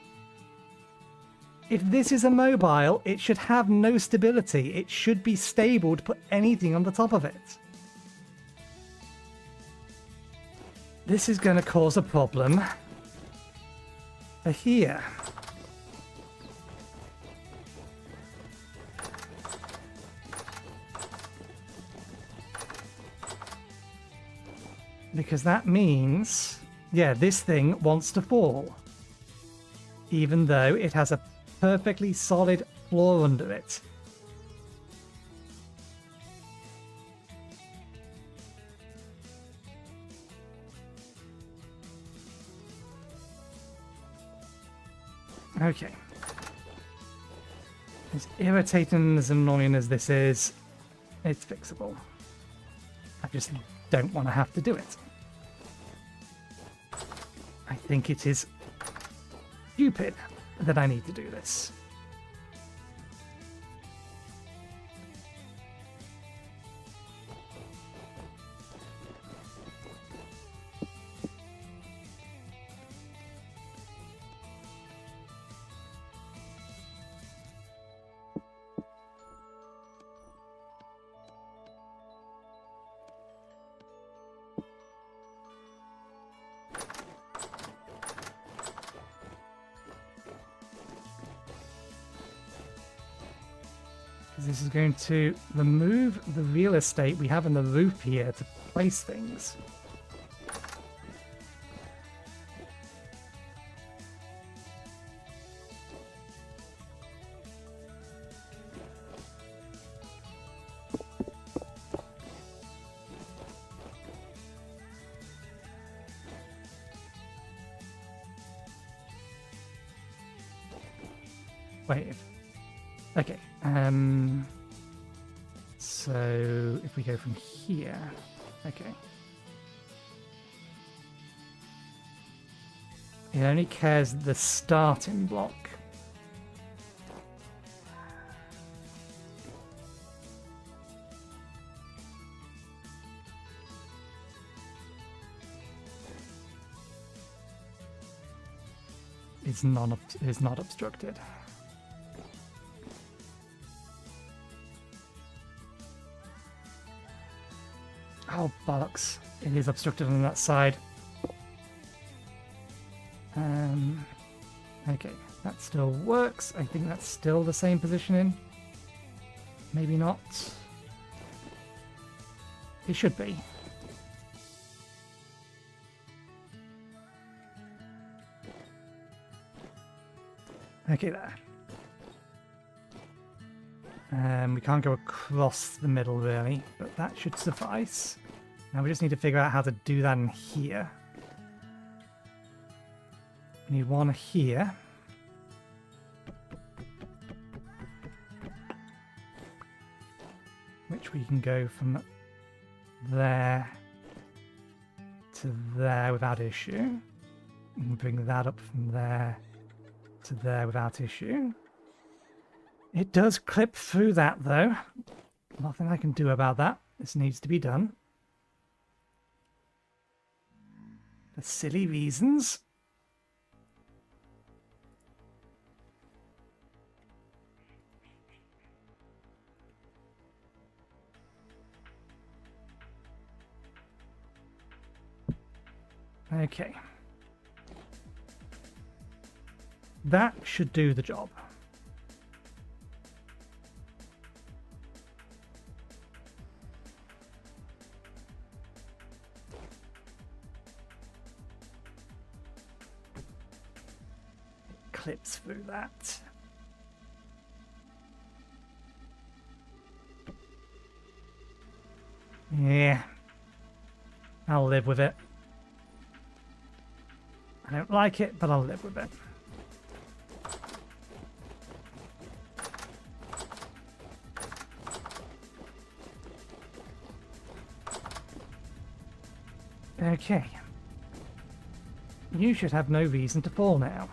Speaker 1: If this is a mobile, it should have no stability. It should be stable to put anything on the top of it. This is going to cause a problem here. Because that means, yeah, this thing wants to fall. Even though it has a perfectly solid floor under it. Okay. As irritating and as annoying as this is, it's fixable. I just don't want to have to do it. I think it is stupid that I need to do this. This is going to remove the real estate we have in the roof here to place things. Wait. Okay. So if we go from here, okay. It only cares the starting block. Is not obstructed. Oh bollocks! It is obstructed on that side. Okay, that still works. I think that's still the same positioning. Maybe not. It should be. Okay, there. We can't go across the middle, really, but that should suffice. Now we just need to figure out how to do that in here. We need one here. Which we can go from there to there without issue. We can bring that up from there to there without issue. It does clip through that though. Nothing I can do about that. This needs to be done. For silly reasons. Okay. That should do the job. Clips through that. Yeah. I'll live with it. I don't like it, but I'll live with it. Okay. You should have no reason to fall now.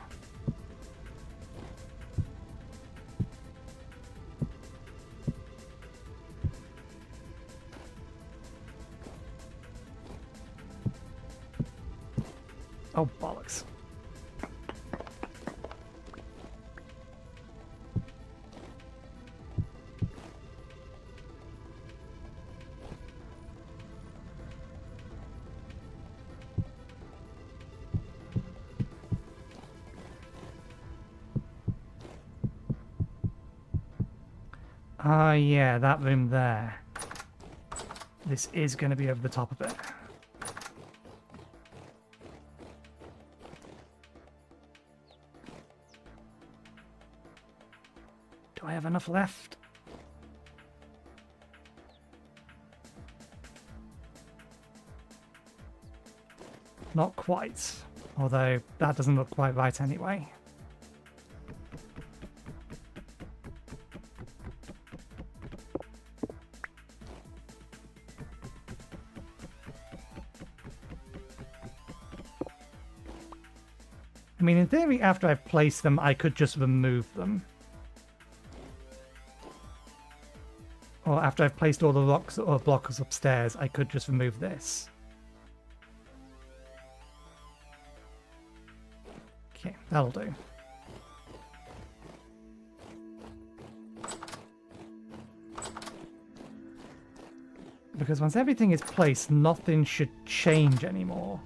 Speaker 1: Oh, bollocks. Ah, yeah, that room there. This is going to be over the top of it. Do I have enough left? Not quite, although that doesn't look quite right anyway. I mean, in theory, after I've placed them, I could just remove them. Or after I've placed all the rocks or blocks upstairs, I could just remove this. Okay, that'll do. Because once everything is placed, nothing should change anymore.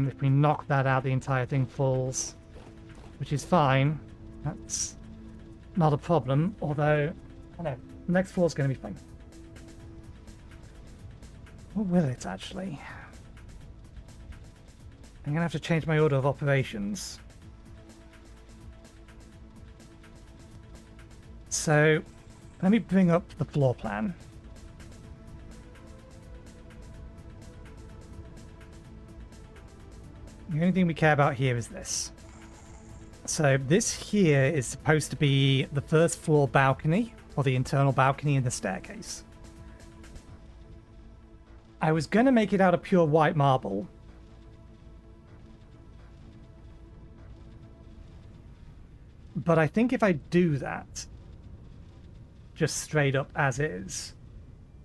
Speaker 1: If we knock that out, the entire thing falls, which is fine. That's not a problem, although, I don't know, the next floor is going to be fine. What will it actually? I'm gonna have to change my order of operations. So let me bring up the floor plan. The only thing we care about here is this. So this here is supposed to be the first floor balcony, or the internal balcony in the staircase. I was going to make it out of pure white marble. But I think if I do that, just straight up as is,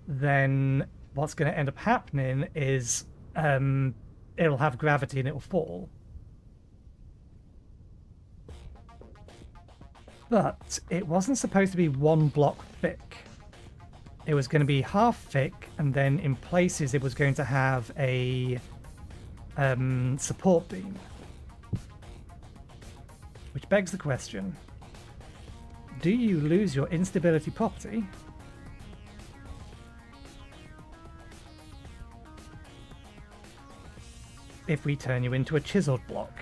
Speaker 1: then what's going to end up happening is it'll have gravity and it'll fall. But it wasn't supposed to be one block thick. It was going to be half thick, and then in places it was going to have a support beam. Which begs the question, do you lose your instability property if we turn you into a chiseled block?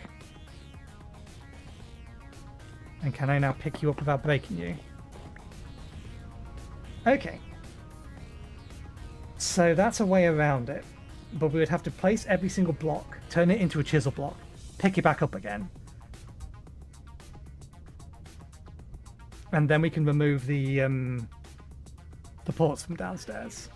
Speaker 1: And can I now pick you up without breaking you? Okay. So that's a way around it. But we would have to place every single block, turn it into a chisel block, pick it back up again. And then we can remove the ports from downstairs.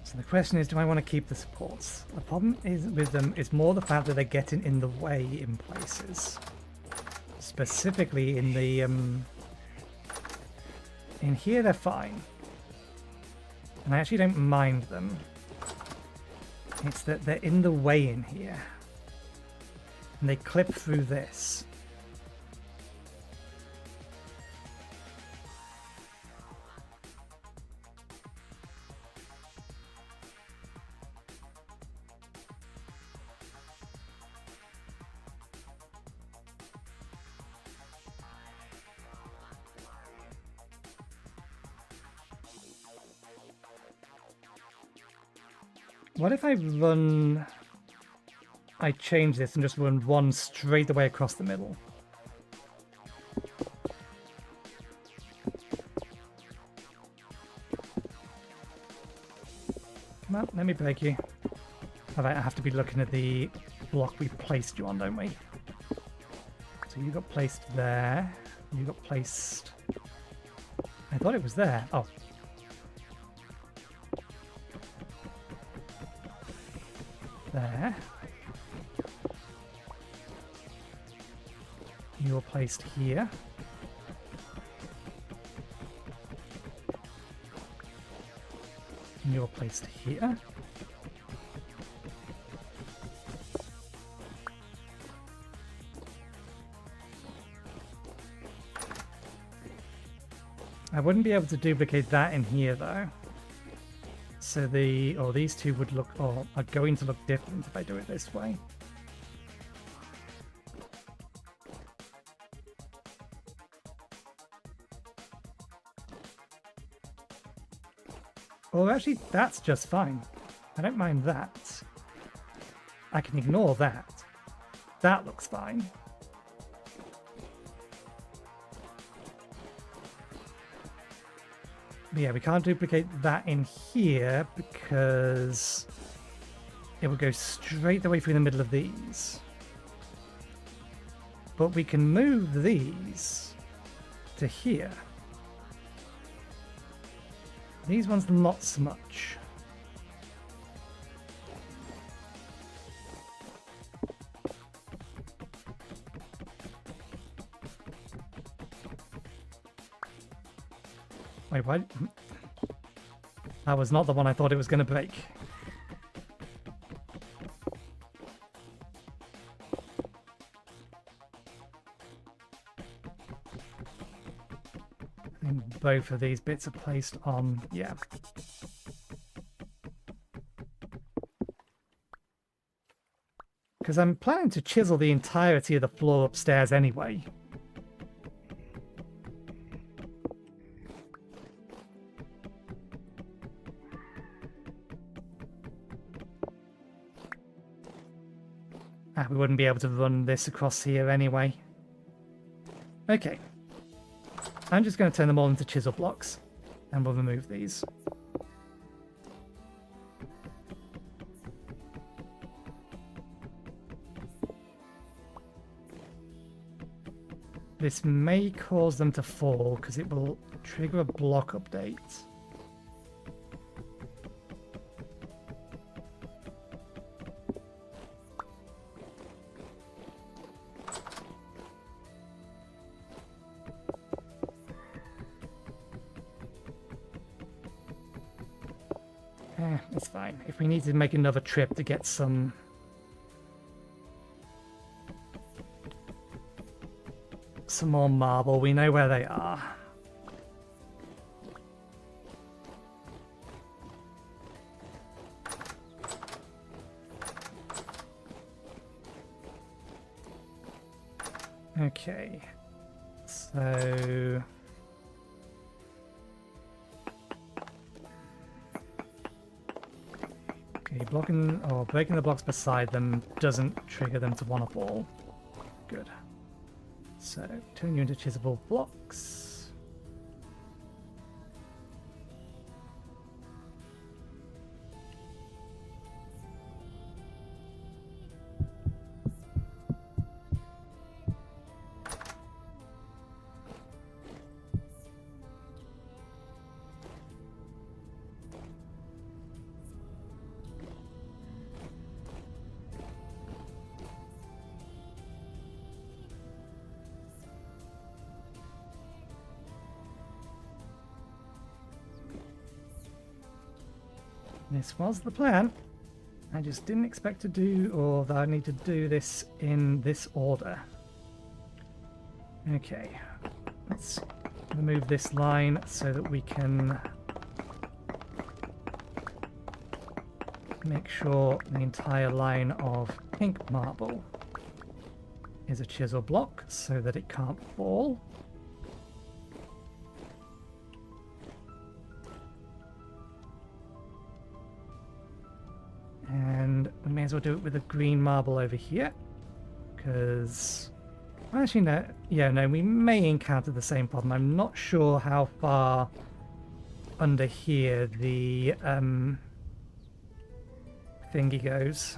Speaker 1: So the question is, do I want to keep the supports? The problem is with them is more the fact that they're getting in the way in places. Specifically in the in here they're fine. And I actually don't mind them. It's that they're in the way in here. And they clip through this. What if I change this and just run one straight away across the middle? Come on, let me break you. Alright, I have to be looking at the block we placed you on, don't we? So you got placed there. You got placed... I thought it was there. Oh. There. You were placed here. You were placed here. I wouldn't be able to duplicate that in here though. So these two would look, or are going to look different if I do it this way. Well, actually, that's just fine. I don't mind that. I can ignore that. That looks fine. But yeah, we can't duplicate that in here because it would go straight the way through the middle of these. But we can move these to here. These ones not so much. Wait, what? That was not the one I thought it was going to break. I think both of these bits are placed on, yeah. Because I'm planning to chisel the entirety of the floor upstairs anyway. We wouldn't be able to run this across here anyway. Okay. I'm just going to turn them all into chisel blocks. And we'll remove these. This may cause them to fall because it will trigger a block update. It's fine. If we need to make another trip to get some more marble, we know where they are. Okay, so blocking or breaking the blocks beside them doesn't trigger them to want to fall. Good. So, turn you into chiselable blocks. This was the plan. I just didn't expect to do, or that I need to do this in this order. Okay, let's remove this line so that we can make sure the entire line of pink marble is a chisel block so that it can't fall. And we may as well do it with a green marble over here, because actually no, yeah, no, we may encounter the same problem. I'm not sure how far under here the thingy goes.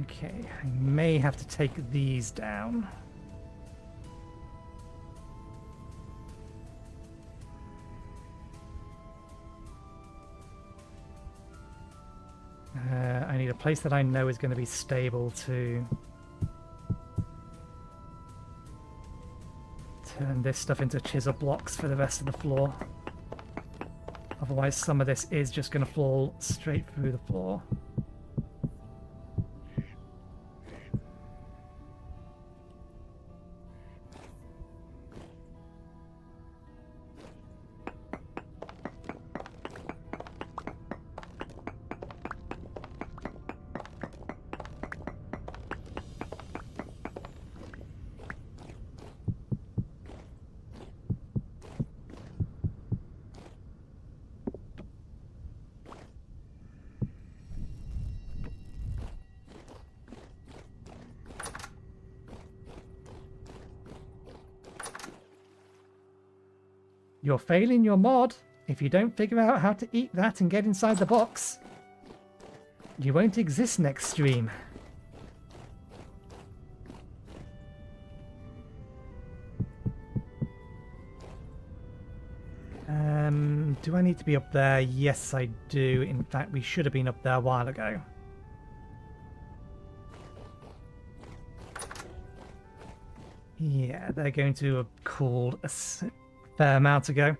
Speaker 1: Okay, I may have to take these down. I need a place that I know is going to be stable to turn this stuff into chisel blocks for the rest of the floor. Otherwise, some of this is just going to fall straight through the floor. You're failing your mod if you don't figure out how to eat that and get inside the box. You won't exist next stream. Do I need to be up there? Yes, I do. In fact, we should have been up there a while ago. Yeah, they're going to have cooled a fair amount ago.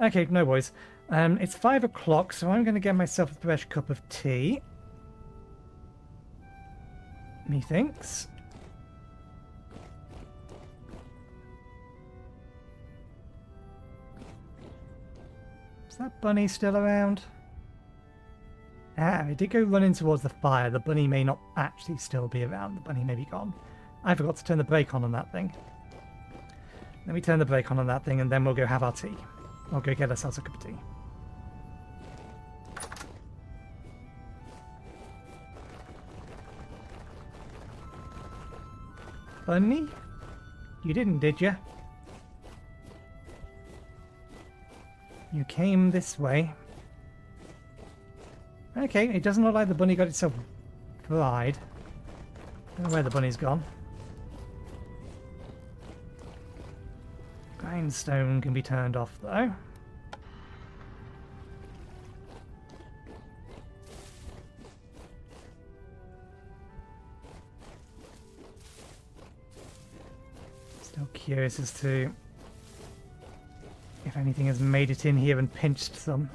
Speaker 1: Okay, no worries. It's 5 o'clock, so I'm going to get myself a fresh cup of tea. Methinks. Is that bunny still around? Ah, it did go running towards the fire. The bunny may not actually still be around. The bunny may be gone. I forgot to turn the brake on that thing. Let me turn the brake on that thing and then we'll go have our tea. Or go get ourselves a cup of tea. Bunny? You didn't, did you? You came this way. Okay, it doesn't look like the bunny got itself fried. I don't know where the bunny's gone. Grindstone can be turned off though. Still curious as to if anything has made it in here and pinched some.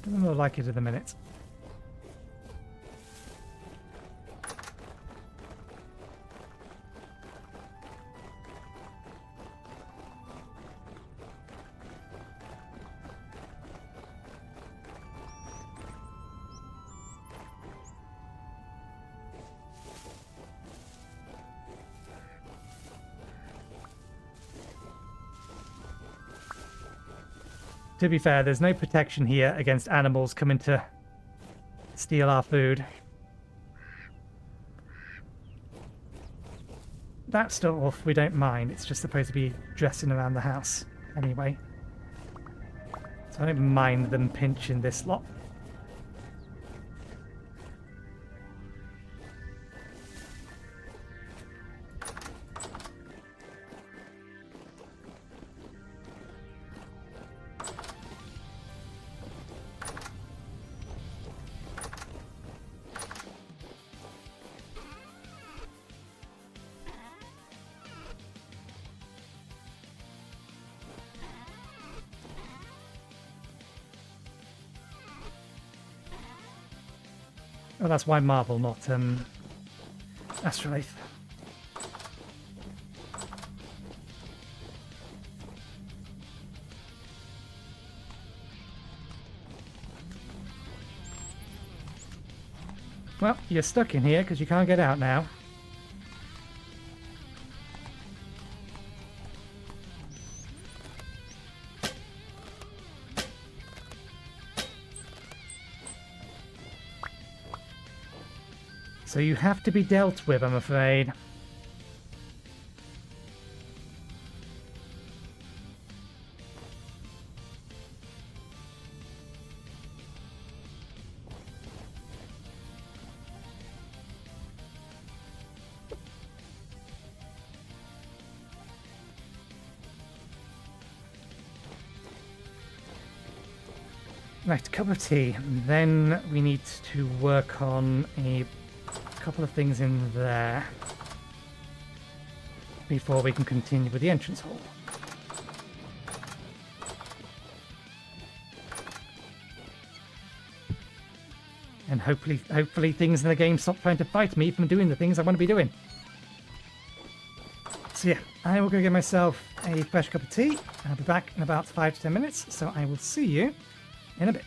Speaker 1: Doesn't look like it at the minute. To be fair, there's no protection here against animals coming to steal our food. That stuff we don't mind, it's just supposed to be dressing around the house anyway. So I don't mind them pinching this lot. Oh, that's why Marvel, not Astrolabe. Well, you're stuck in here because you can't get out now. So you have to be dealt with, I'm afraid. Right, cup of tea. Then we need to work on a couple of things in there before we can continue with the entrance hall. And hopefully things in the game stop trying to fight me from doing the things I want to be doing. So yeah, I will go get myself a fresh cup of tea. I'll be back in about 5 to 10 minutes, so I will see you in a bit.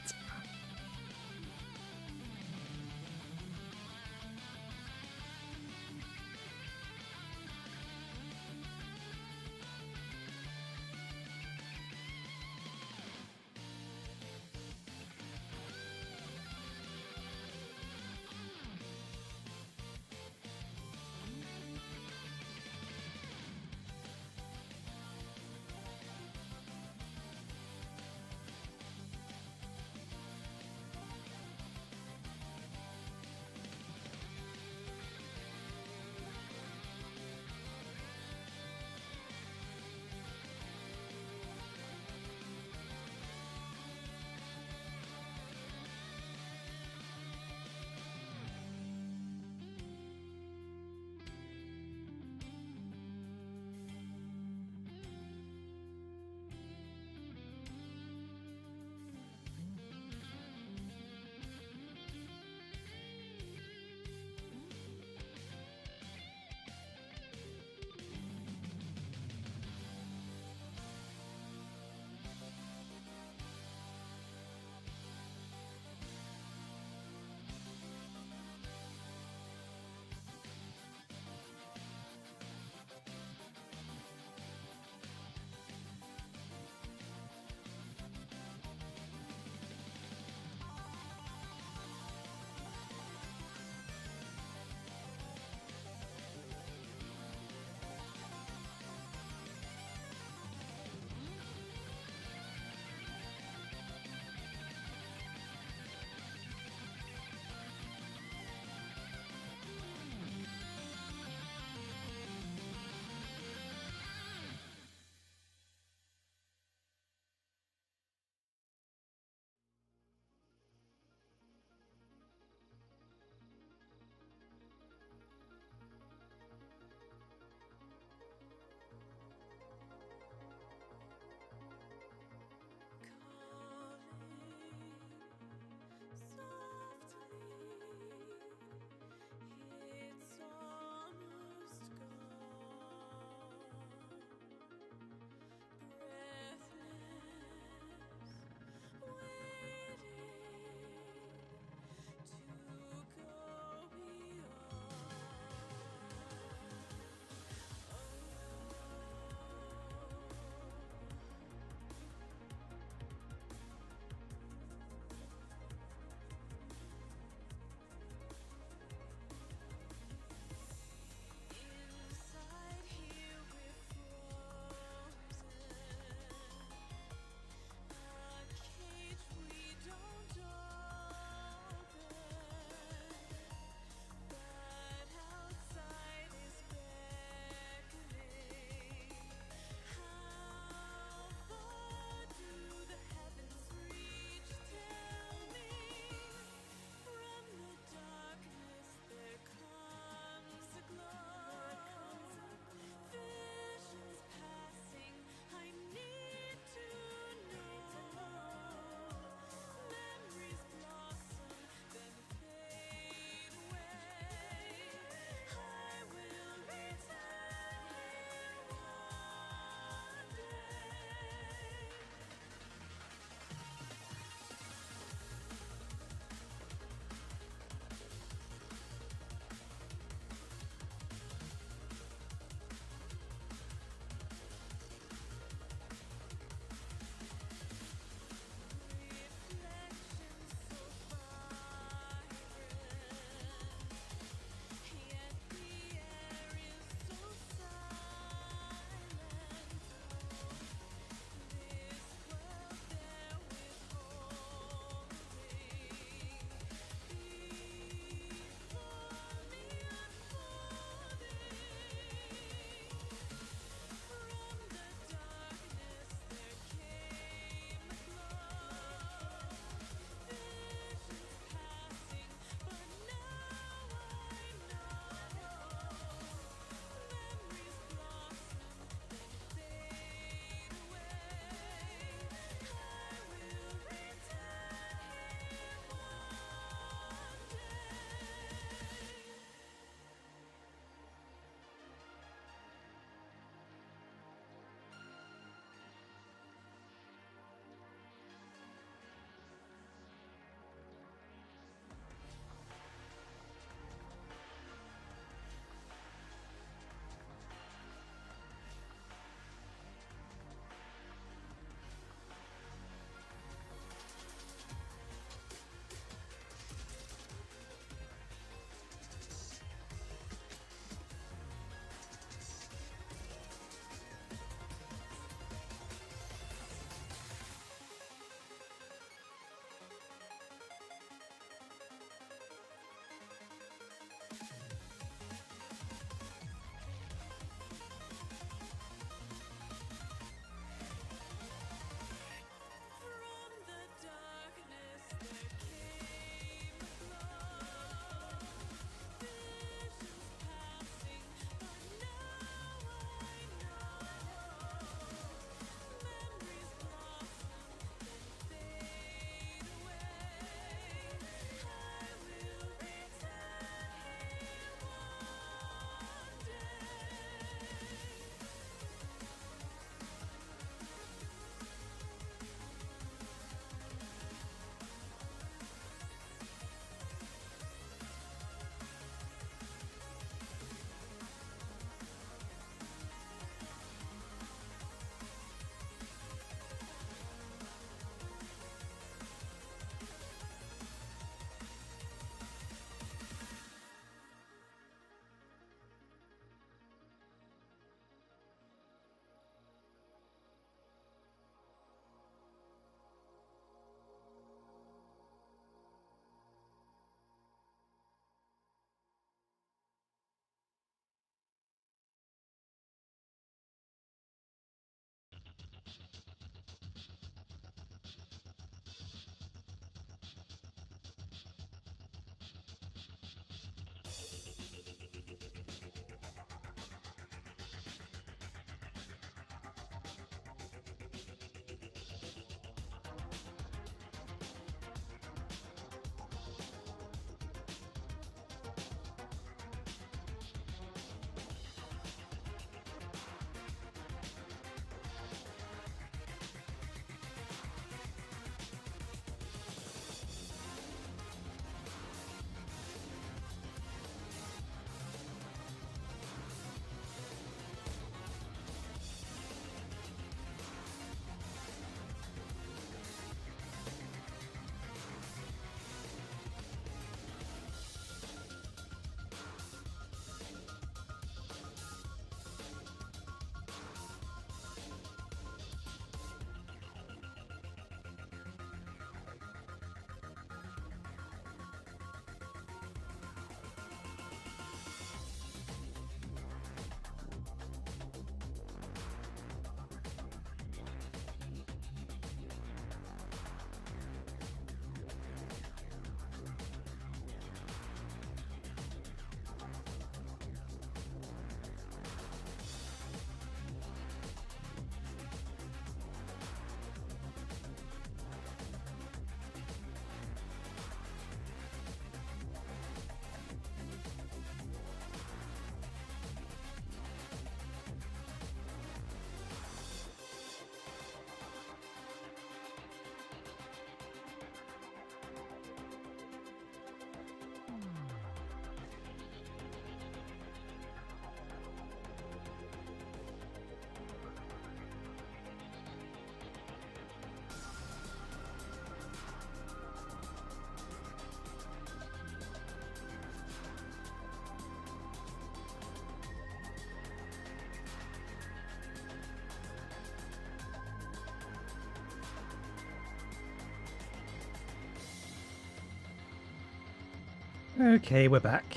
Speaker 1: Okay, we're back.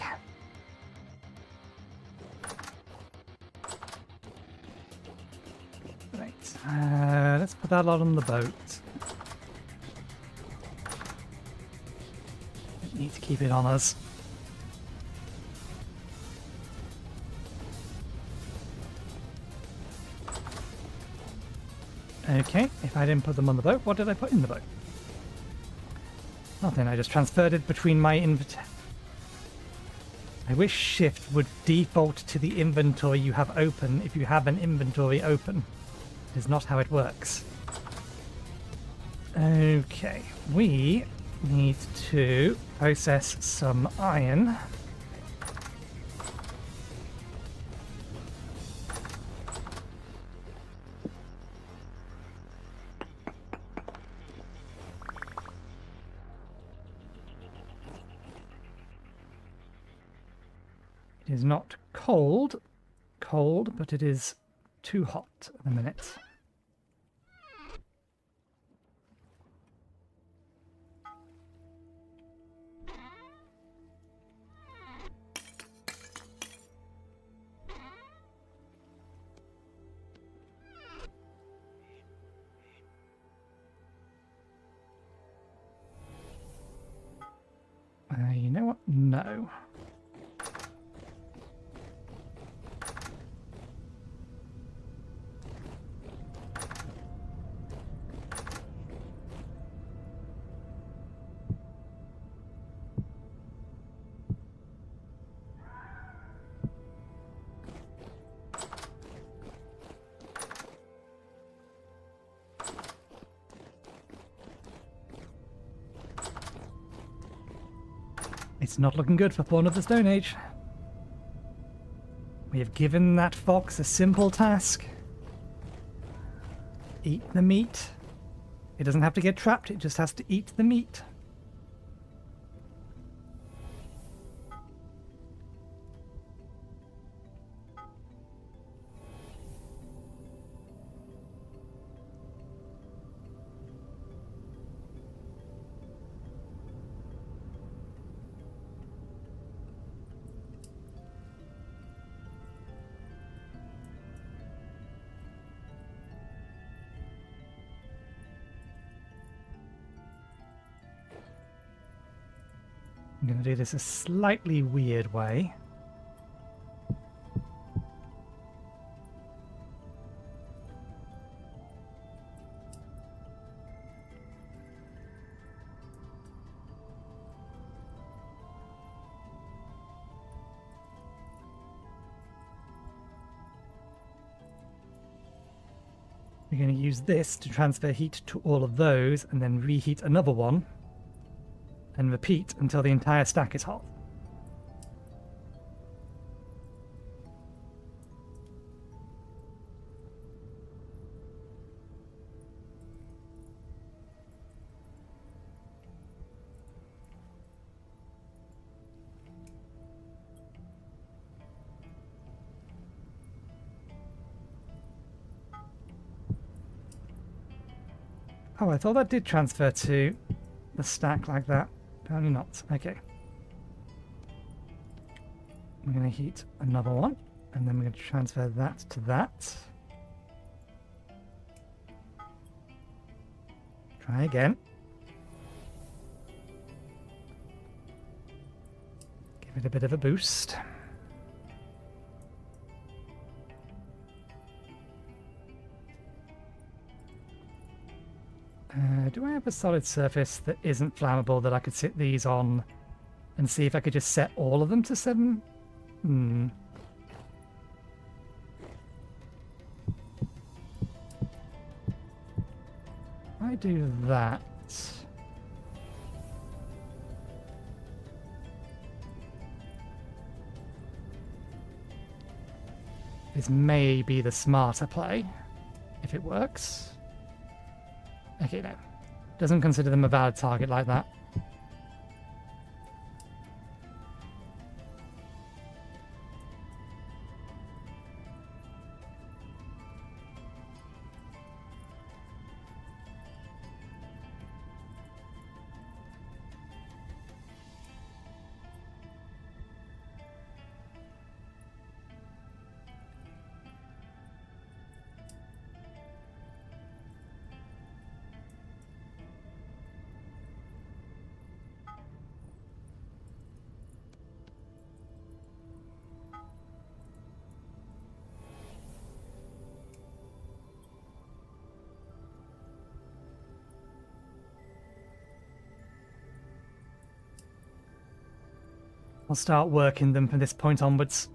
Speaker 1: Right, let's put that lot on the boat. We need to keep it on us. Okay, if I didn't put them on the boat, what did I put in the boat? Nothing, I just transferred it between my inventory. I wish shift would default to the inventory you have open if you have an inventory open. It is not how it works. Okay, we need to process some iron. It is not cold, but it is too hot at the minute. You know what? No. It's not looking good for Pawn of the Stone Age. We have given that fox a simple task. Eat the meat. It doesn't have to get trapped, it just has to eat the meat. I'm going to do this a slightly weird way. We're going to use this to transfer heat to all of those and then reheat another one. And repeat until the entire stack is hot. Oh, I thought that did transfer to the stack like that. Apparently not. Okay. I'm going to heat another one, and then we're going to transfer that to that. Try again. Give it a bit of a boost. Do I have a solid surface that isn't flammable that I could sit these on and see if I could just set all of them to 7? I do that. This may be the smarter play, if it works. Okay, no. Doesn't consider them a valid target like that. I'll start working them from this point onwards.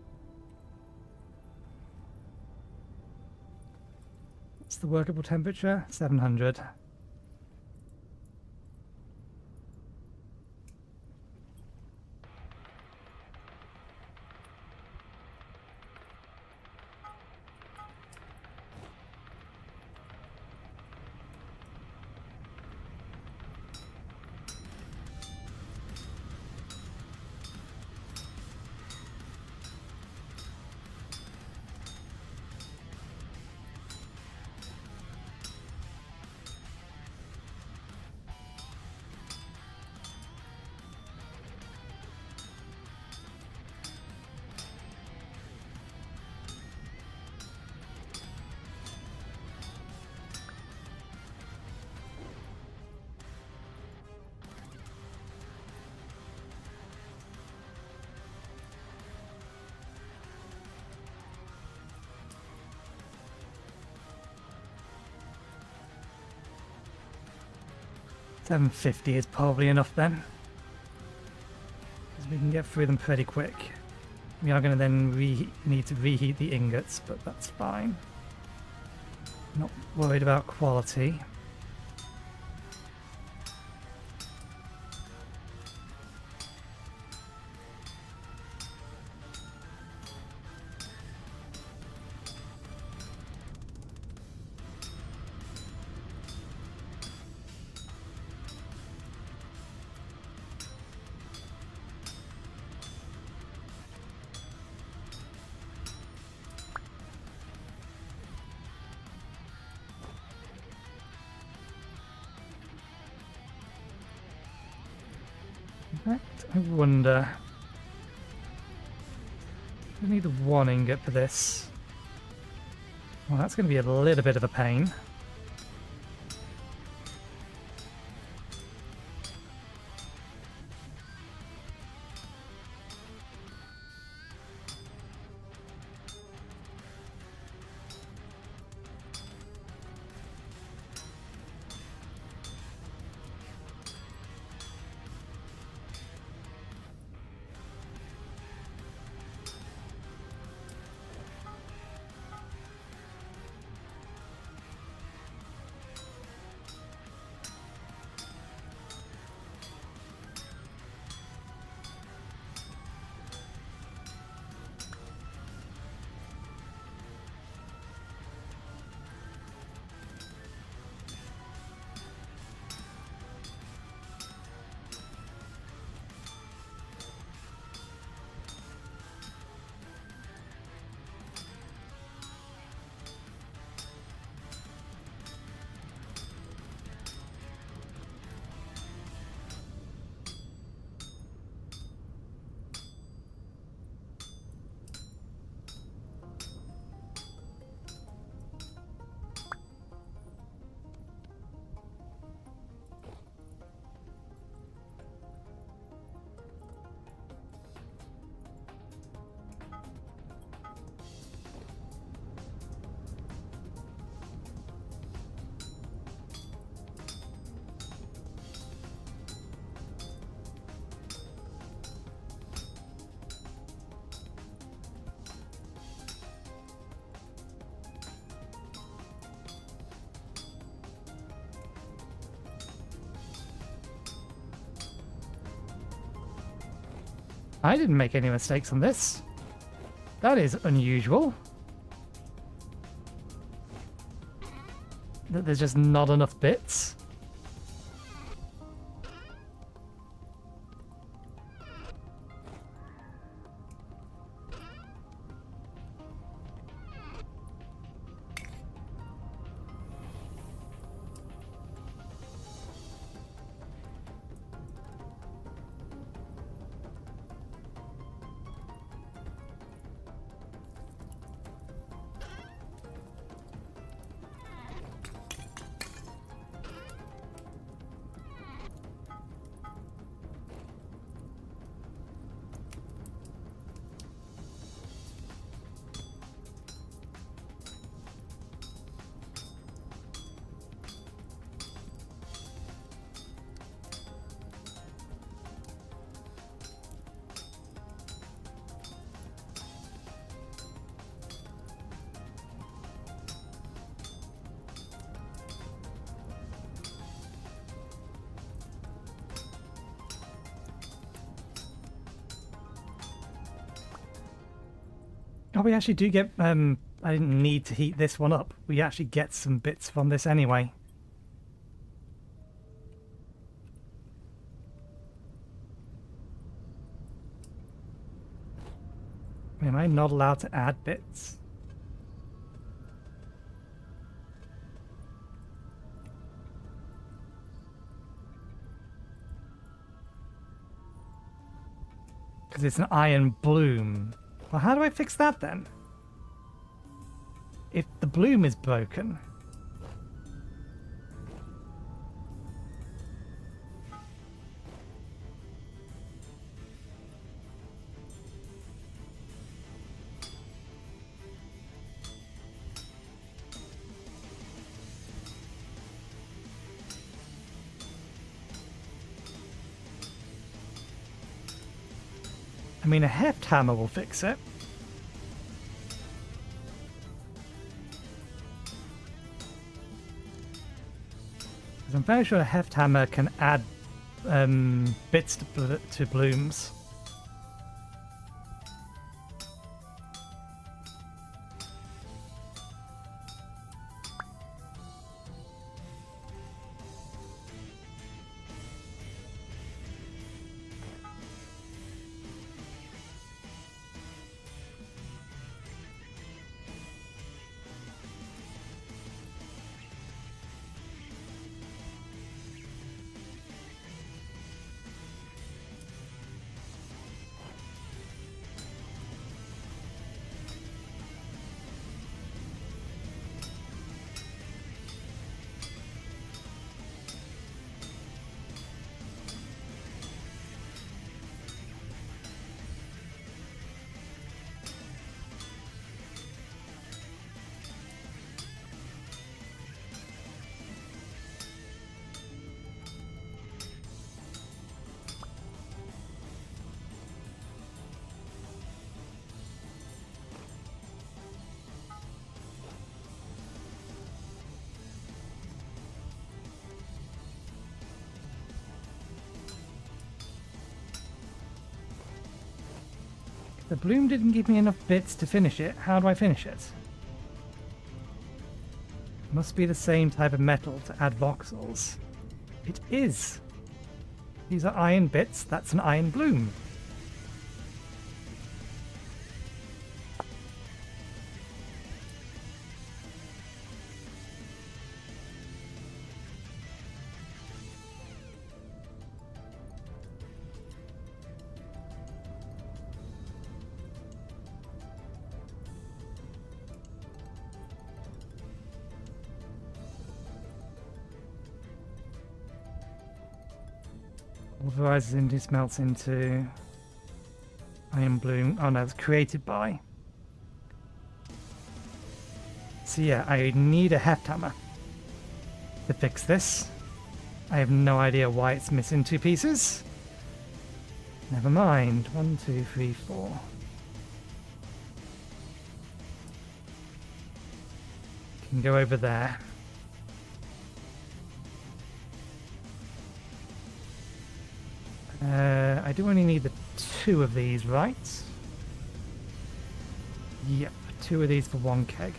Speaker 1: What's the workable temperature? 700. $750 is probably enough then, because we can get through them pretty quick. We are going to then need to reheat the ingots, but that's fine. Not worried about quality. In fact, I wonder... I need one ingot for this. Well, that's going to be a little bit of a pain. I didn't make any mistakes on this. That is unusual. That there's just not enough bits. Oh, we actually do get... I didn't need to heat this one up. We actually get some bits from this anyway. Am I not allowed to add bits? Because it's an iron bloom. Well, how do I fix that then? If the bloom is broken... I mean, a heft hammer will fix it. Because I'm very sure a heft hammer can add bits to blooms. The bloom didn't give me enough bits to finish it. How do I finish it? Must be the same type of metal to add voxels. It is. These are iron bits. That's an iron bloom. Pulverizes into, smelts into iron bloom. Oh no, it's created by. So yeah, I need a heft hammer to fix this. I have no idea why it's missing 2 pieces. Never mind. 1, 2, 3, 4. Can go over there. I do only need the 2 of these, right? Yep, 2 of these for 1 keg.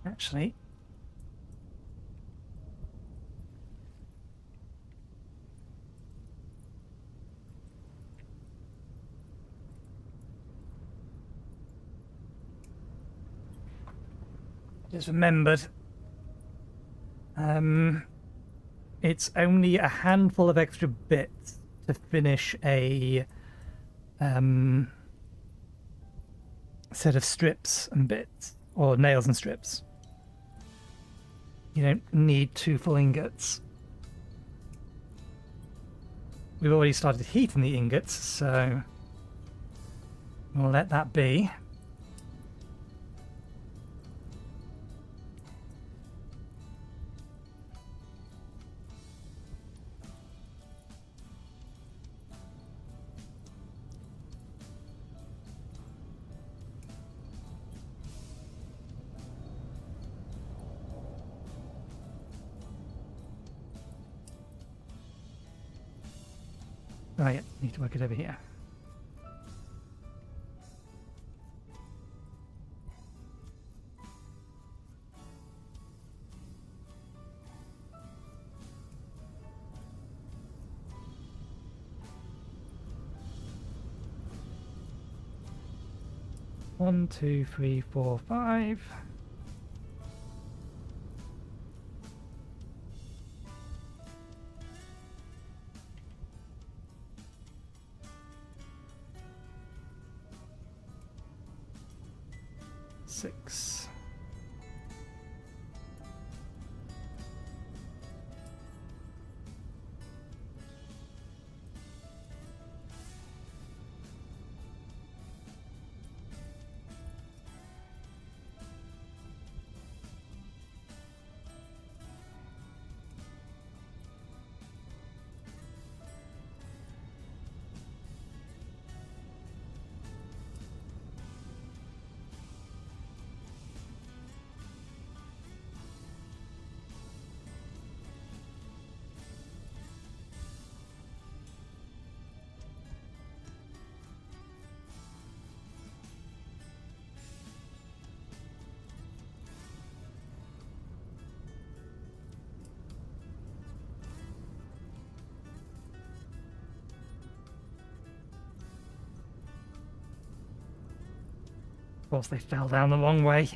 Speaker 1: Actually, just remembered, it's only a handful of extra bits to finish a set of strips and bits, or nails and strips. You don't need 2 full ingots. We've already started heating the ingots, so we'll let that be. Oh yeah, need to work it over here. One, two, three, four, five. Six. Of course, they fell down the wrong way.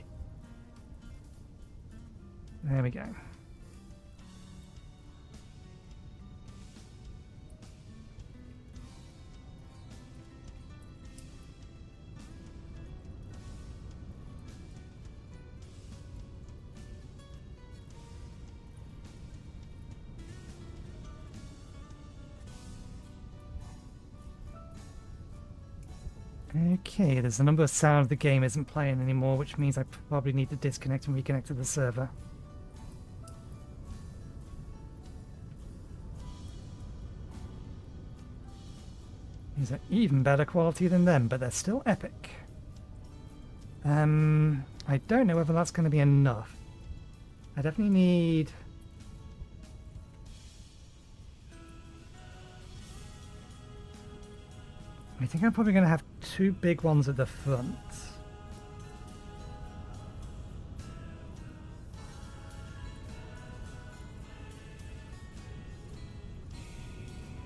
Speaker 1: There we go. Okay, there's a number of sounds the game isn't playing anymore, which means I probably need to disconnect and reconnect to the server. These are even better quality than them, but they're still epic. I don't know whether that's going to be enough. I definitely need... I think I'm probably going to have two big ones at the front.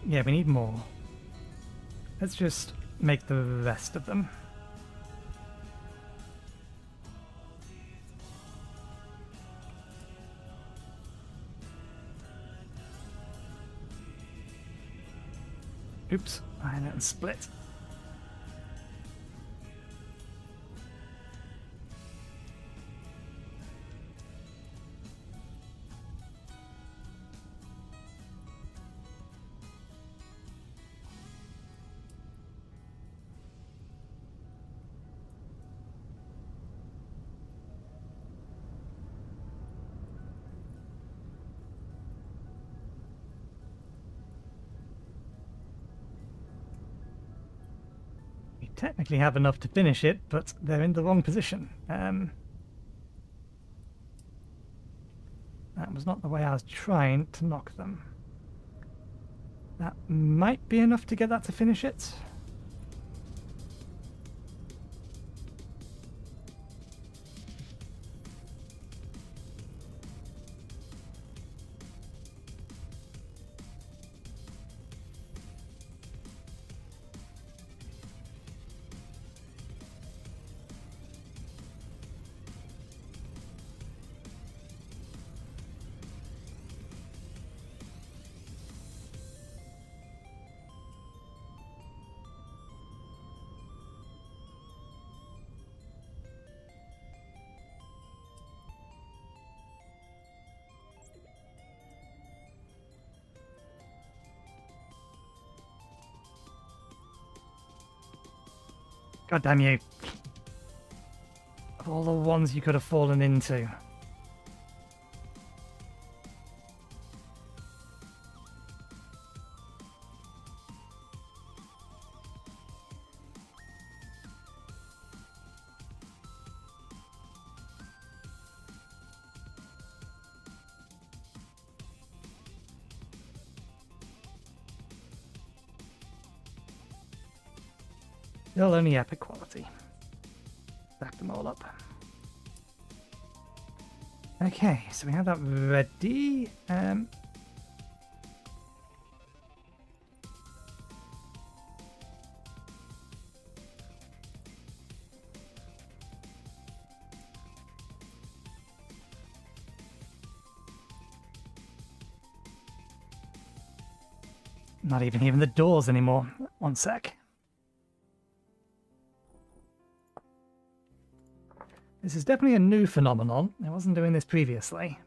Speaker 1: Yeah, we need more. Let's just make the rest of them. Oops, I didn't split. Technically have enough to finish it, but they're in the wrong position. That was not the way I was trying to knock them. That might be enough to get that to finish it. God damn you. Of all the ones you could have fallen into. Still only epic quality. Stack them all up. Okay, so we have that ready. Not even the doors anymore. One sec. This is definitely a new phenomenon. I wasn't doing this previously.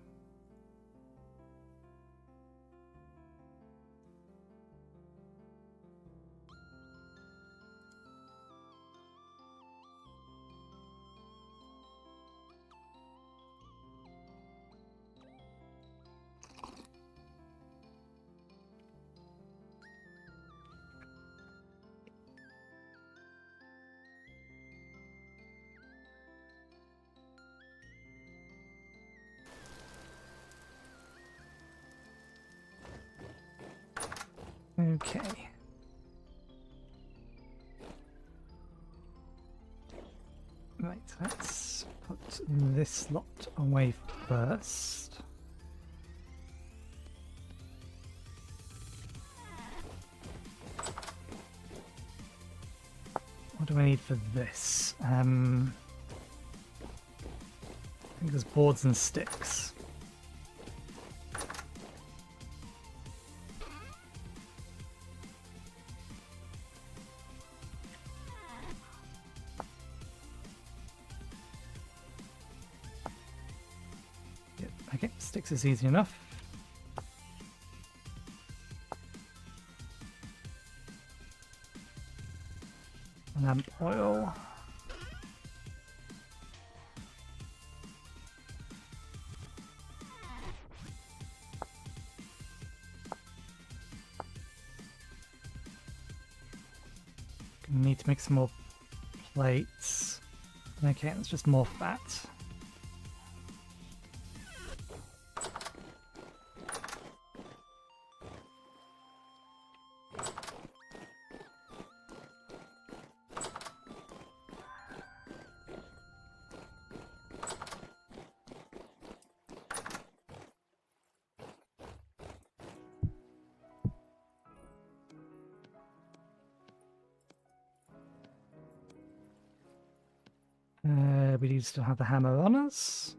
Speaker 1: Okay. Right, let's put this lot away first. What do I need for this? I think there's boards and sticks. Okay, sticks is easy enough. Lamp oil. Gonna need to make some more plates. Okay, that's just more fat. We do still have the hammer on us.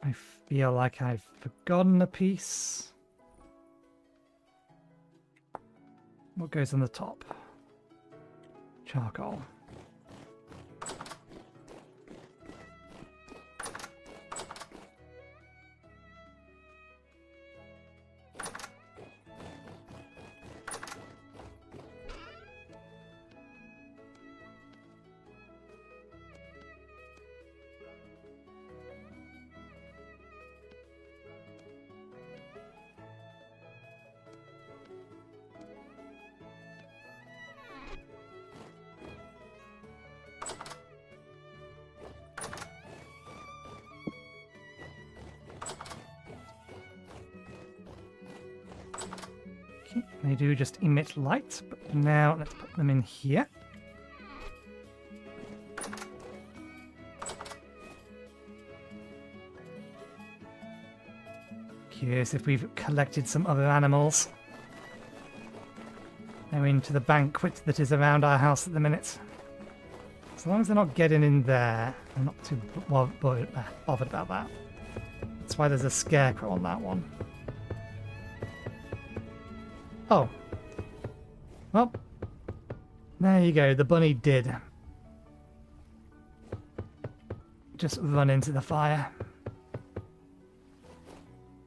Speaker 1: I feel like I've forgotten a piece. What goes on the top? Charcoal. They do just emit light, but now let's put them in here. Curious if we've collected some other animals. They're into the banquet that is around our house at the minute. As long as they're not getting in there, I'm not too bothered about that. That's why there's a scarecrow on that one. Oh. Well, there you go. The bunny did just run into the fire. Are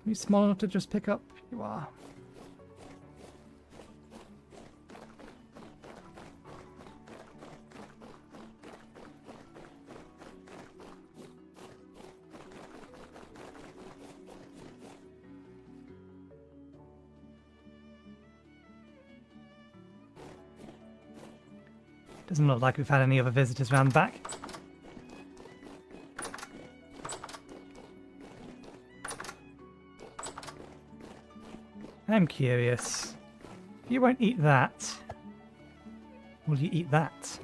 Speaker 1: you small enough to just pick up? You are. Doesn't look like we've had any other visitors around back. I'm curious. You won't eat that. Will you eat that?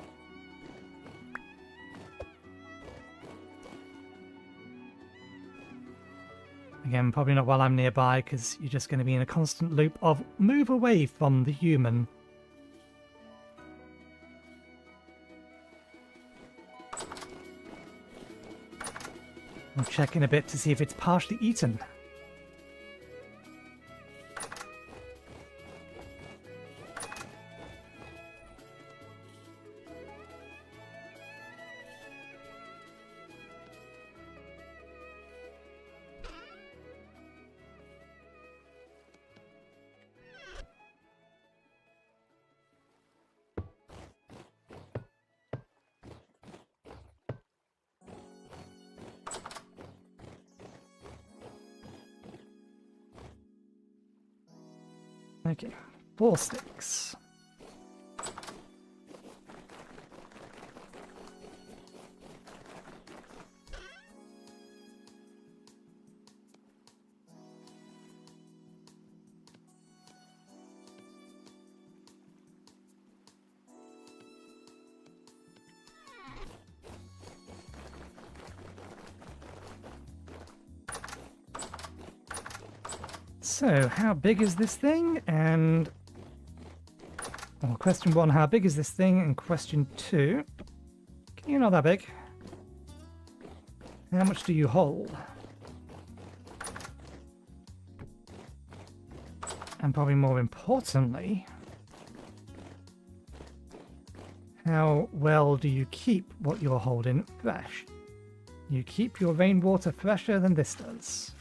Speaker 1: Again, probably not while I'm nearby, because you're just going to be in a constant loop of move away from the human. I'll check in a bit to see if it's partially eaten. Okay, 4 sticks. So, how big is this thing? And well, question 1, how big is this thing? And question 2, you're not that big. How much do you hold? And probably more importantly, how well do you keep what you're holding fresh? You keep your rainwater fresher than this does.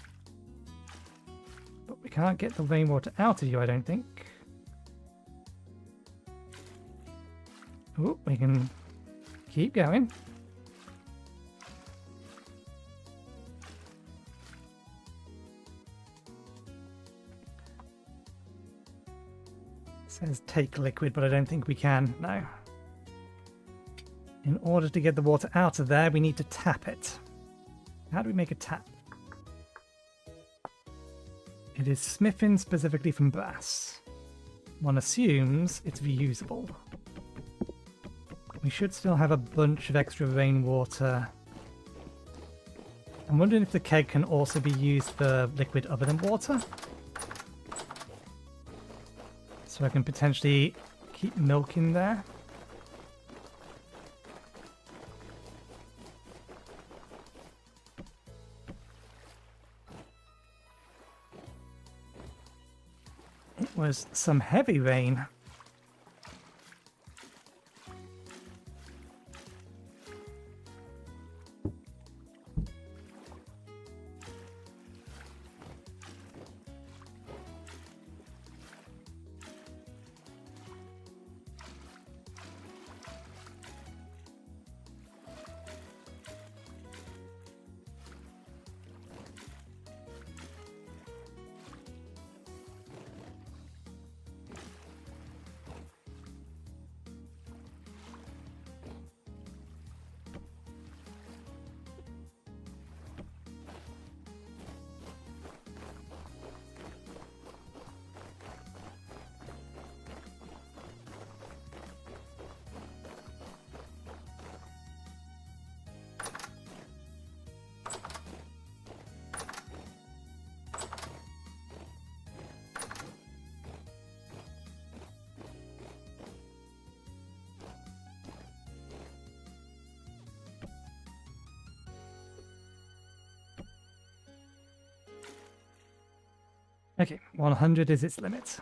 Speaker 1: But we can't get the rainwater out of you, I don't think. Oh, we can keep going. It says take liquid, but I don't think we can, no. In order to get the water out of there, we need to tap it. How do we make a tap? It is smithing specifically from brass. One assumes it's reusable. We should still have a bunch of extra rainwater. I'm wondering if the keg can also be used for liquid other than water. So I can potentially keep milk in there. It was some heavy rain. Okay, 100 is its limit.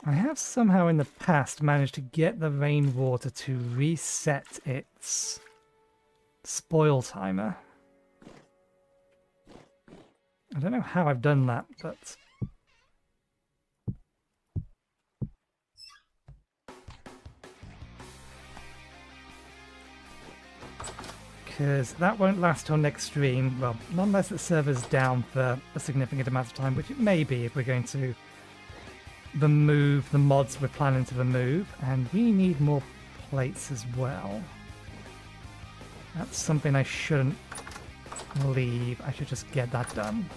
Speaker 1: I have somehow in the past managed to get the rainwater to reset its spoil timer. I don't know how I've done that, but because that won't last till next stream. Well, not unless the server's down for a significant amount of time, which it may be if we're going to remove the mods we're planning to remove. And we need more plates as well. That's something I shouldn't leave. I should just get that done.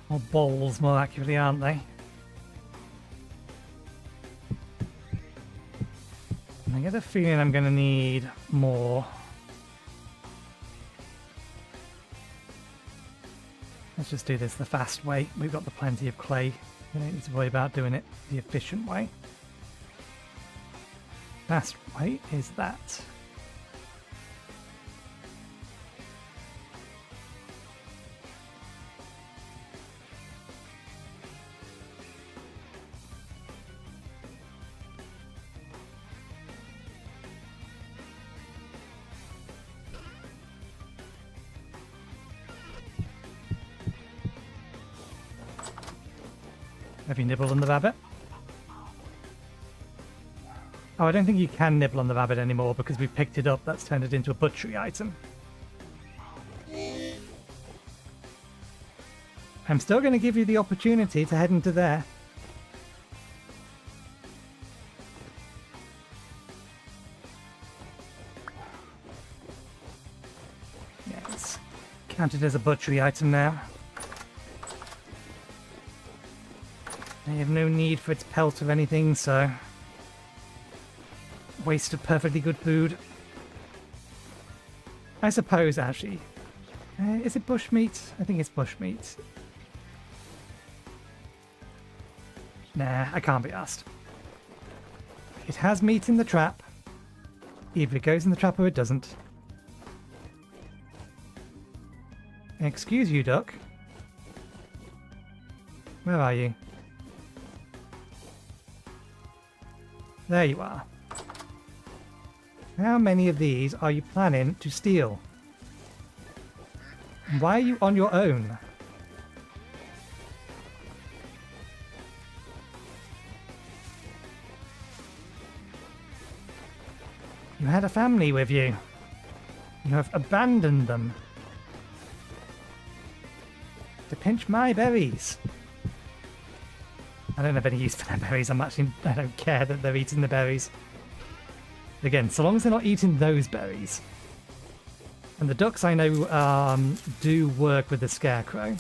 Speaker 1: Or bowls, more accurately, aren't they? I get a feeling I'm going to need more. Let's just do this the fast way. We've got the plenty of clay. We don't need to worry about doing it the efficient way. Fast way is that. Have you nibbled on the rabbit? Oh, I don't think you can nibble on the rabbit anymore because we picked it up. That's turned it into a butchery item. I'm still going to give you the opportunity to head into there. Yeah, it's counted as a butchery item now. I have no need for its pelt or anything, so... waste of perfectly good food. I suppose, actually. Is it bushmeat? I think it's bushmeat. Nah, I can't be asked. It has meat in the trap. Either it goes in the trap or it doesn't. Excuse you, duck. Where are you? There you are. How many of these are you planning to steal? Why are you on your own? You had a family with you. You have abandoned them. To pinch my berries. I don't have any use for their berries. I don't care that they're eating the berries. Again, so long as they're not eating those berries. And the ducks I know do work with the scarecrow.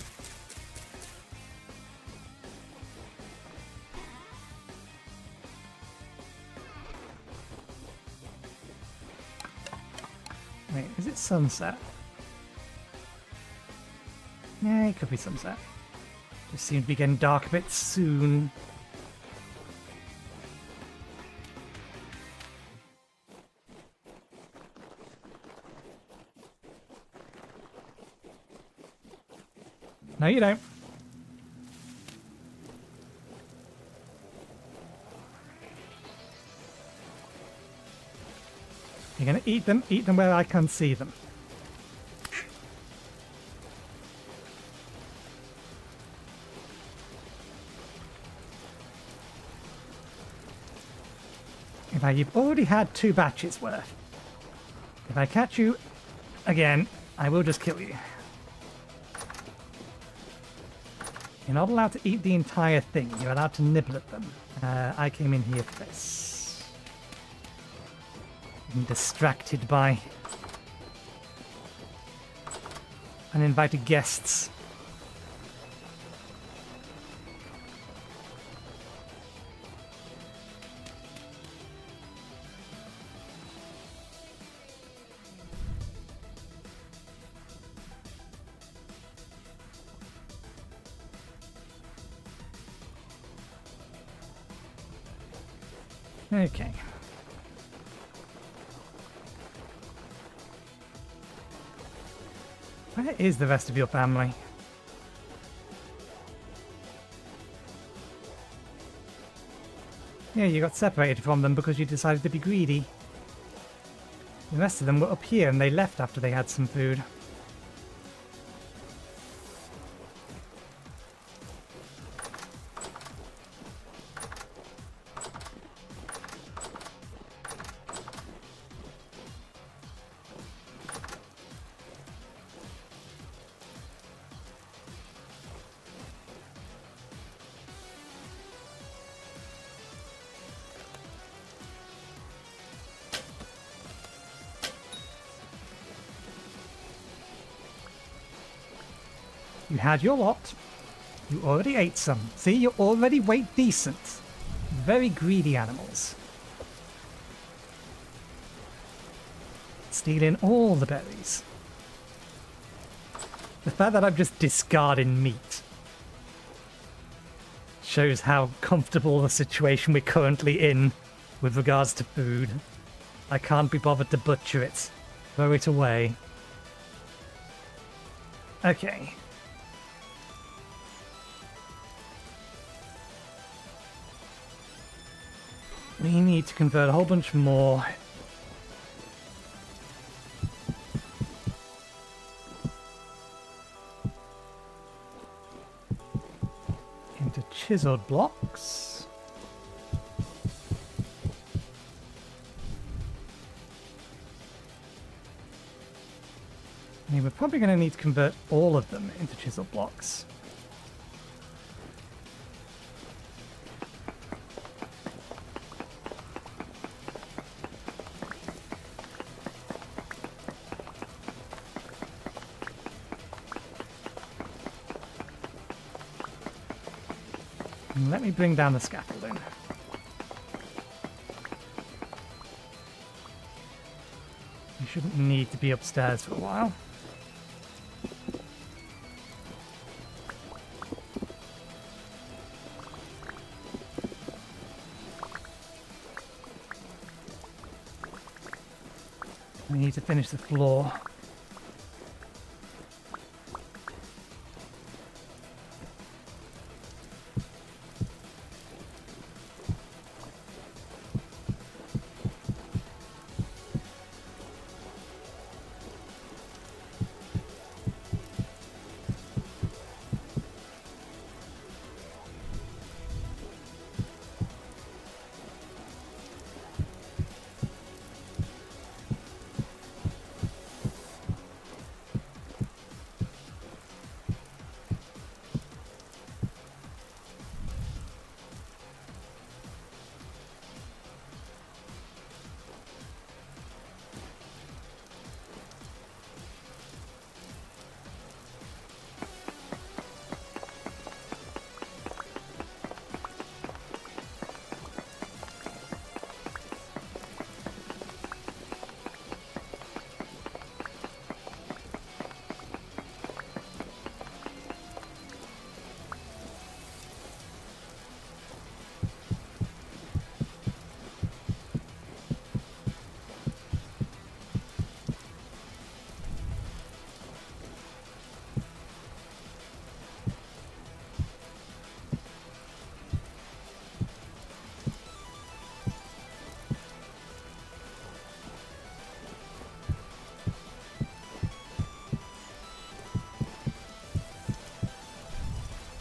Speaker 1: Wait, is it sunset? Yeah, it could be sunset. Just seems to be getting dark a bit soon. No, you don't. You're going to eat them where I can see them. In fact, you've already had 2 batches worth. If I catch you again, I will just kill you. You're not allowed to eat the entire thing. You're allowed to nibble at them. I came in here for this. I'm distracted by uninvited guests. Okay. Where is the rest of your family? Yeah, you got separated from them because you decided to be greedy. The rest of them were up here and they left after they had some food. You had your lot. You already ate some. See, you already weight decent. Very greedy animals. Stealing all the berries. The fact that I'm just discarding meat shows how comfortable the situation we're currently in with regards to food. I can't be bothered to butcher it. Throw it away. Okay. We need to convert a whole bunch more into chiseled blocks. I mean, we're probably going to need to convert all of them into chiseled blocks. Let me bring down the scaffolding. You shouldn't need to be upstairs for a while. We need to finish the floor.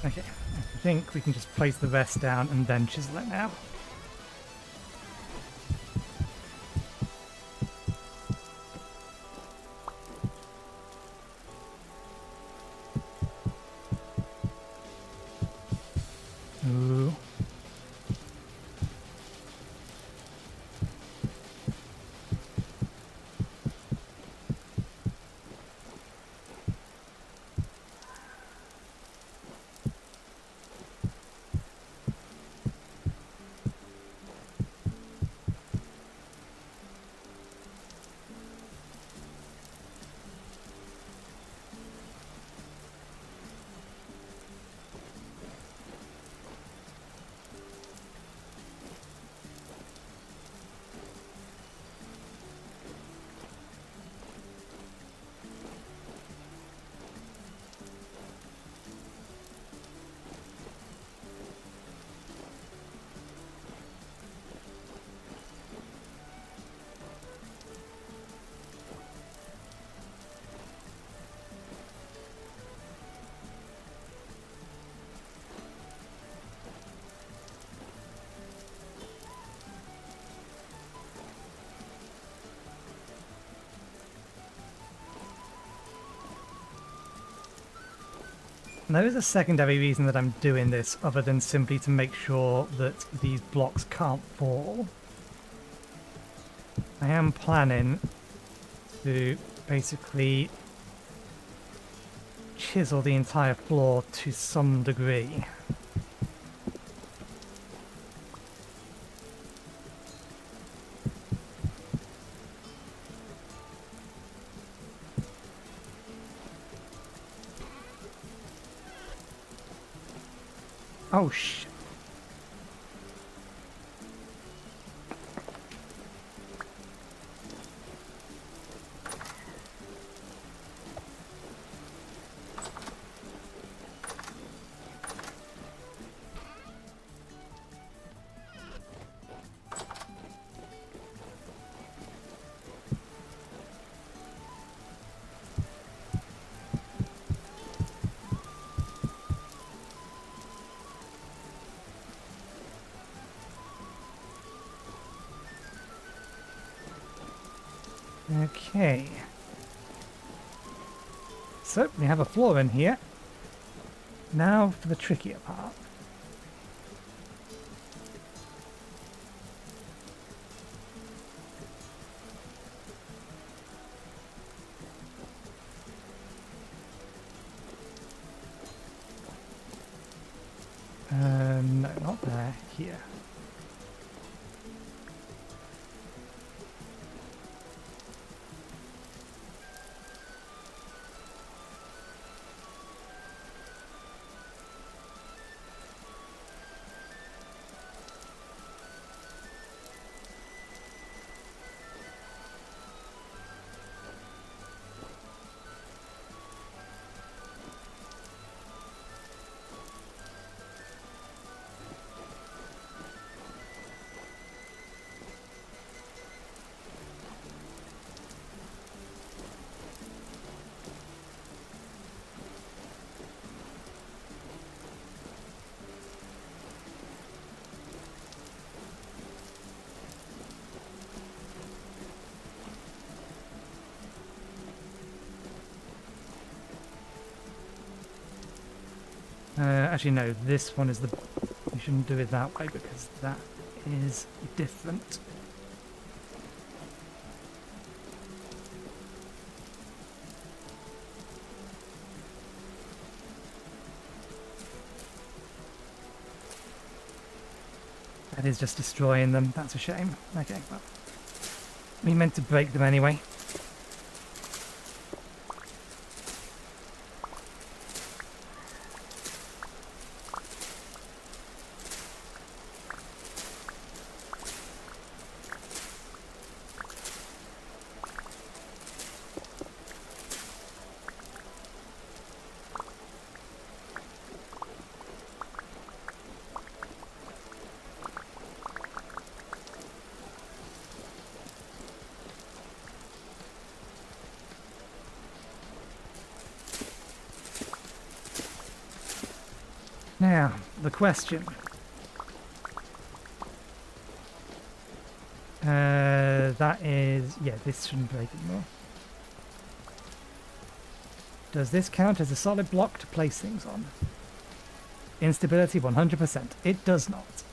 Speaker 1: Okay, I think we can just place the rest down and then chisel it now. Ooh. There is a secondary reason that I'm doing this other than simply to make sure that these blocks can't fall. I am planning to basically chisel the entire floor to some degree. Oh shit. Okay. So, we have a floor in here. Now for the trickier part. No, not there. Here. Actually, no, this one is the... You shouldn't do it that way because that is different. That is just destroying them. That's a shame. Okay, well, we meant to break them anyway. Now, the question. That is... Yeah, this shouldn't break it more. Does this count as a solid block to place things on? Instability 100%. It does not.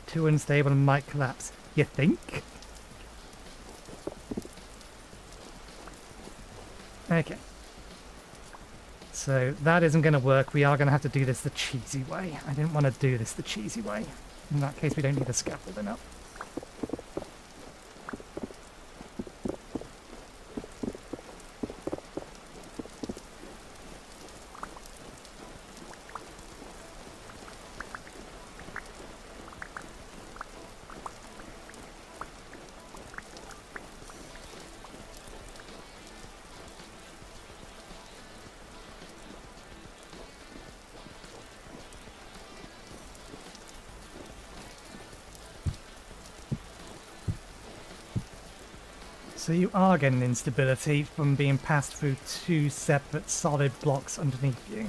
Speaker 1: Too unstable and might collapse. You think? Okay. So that isn't going to work. We are going to have to do this the cheesy way. I didn't want to do this the cheesy way. In that case, we don't need the scaffolding up. So you are getting instability from being passed through two separate solid blocks underneath you.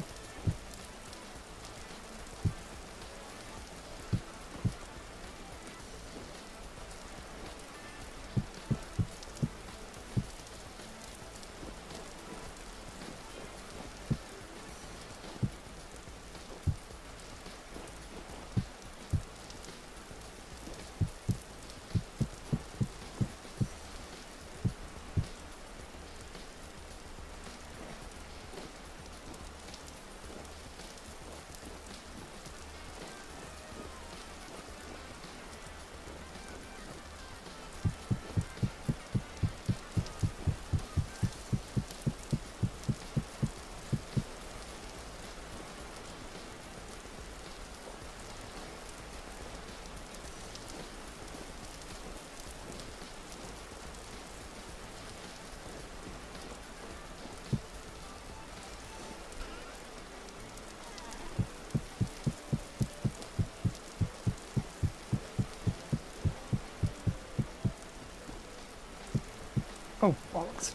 Speaker 1: Oh, bollocks.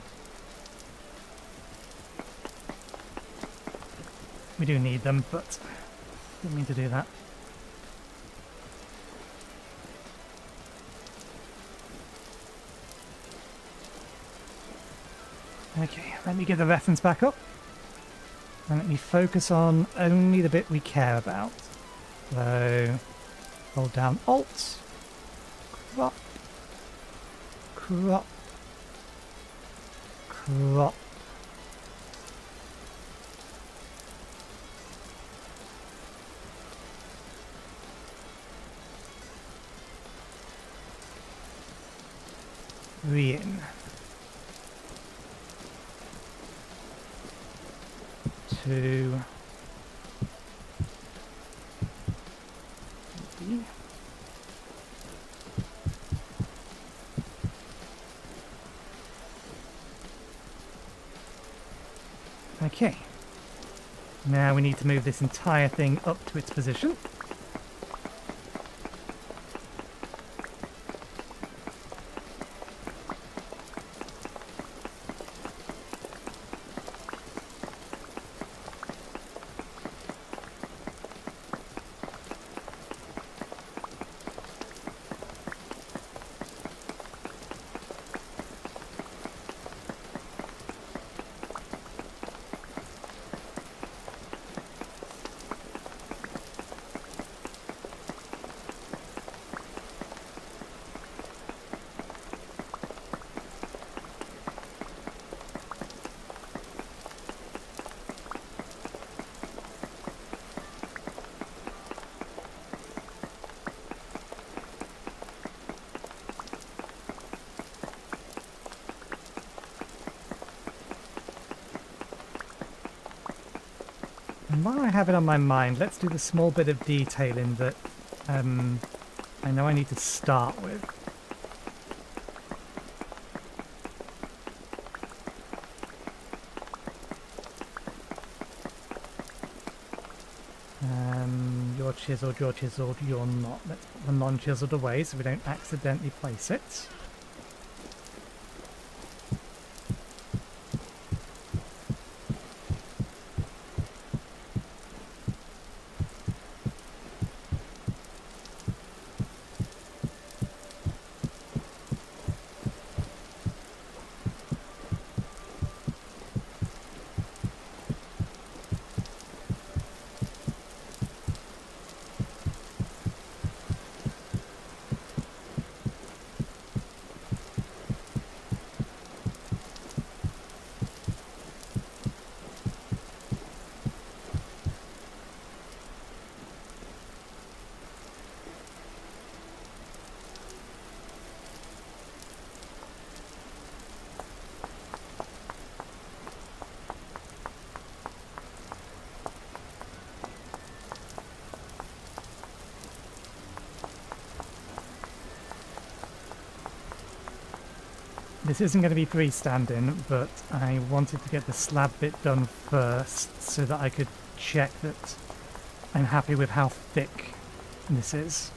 Speaker 1: We do need them, but didn't mean to do that. Okay, let me get the reference back up. And let me focus on only the bit we care about. So, hold down Alt, crop, crop, crop. In. 2. D. Okay. Now we need to move this entire thing up to its position. And while I have it on my mind, let's do the small bit of detailing that I know I need to start with. You're chiseled, you're not. Let's put the non-chiseled away so we don't accidentally place it. This isn't going to be freestanding, but I wanted to get the slab bit done first so that I could check that I'm happy with how thick this is.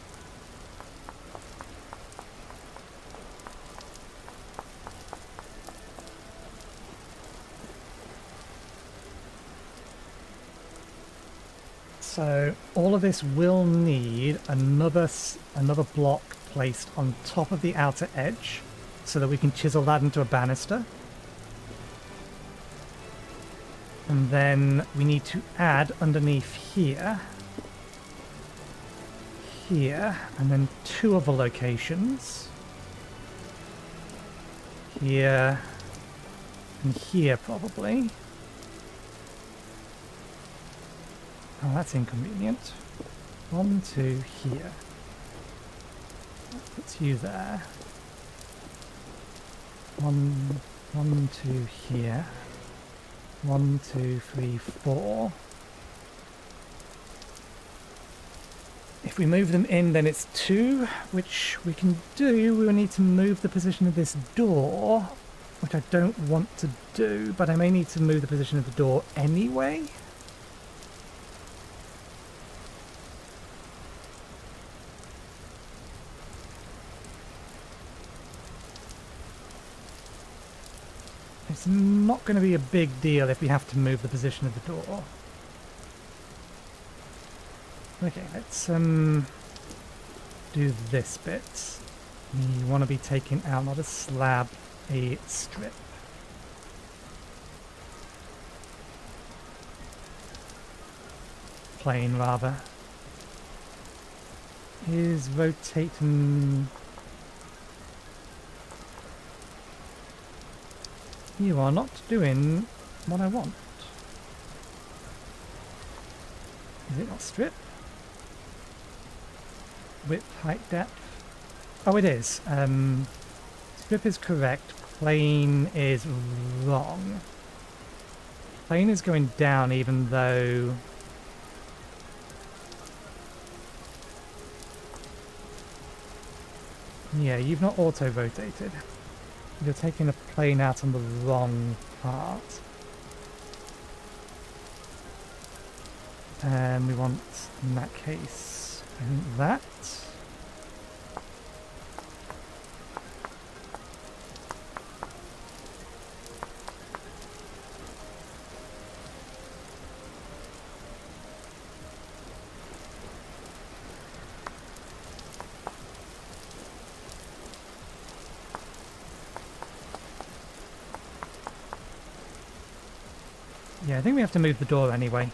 Speaker 1: So all of this will need another block placed on top of the outer edge, so that we can chisel that into a banister. And then we need to add underneath here, and then 2 other locations. Here, and here probably. Oh, that's inconvenient. 1, 2, here. That puts you there. 1, 2 here. 1, 2, 3, 4. If we move them in, then it's 2, which we can do. We will need to move the position of this door, which I don't want to do, but I may need to move the position of the door anyway. It's not going to be a big deal if we have to move the position of the door. Okay, let's do this bit. You want to be taking out not a slab, a strip. Plane, rather. Is rotating... You are not doing what I want. Is it not strip? Width, height, depth? Oh, it is. Strip is correct. Plane is wrong. Plane is going down even though... Yeah, you've not auto-rotated. You're taking the plane out on the wrong part. And we want, in that case, I think that. Yeah, I think we have to move the door anyway.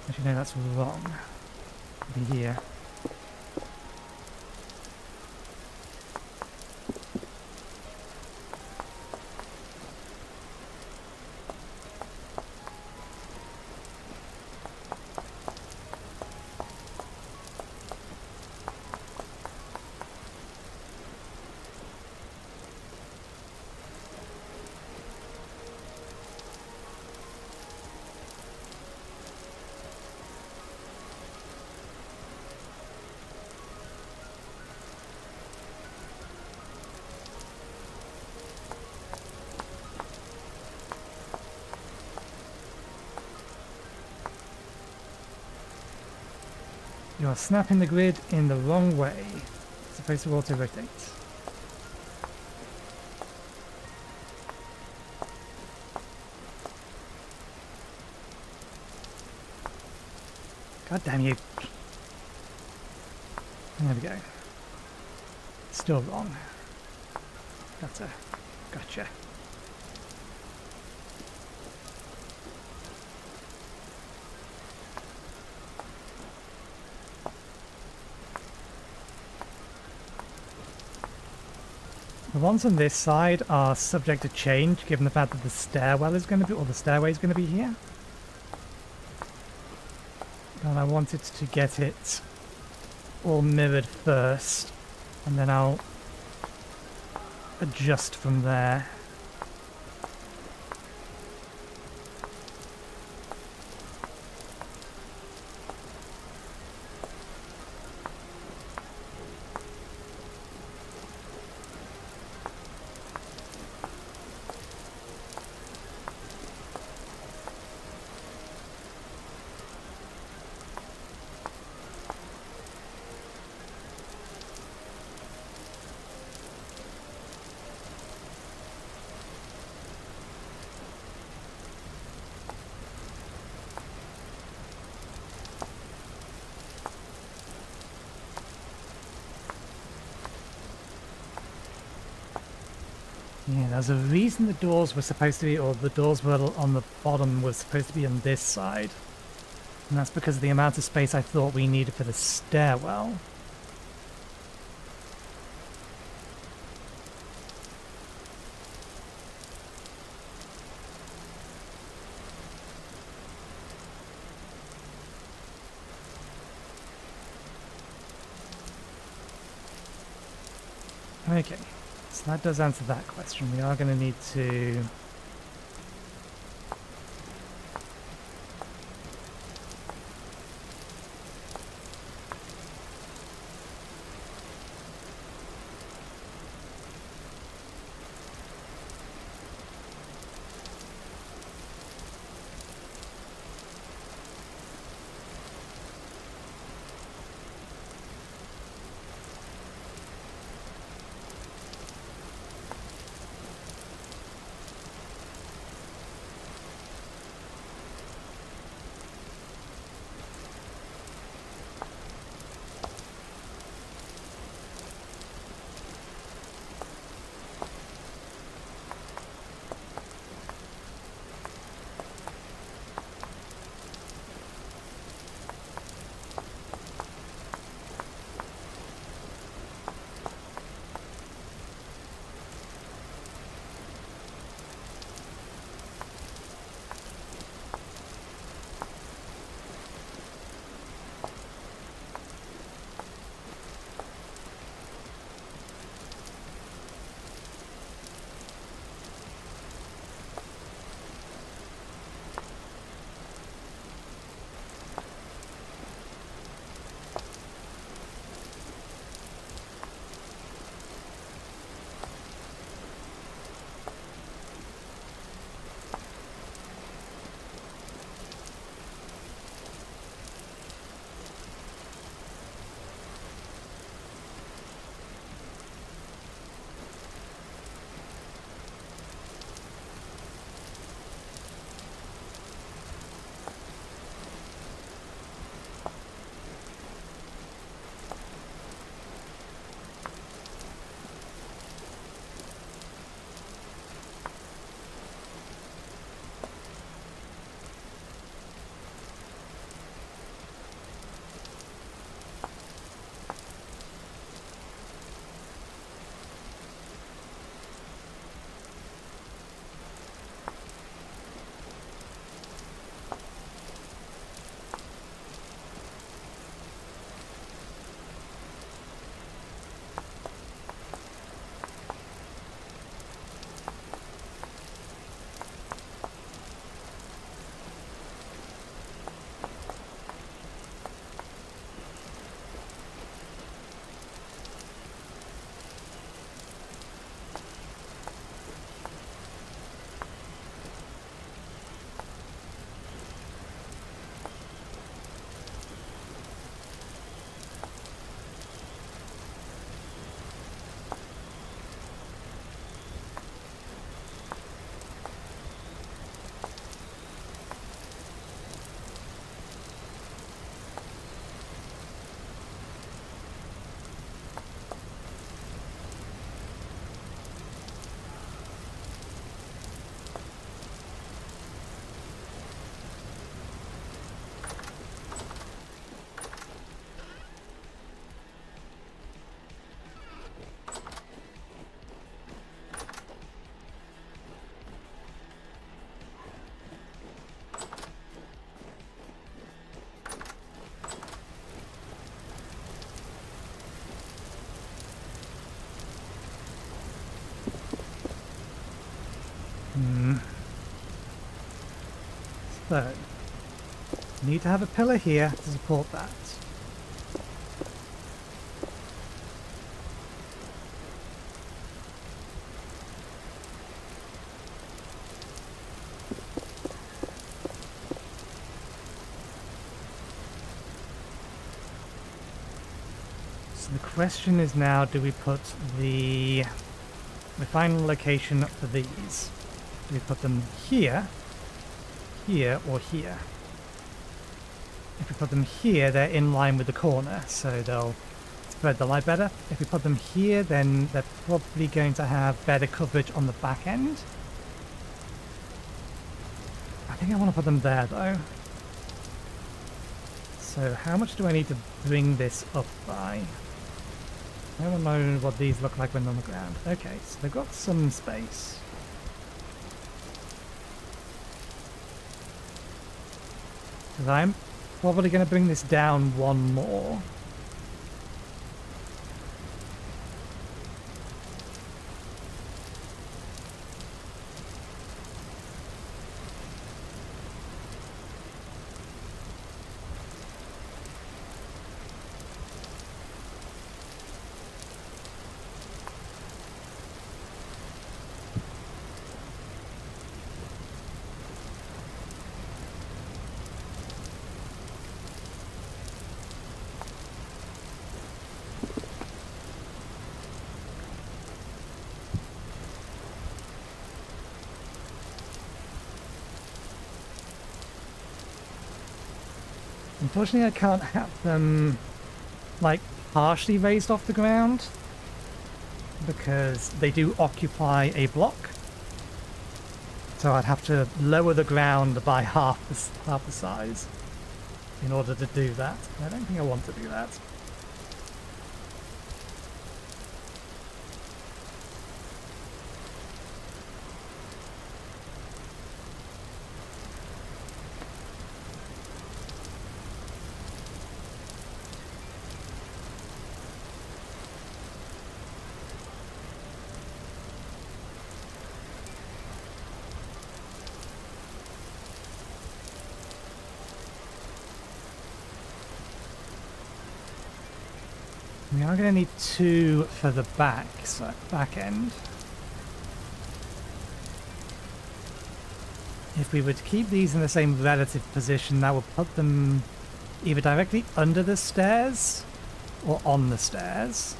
Speaker 1: Actually, no, that's wrong. It'll be here. You are snapping the grid in the wrong way. It's supposed to auto-rotate. God damn you. There we go. Still wrong. Gotcha. The ones on this side are subject to change, given the fact that the stairwell is going to be, or the stairway is going to be here. And I wanted to get it all mirrored first, and then I'll adjust from there. Yeah, there's a reason the doors were supposed to be, or the doors were on the bottom was supposed to be on this side. And that's because of the amount of space I thought we needed for the stairwell. Okay. So that does answer that question. We are going to need to... though. You need to have a pillar here to support that. So the question is now, do we put the final location for these? Do we put them here, here, or here? If we put them here, they're in line with the corner, so they'll spread the light better. If we put them here, then they're probably going to have better coverage on the back end. I think I want to put them there, though. So how much do I need to bring this up by? I don't know what these look like when on the ground. Okay, so they've got some space. Because I'm probably going to bring this down one more. Unfortunately, I can't have them, like, partially raised off the ground, because they do occupy a block. So I'd have to lower the ground by half the size in order to do that. I don't think I want to do that. We are going to need 2 for the back end. If we were to keep these in the same relative position, that would put them either directly under the stairs or on the stairs.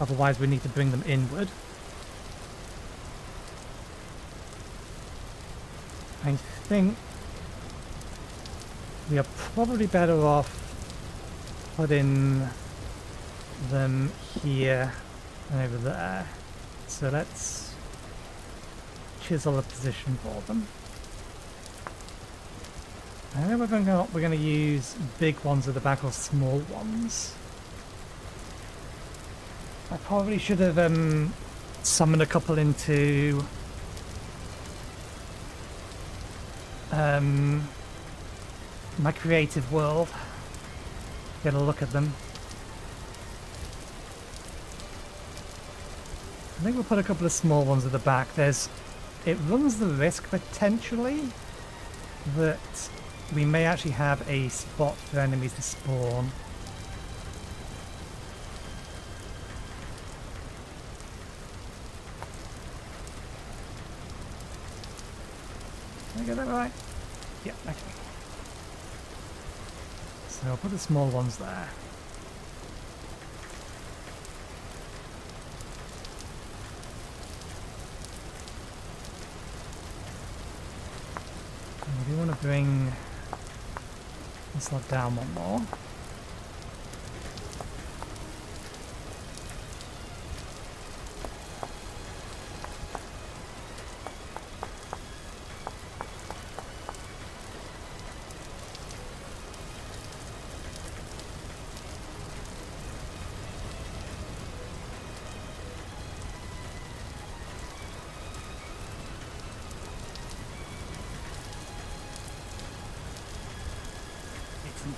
Speaker 1: Otherwise, we need to bring them inward. I think we are probably better off putting them here and over there. So let's chisel a position for them. I don't know whether we're going to use big ones at the back or small ones. I probably should have summoned a couple into my creative world. Get a look at them. I think we'll put a couple of small ones at the back. It runs the risk potentially that we may actually have a spot for enemies to spawn. Did I get that right? Yeah, okay. So I'll put the small ones there. And we do want to bring this lot down one more.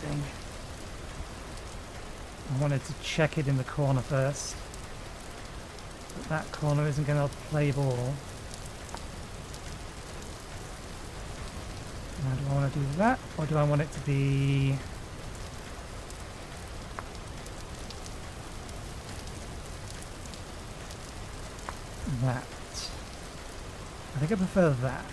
Speaker 1: Thing. I wanted to check it in the corner first, but that corner isn't going to play ball. Now, do I want to do that, or do I want it to be... that? I think I prefer that.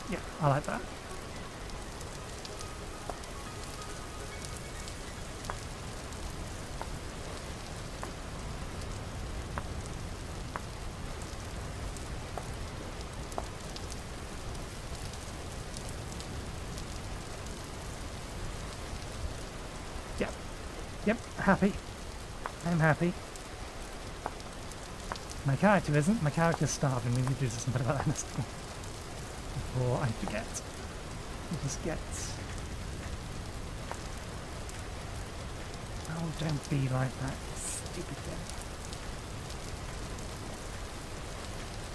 Speaker 1: Yeah, I like that. Yep. Yep, happy. I'm happy. My character isn't. My character's starving. We need to do something about that in a second. Before I forget. I just get... Oh, don't be like that, stupid thing.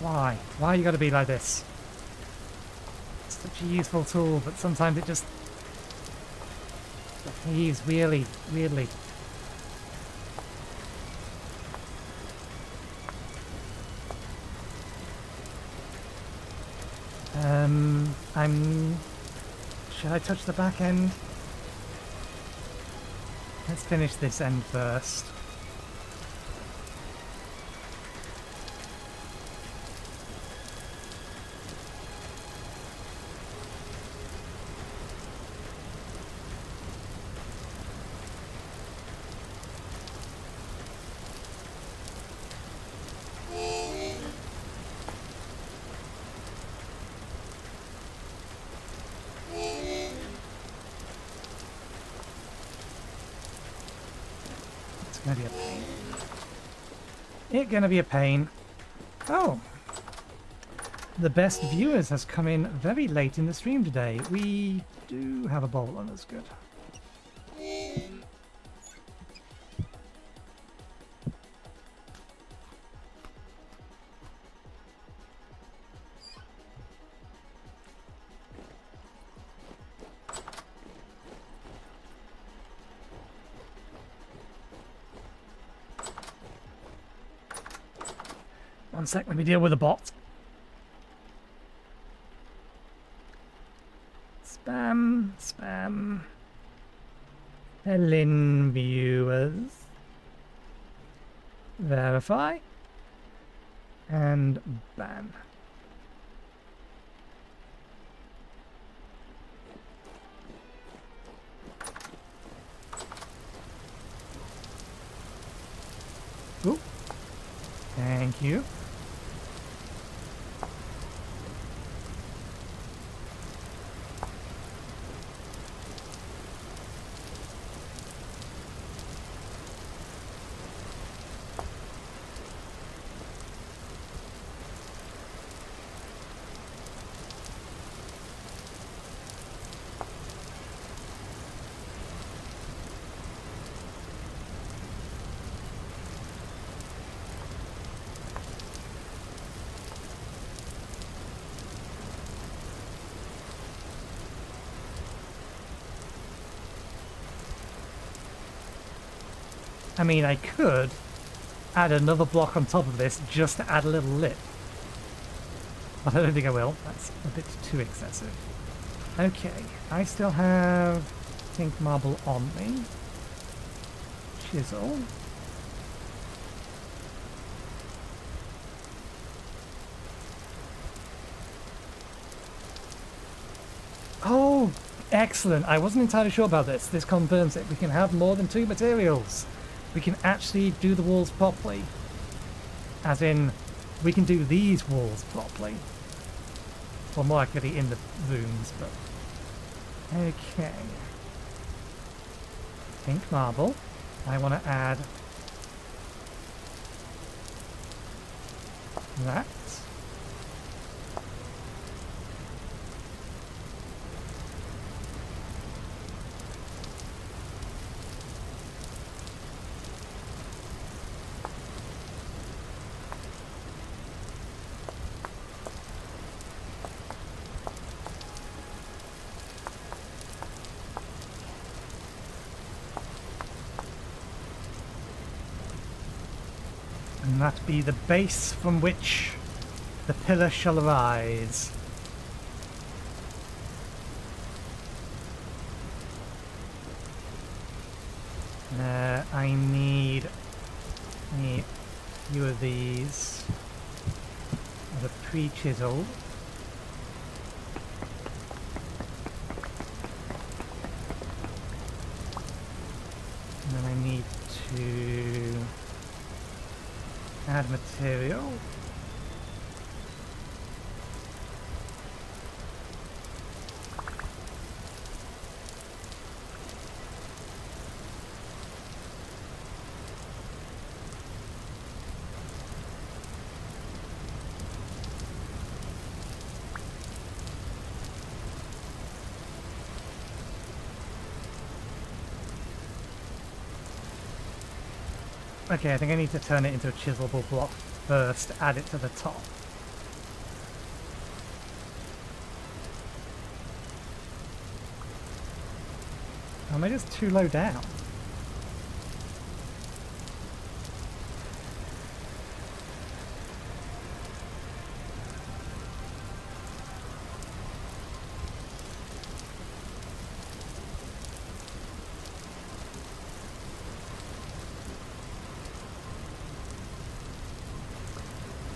Speaker 1: Why? Why you gotta be like this? It's such a useful tool, but sometimes it just behaves weirdly. Should I touch the back end? Let's finish this end first. Gonna be a pain. It's gonna be a pain. Oh! The best viewers has come in very late in the stream today. We do have a bowl on, that's good. One sec, let me deal with a bot. Spam. Hello, viewers. Verify. And ban. Ooh. Thank you. I mean, I could add another block on top of this just to add a little lip. But I don't think I will. That's a bit too excessive. Okay, I still have pink marble on me. Chisel. Oh, excellent. I wasn't entirely sure about this. This confirms it. We can have more than 2 materials. We can actually do the walls properly. As in, we can do these walls properly. Or more accurately in the rooms, but... Okay. Pink marble. I want to add... that. And that be the base from which the pillar shall arise. I need a few of these that are pre-chiseled. And then I need to add material. Okay, I think I need to turn it into a chiselable block first, add it to the top. Am I just too low down?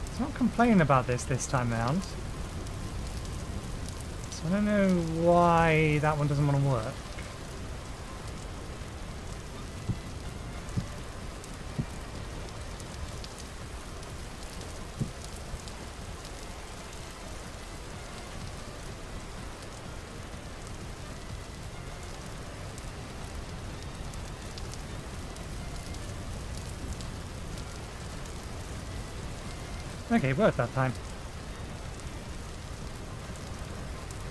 Speaker 1: It's not complaining about this time round. So I don't know why that one doesn't want to work. Okay, worked that time.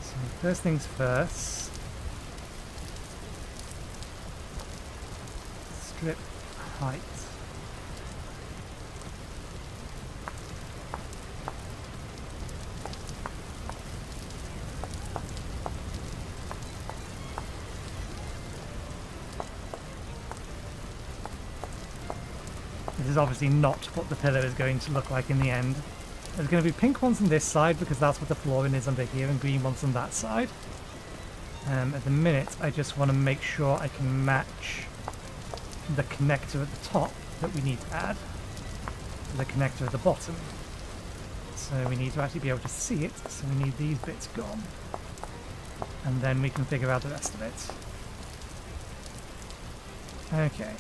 Speaker 1: So first things first. Strip height. This is obviously not what the pillar is going to look like in the end. There's going to be pink ones on this side because that's what the flooring is under here, and green ones on that side. At the minute, I just want to make sure I can match the connector at the top that we need to add to the connector at the bottom. So we need to actually be able to see it, so we need these bits gone. And then we can figure out the rest of it. Okay.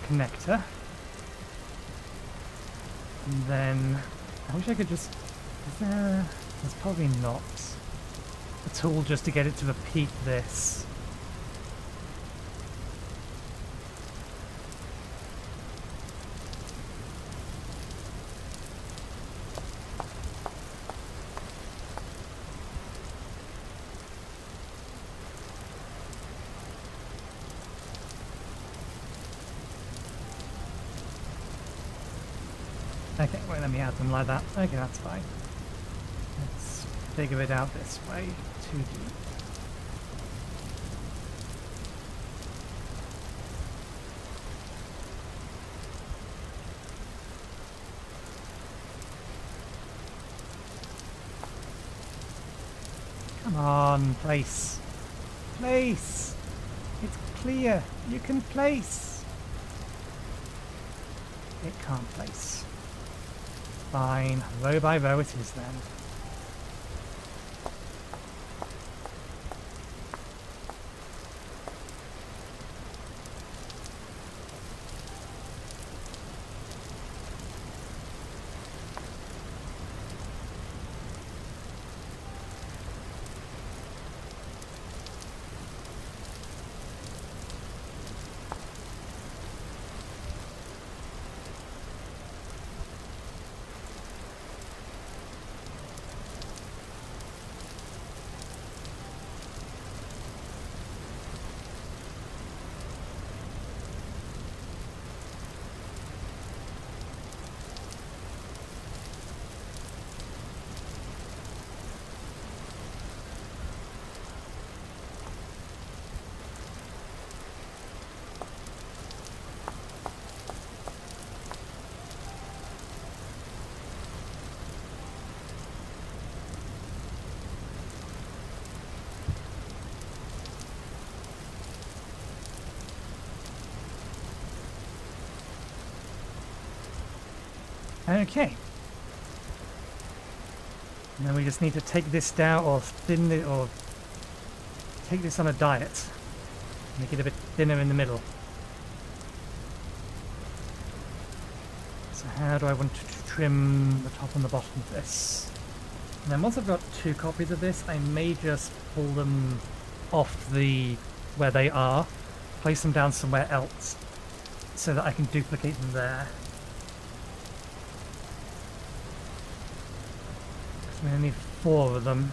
Speaker 1: Connector, and then I wish I could just, there's probably not a tool just to get it to repeat this. Okay, wait, let me add them like that. Okay, that's fine. Let's figure it out this way. 2D. Come on, place. Place! It's clear. You can place. It can't place. Fine. Row by row it is then. Okay. Now we just need to take this down, or thin it, or take this on a diet. Make it a bit thinner in the middle. So how do I want to trim the top and the bottom of this? And then once I've got 2 copies of this, I may just pull them off where they are, place them down somewhere else, so that I can duplicate them there. We only need 4 of them.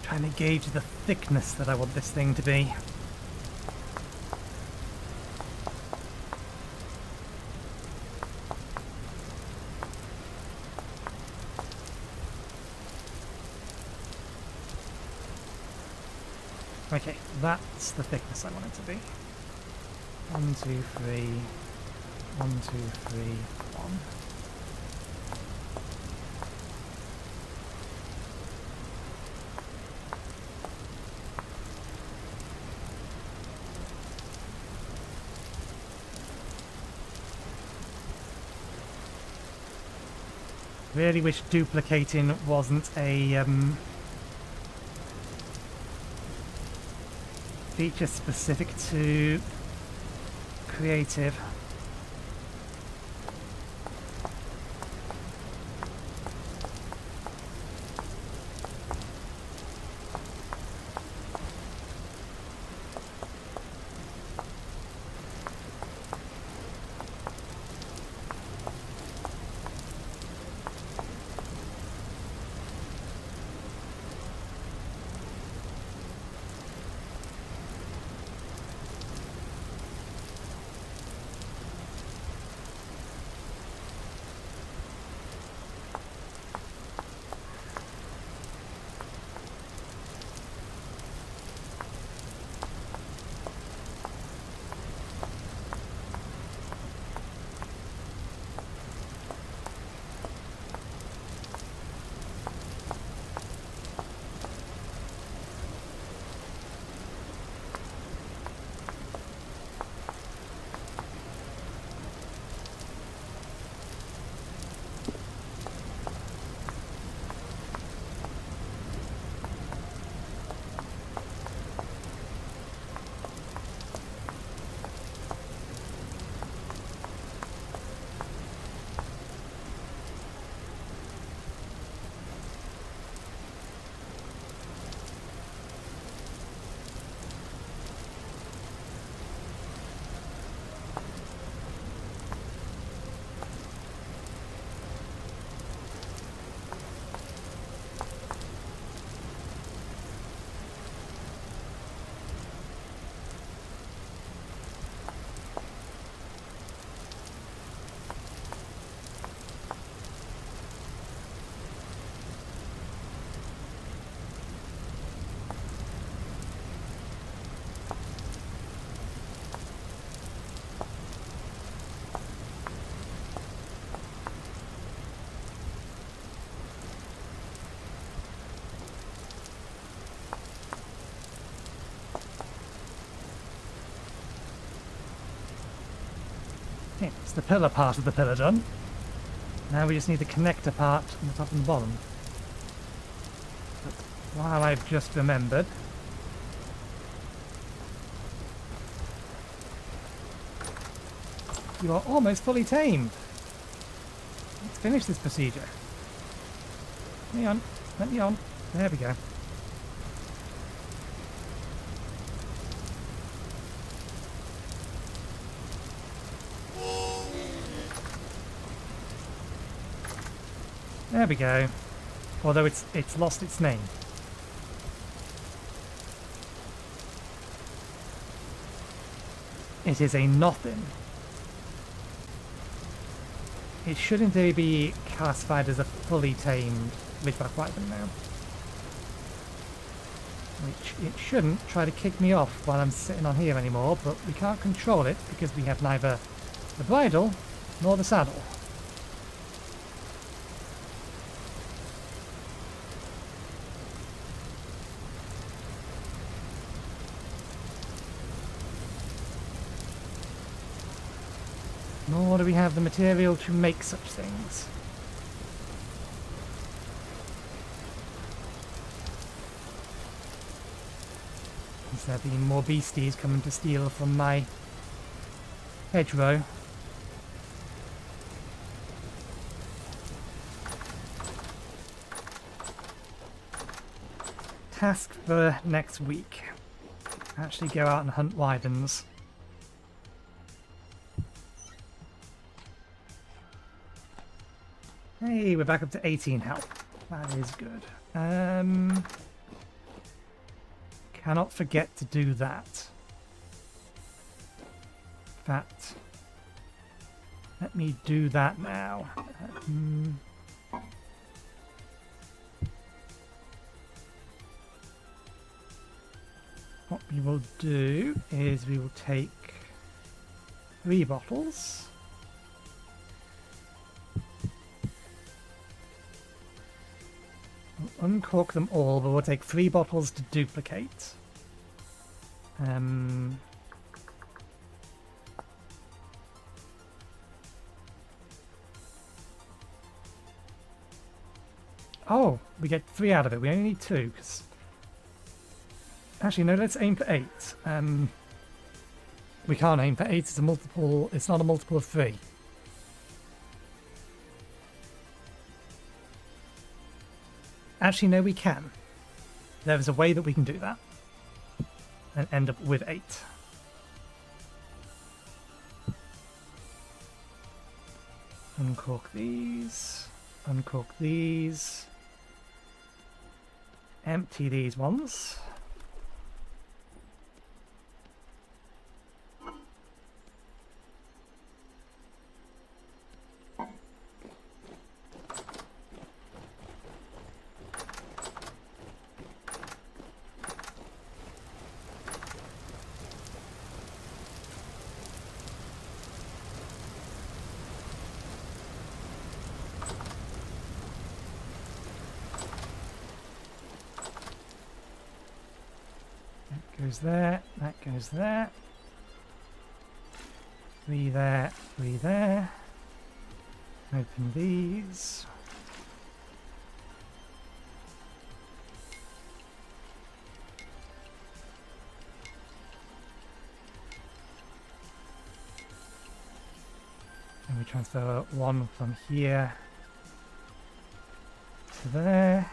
Speaker 1: Trying to gauge the thickness that I want this thing to be. Okay, that's the thickness I want it to be. 1, 2, 3. 1, 2, 3, 1. Really wish duplicating wasn't a feature specific to creative. Yeah, it's the pillar part of the pillar done. Now we just need the connector part on the top and the bottom. But while I've just remembered, you are almost fully tamed. Let's finish this procedure. Let me on. Let me on. There we go. There we go. Although it's lost its name. It is a nothing. It should in theory be classified as a fully tamed Ridgeback Wyvern now. Which it shouldn't try to kick me off while I'm sitting on here anymore, but we can't control it because we have neither the bridle nor the saddle. Nor do we have the material to make such things. Is there being more beasties coming to steal from my hedgerow? Task for next week. Actually go out and hunt wyverns. Hey, we're back up to 18 health. That is good. Cannot forget to do that. In fact, let me do that now. What we will do is we will take 3 bottles. We'll uncork them all, but we'll take 3 bottles to duplicate. Oh, we get 3 out of it. We only need 2. Cause... Actually, no, let's aim for 8. We can't aim for 8. It's a multiple. It's not a multiple of 3. Actually, no, we can. There is a way that we can do that. And end up with 8. Uncork these. Uncork these. Empty these ones. Goes there, that goes there. 3 there, 3 there. Open these. And we transfer 1 from here to there.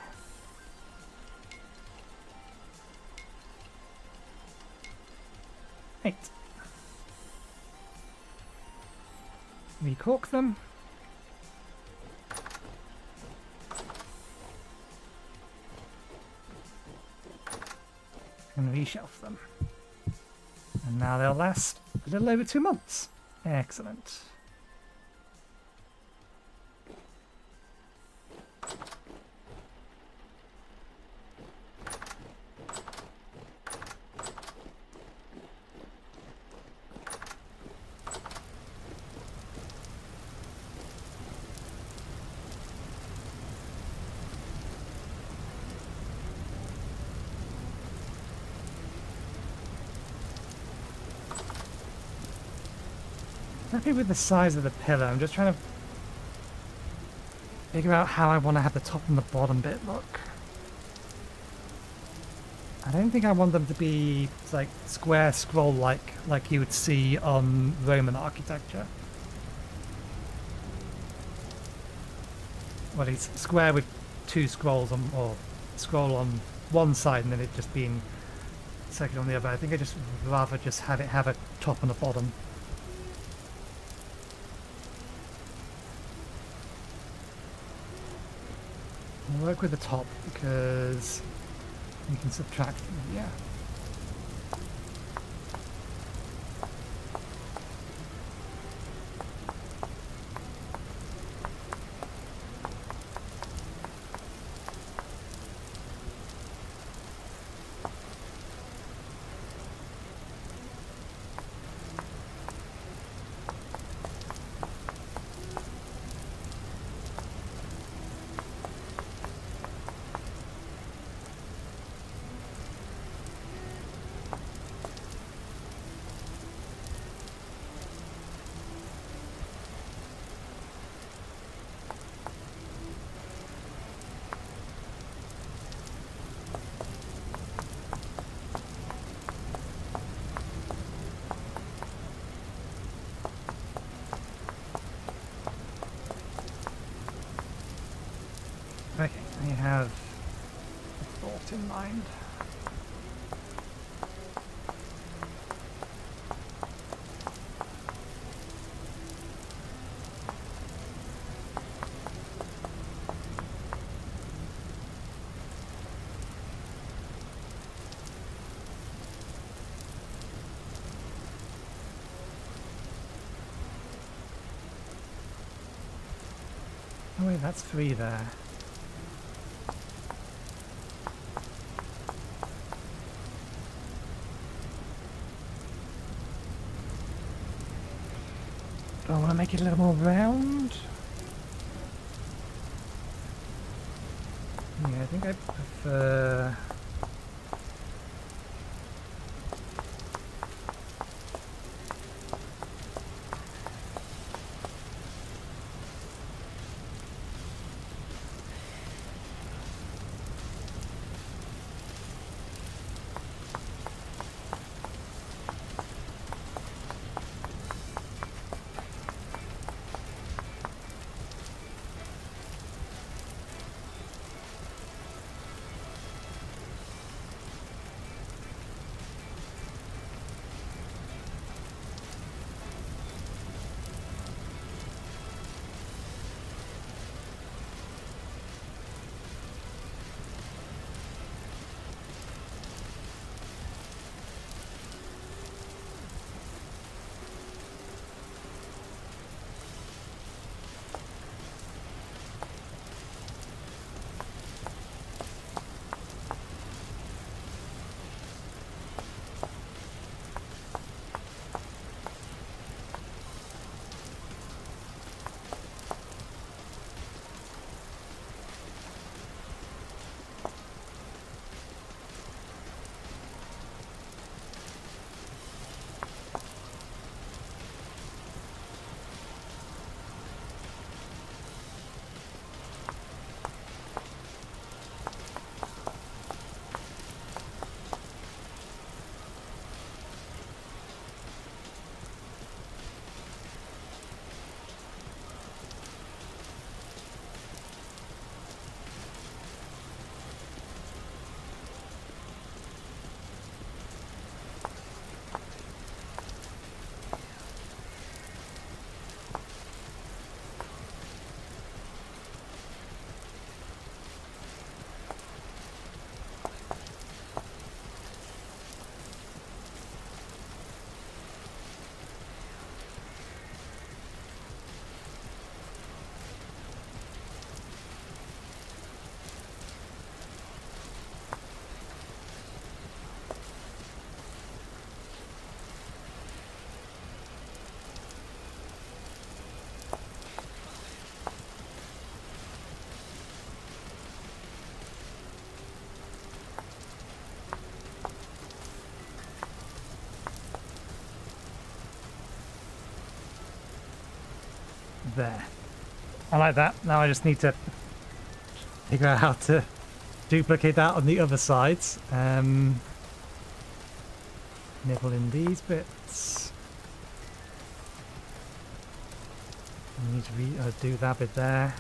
Speaker 1: Eight. Recork them. And reshelf them. And now they'll last a little over 2 months. Excellent. happy with the size of the pillar. I'm just trying to figure out how I want to have the top and the bottom bit look. I don't think I want them to be like square scroll-like you would see on Roman architecture. Well, it's square with two scrolls on, or scroll on one side and then it just being circular on the other. I think I just rather just have it have a top and a bottom. I'll work with the top because you can subtract from it, yeah. Okay, I have a thought in mind. Oh wait, that's 3 there. Do I want to make it a little more round? Yeah, I think I prefer... There. I like that. Now I just need to figure out how to duplicate that on the other sides. Nibble in these bits. I need to do that bit there.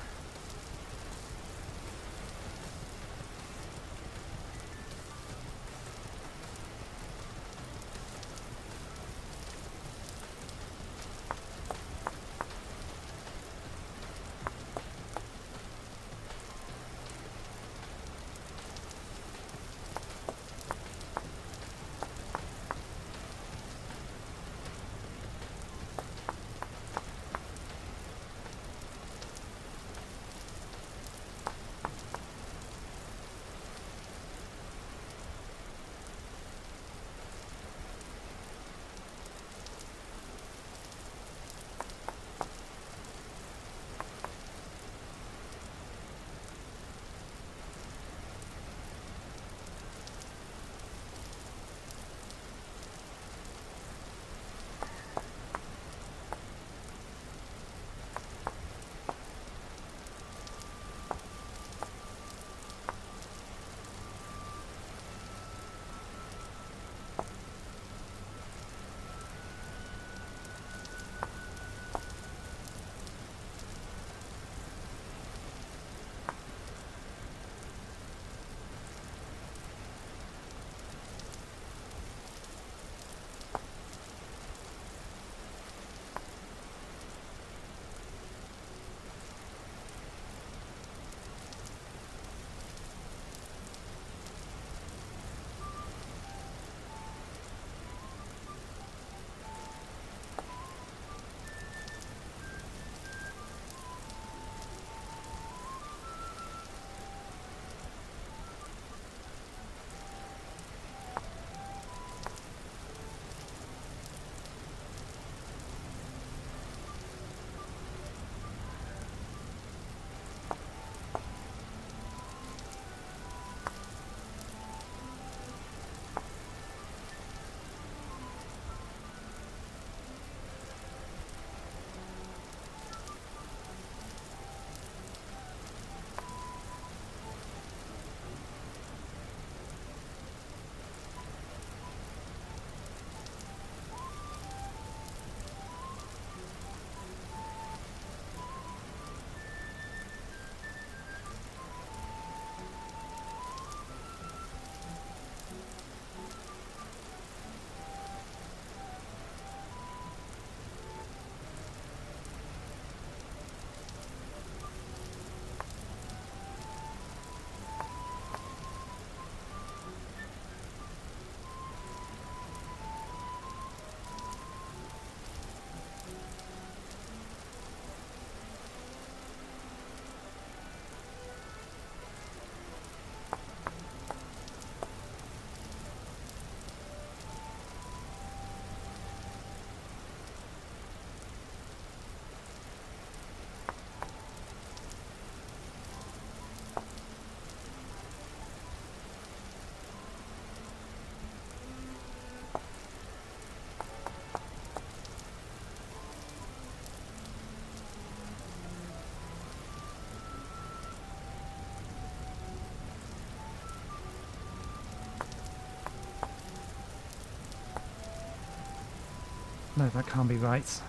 Speaker 1: No, that can't be right.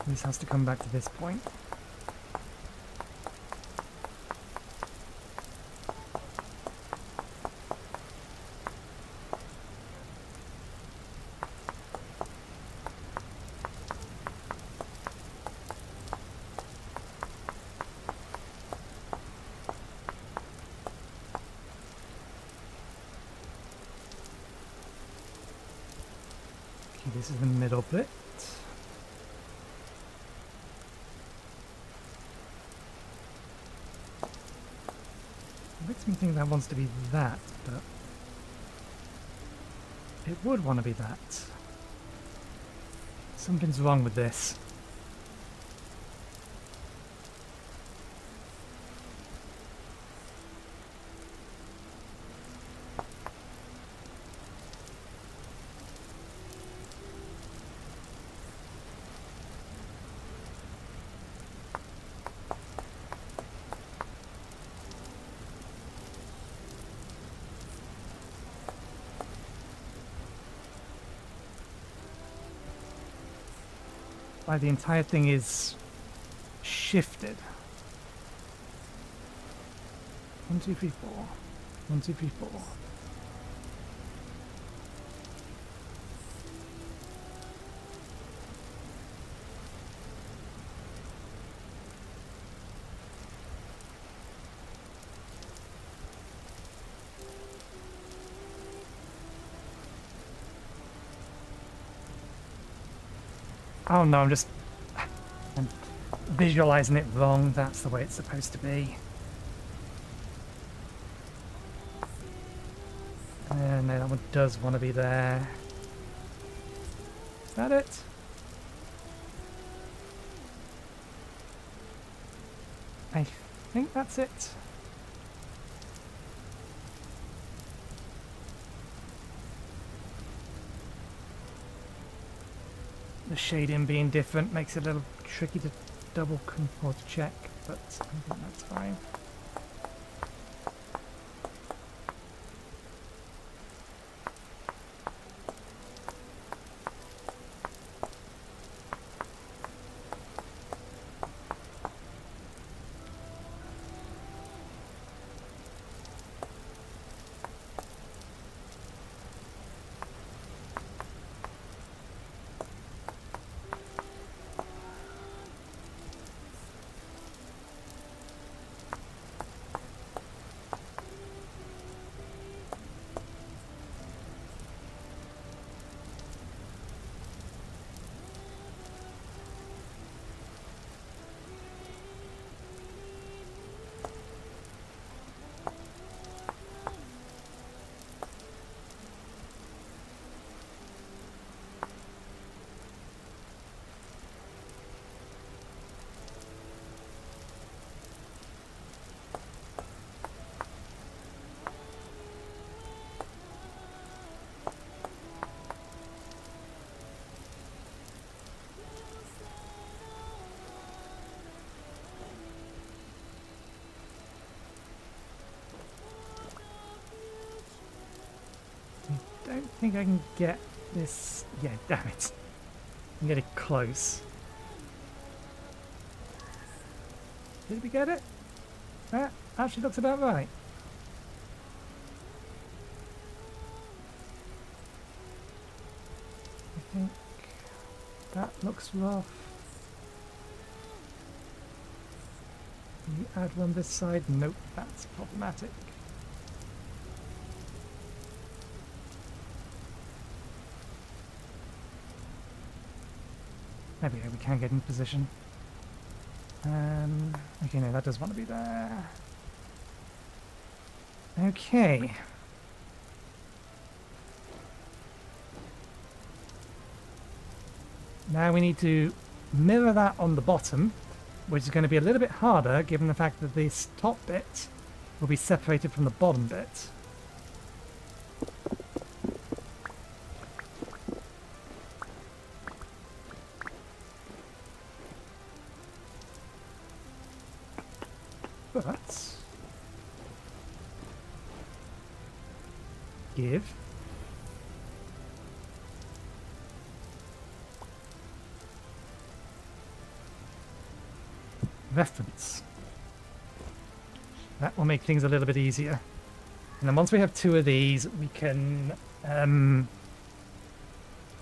Speaker 1: This has to come back to this point. Okay, this is the middle bit. Makes me think that wants to be that, but it would want to be that. Something's wrong with this. like the entire thing is shifted. 1, 2, 3, 4. 1, 2, 3, 4. Oh no, I'm visualizing it wrong. That's the way it's supposed to be. No, that one does want to be there. Is that it? I think that's it. The shading being different makes it a little tricky to double or to check, but I think that's fine. I don't think I can get this. Yeah, damn it. I can get it close. Did we get it? That actually looks about right. I think that looks rough. Can you add one this side? Nope, that's problematic. There we go, we can get in position. Okay, no, that does want to be there. Okay. Now we need to mirror that on the bottom, which is going to be a little bit harder given the fact that this top bit will be separated from the bottom bit. But give reference. That will make things a little bit easier. And then once we have 2 of these, we can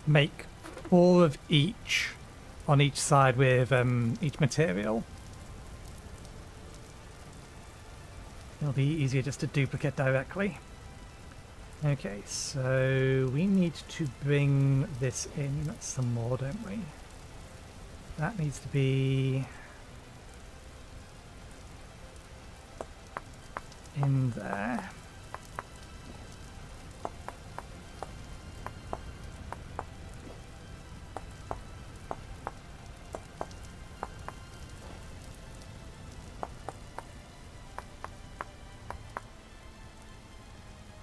Speaker 1: make 4 of each on each side with each material. It'll be easier just to duplicate directly. Okay, so we need to bring this in some more, don't we? That needs to be in there.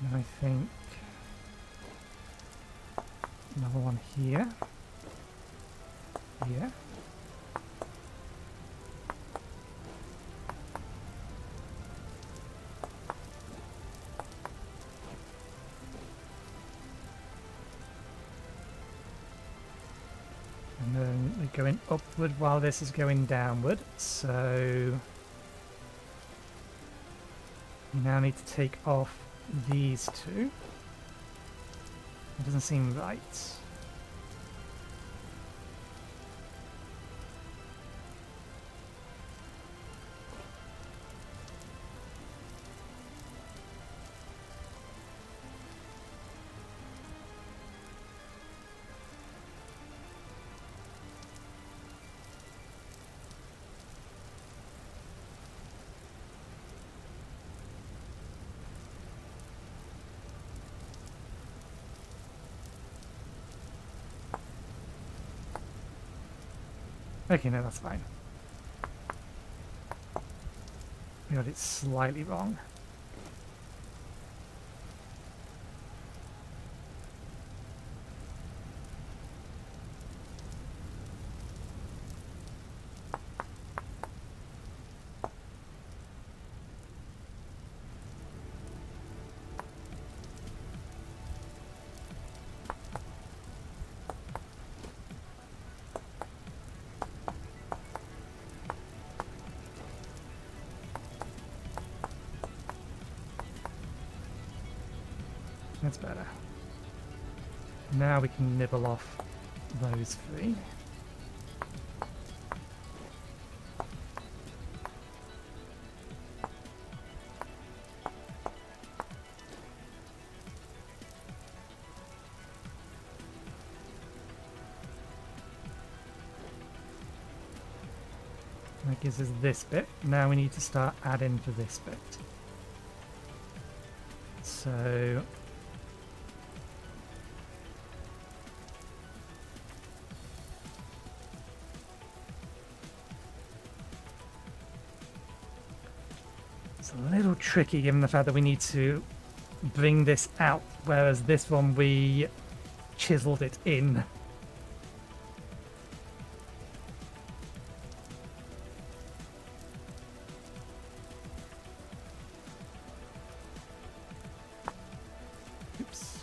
Speaker 1: And I think another one here. Here. And then we're going upward while this is going downward, so we now need to take off these two. It doesn't seem right. Okay, no, that's fine. We got it slightly wrong. That's better. Now we can nibble off those three. That gives us this bit. Now we need to start adding to this bit. So it's a little tricky given the fact that we need to bring this out, whereas this one we chiseled it in. Oops.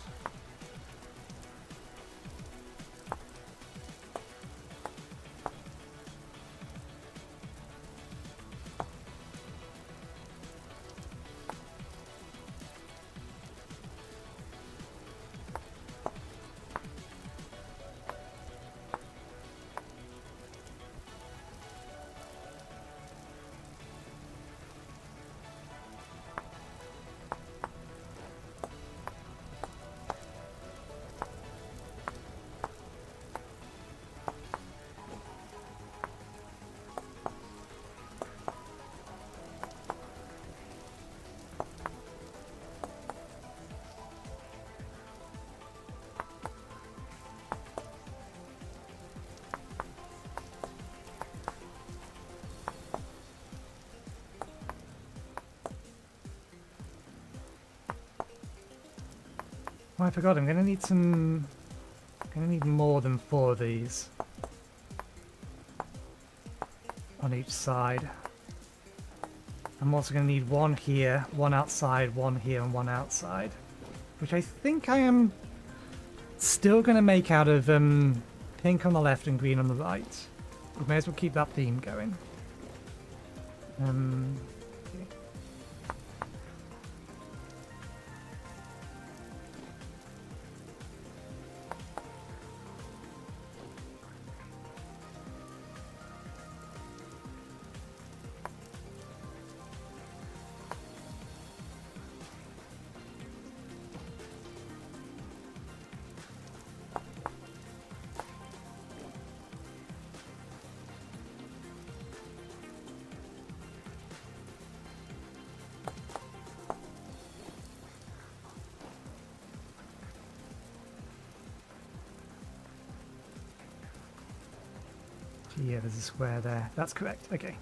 Speaker 1: Oh, I forgot, I'm gonna need more than 4 of these on each side. I'm also gonna need one here, one outside, one here, and one outside, which I think I am still gonna make out of pink on the left and green on the right. We may as well keep that theme going. Okay. Yeah, there's a square there. That's correct. Okay.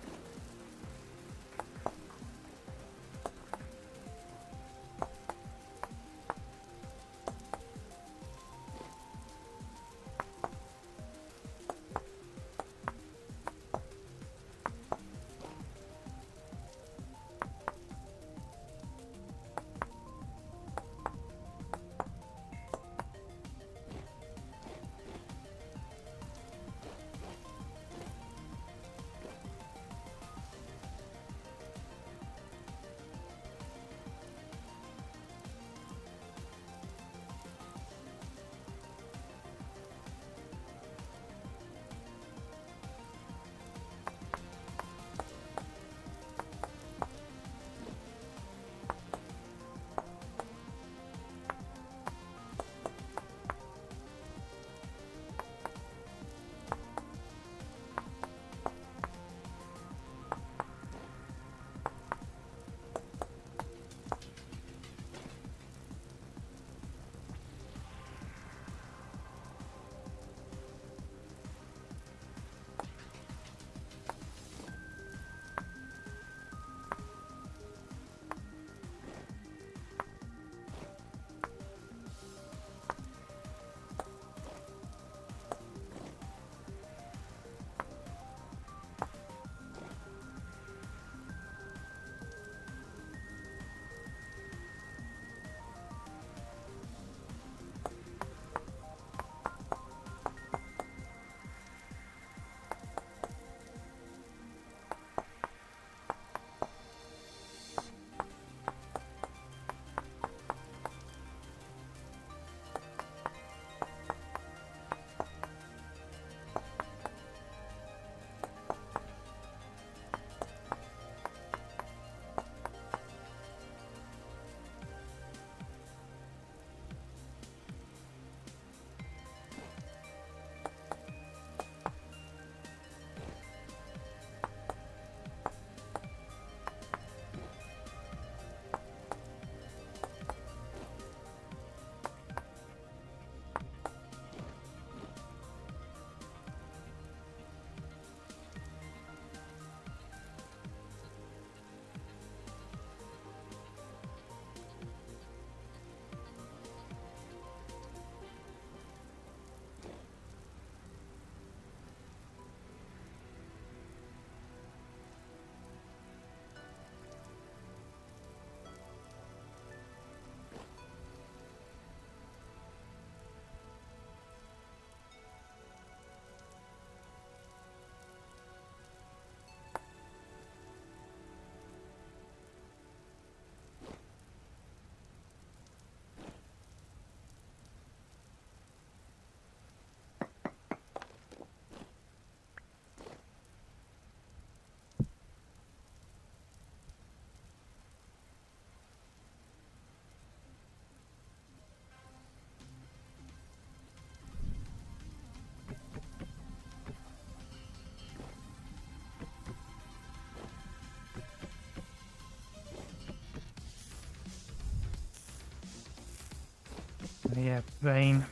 Speaker 1: Yeah, rain,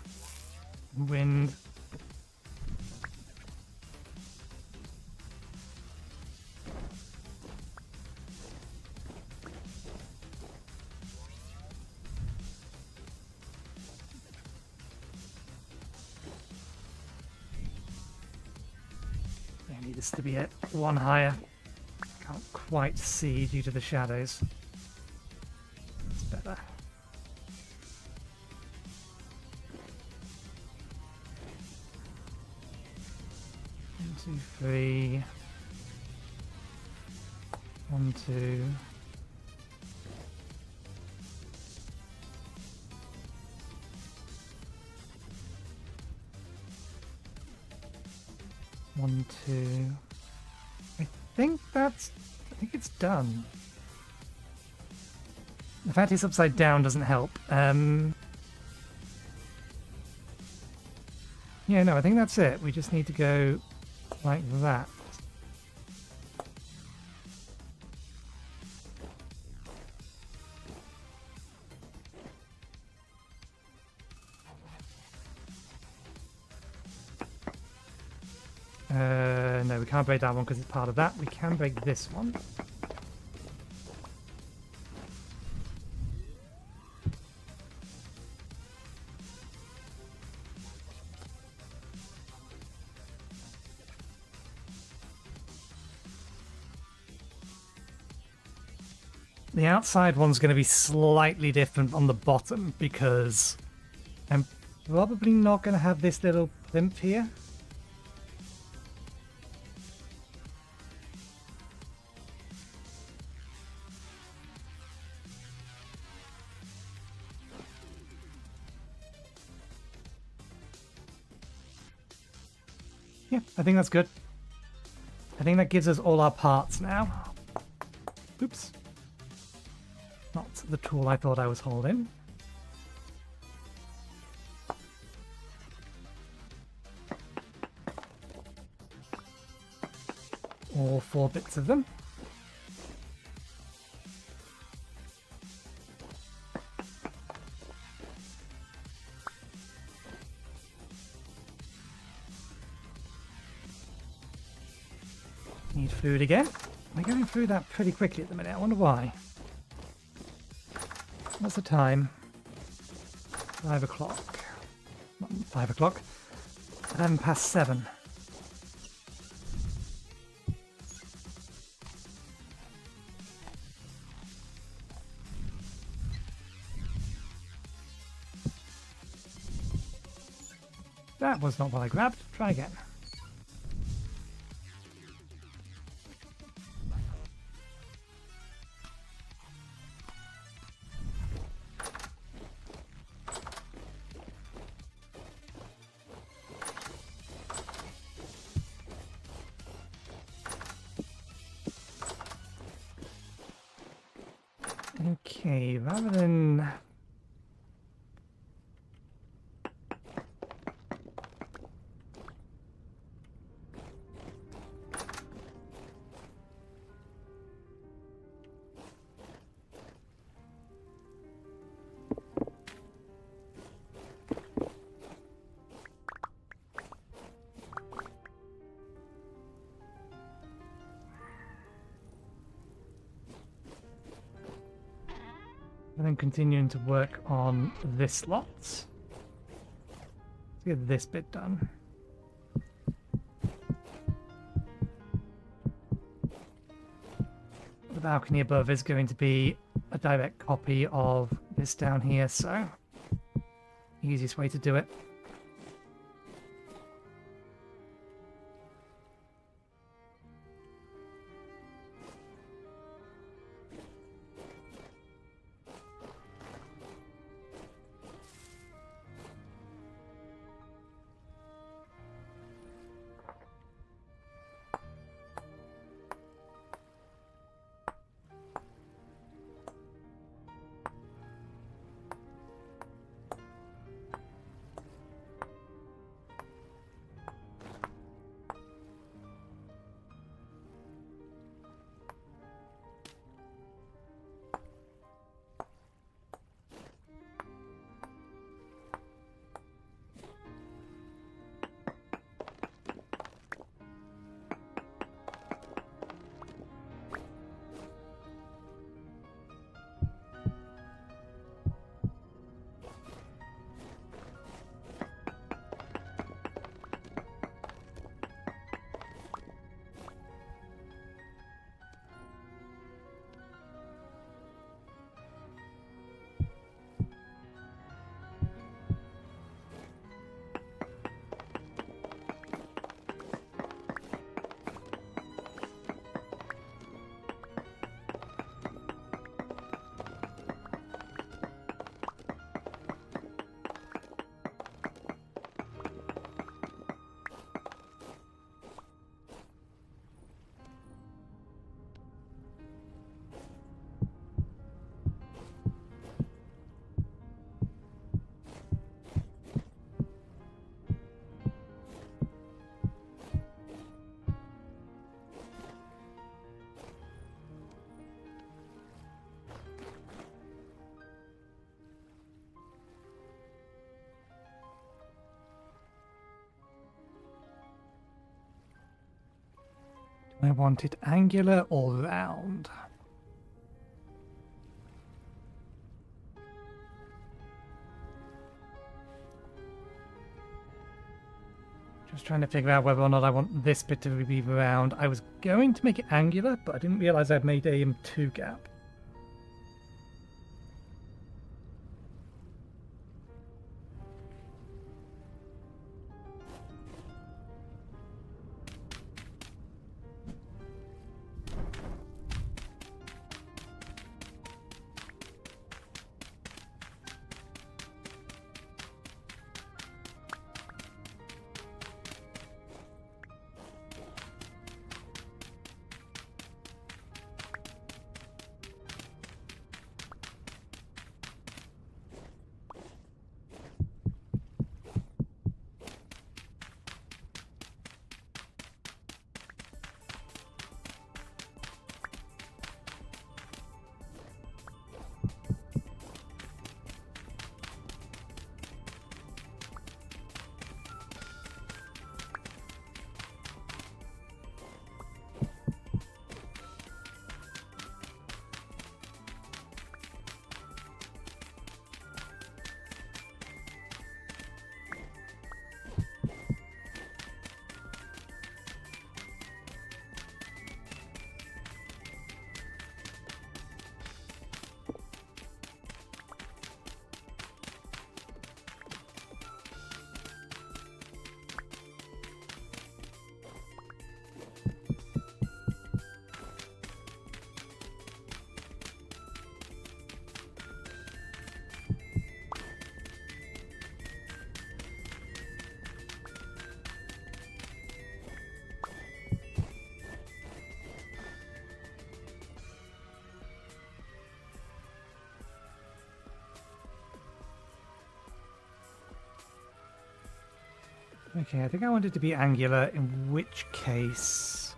Speaker 1: wind. I need this to be at one higher. Can't quite see due to the shadows. It's better. One, two, three. 1, 2. One, two. I think it's done. The fact it's upside down doesn't help. Yeah, no, I think that's it. We just need to go like that. No, we can't break that one because it's part of that. We can break this one. The outside one's going to be slightly different on the bottom because I'm probably not going to have this little plinth here. Yeah, I think that's good. I think that gives us all our parts now. Oops. Not the tool I thought I was holding. All 4 bits of them. Need food again. We're going through that pretty quickly at the minute. I wonder why. What's the time? 5 o'clock. Not 5 o'clock. 11 past 7. That was not what I grabbed. Try again. Okay, rather than... and then continuing to work on this lot. Let's get this bit done. The balcony above is going to be a direct copy of this down here, so easiest way to do it. I want it angular or round. Just trying to figure out whether or not I want this bit to be round. I was going to make it angular, but I didn't realize I'd made a 2 gap. Okay, I think I want it to be angular, in which case...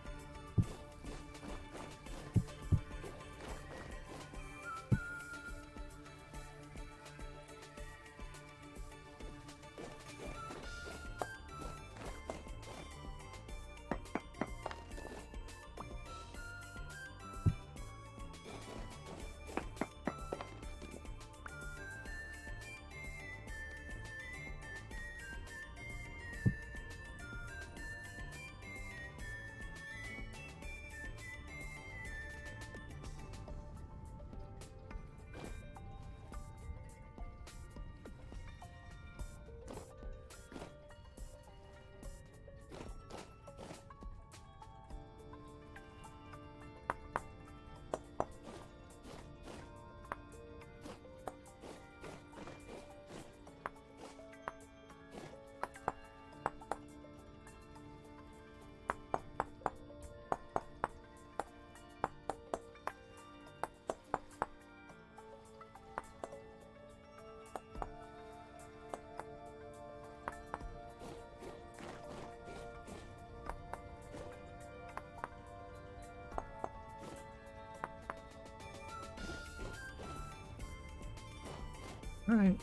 Speaker 1: I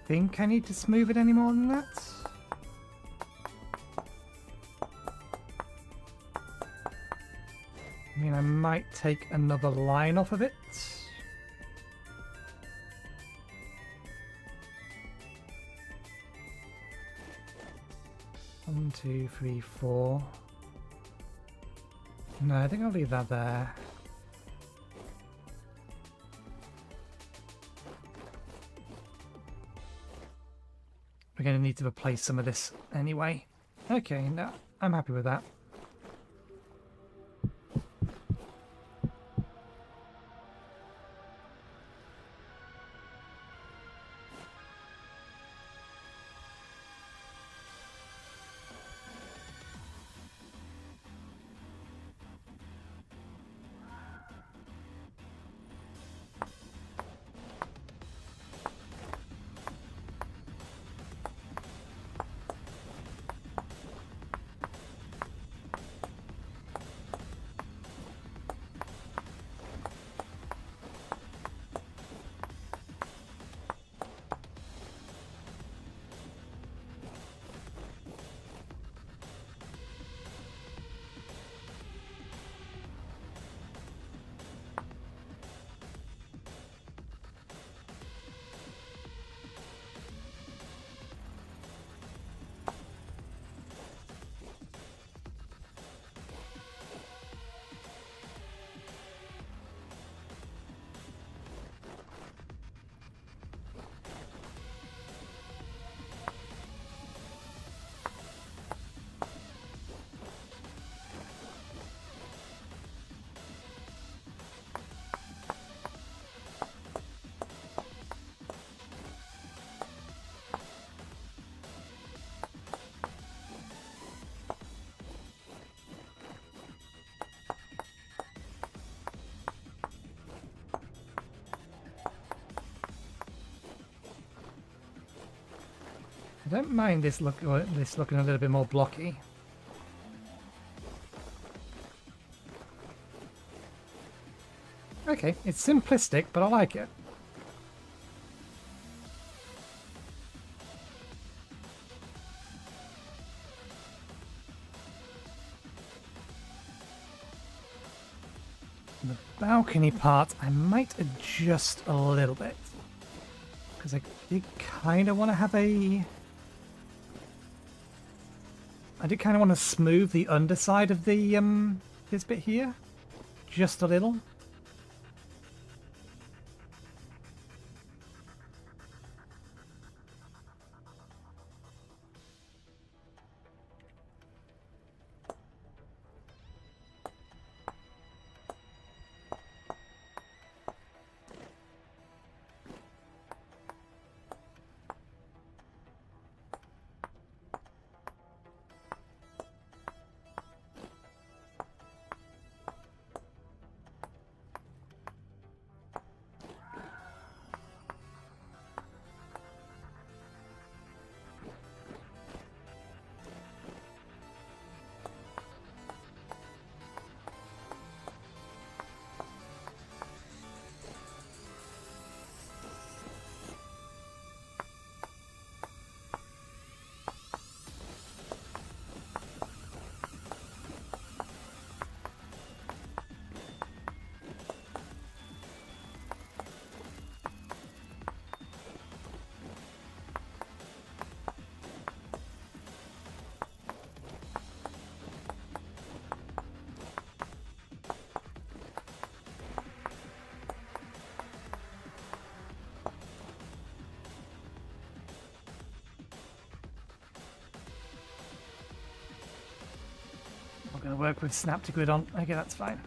Speaker 1: think I need to smooth it any more than that. I mean, I might take another line off of it. 1, 2, 3, 4. No, I think I'll leave that there. We're going to need to replace some of this anyway. Okay, no, I'm happy with that. don't mind this looking a little bit more blocky. Okay, it's simplistic, but I like it. The balcony part, I might adjust a little bit. Because I did kind of want to have a... I did kind of want to smooth the underside of the, this bit here. Just a little. I'm going to work with snap to grid on. Okay, that's fine.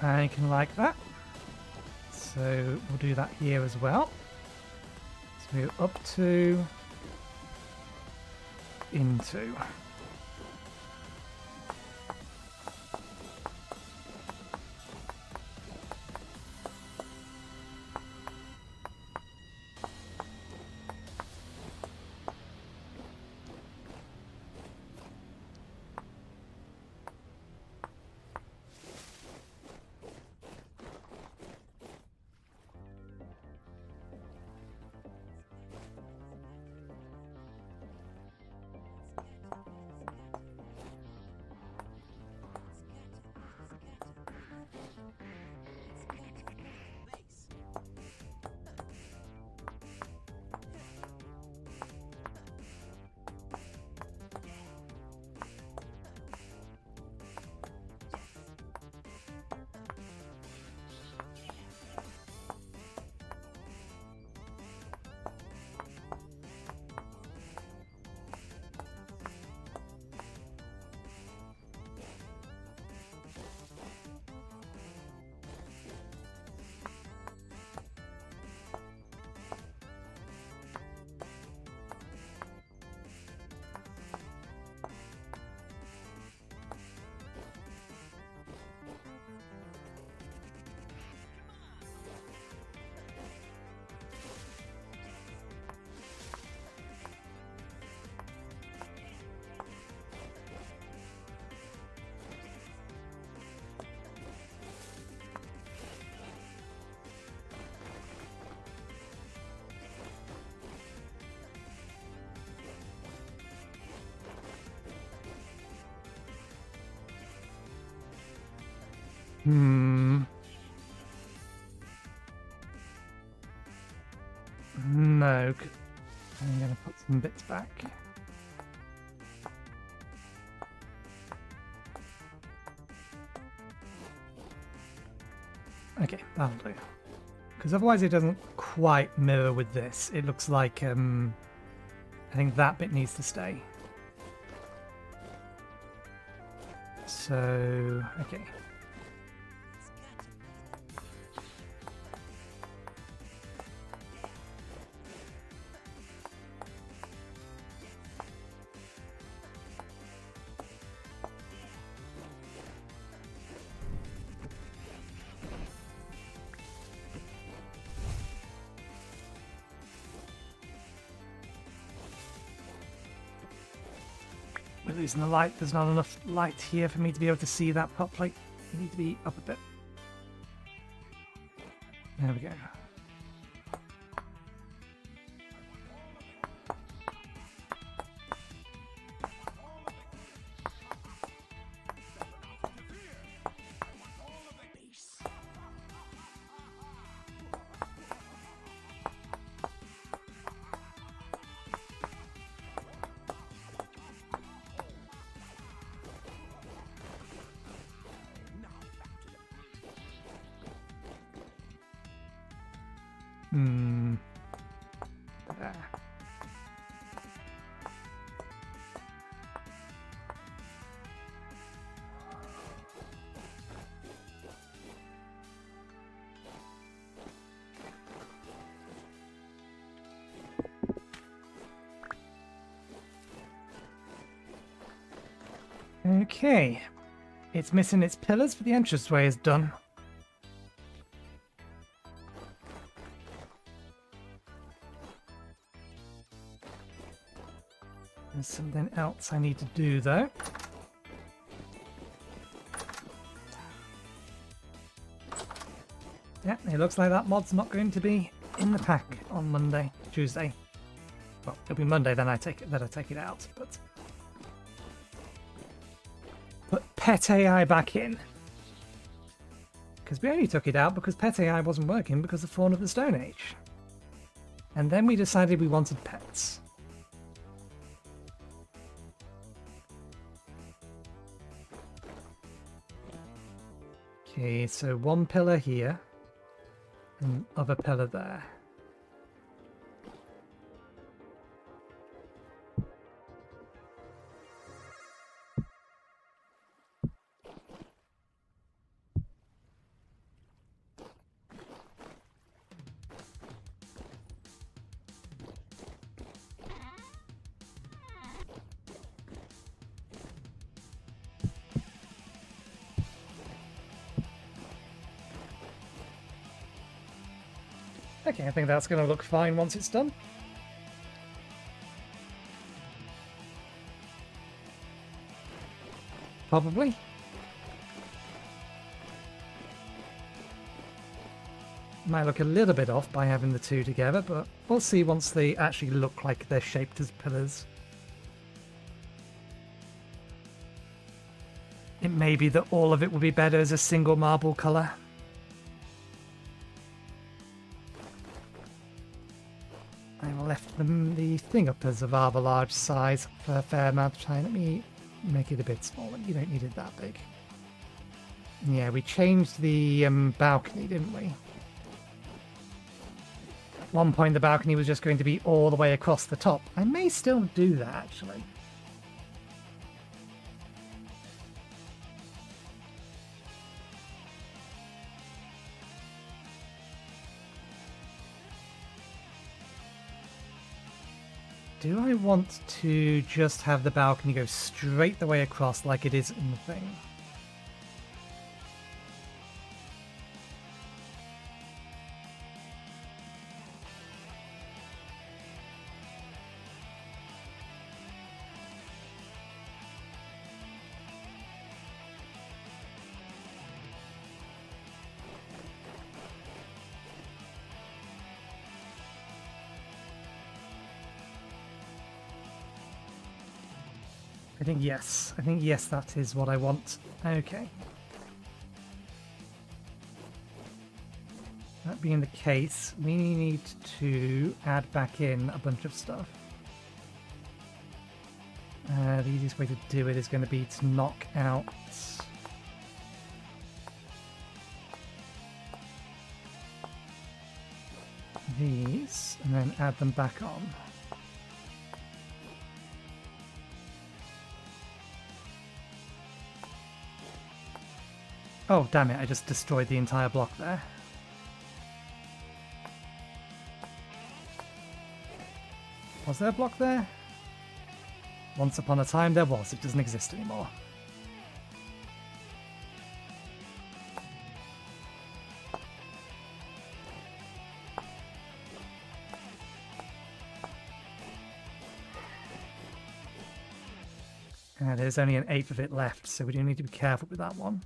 Speaker 1: I can like that. So we'll do that here as well. So move up to, into. No. I'm going to put some bits back. Okay, that'll do. Because otherwise it doesn't quite mirror with this. It looks like, I think that bit needs to stay. So, okay. We're losing the light. There's not enough light here for me to be able to see that properly. You need to be up a bit. There we go. There. Okay. It's missing its pillars, but the entranceway is done. There's something else I need to do, though. Yeah, it looks like that mod's not going to be in the pack on Tuesday. Well, it'll be Monday then I take it out, but put Pet AI back in. Because we only took it out because Pet AI wasn't working because of Fawn of the Stone Age. And then we decided we wanted pets. Okay, so one pillar here, and other pillar there. Okay, I think that's going to look fine once it's done. Probably. Might look a little bit off by having the two together, but we'll see once they actually look like they're shaped as pillars. It may be that all of it will be better as a single marble colour. I left the thing up as a rather large size for a fair amount of time. Let me make it a bit smaller. You don't need it that big. Yeah, we changed the balcony, didn't we? At one point the balcony was just going to be all the way across the top. I may still do that, actually. Do I want to just have the balcony go straight the way across like it is in the thing? I think yes. I think yes, that is what I want. Okay. That being the case, we need to add back in a bunch of stuff. The easiest way to do it is going to be to knock out these and then add them back on. Oh, damn it, I just destroyed the entire block there. Was there a block there? Once upon a time there was, it doesn't exist anymore. There's only an eighth of it left, so we do need to be careful with that one.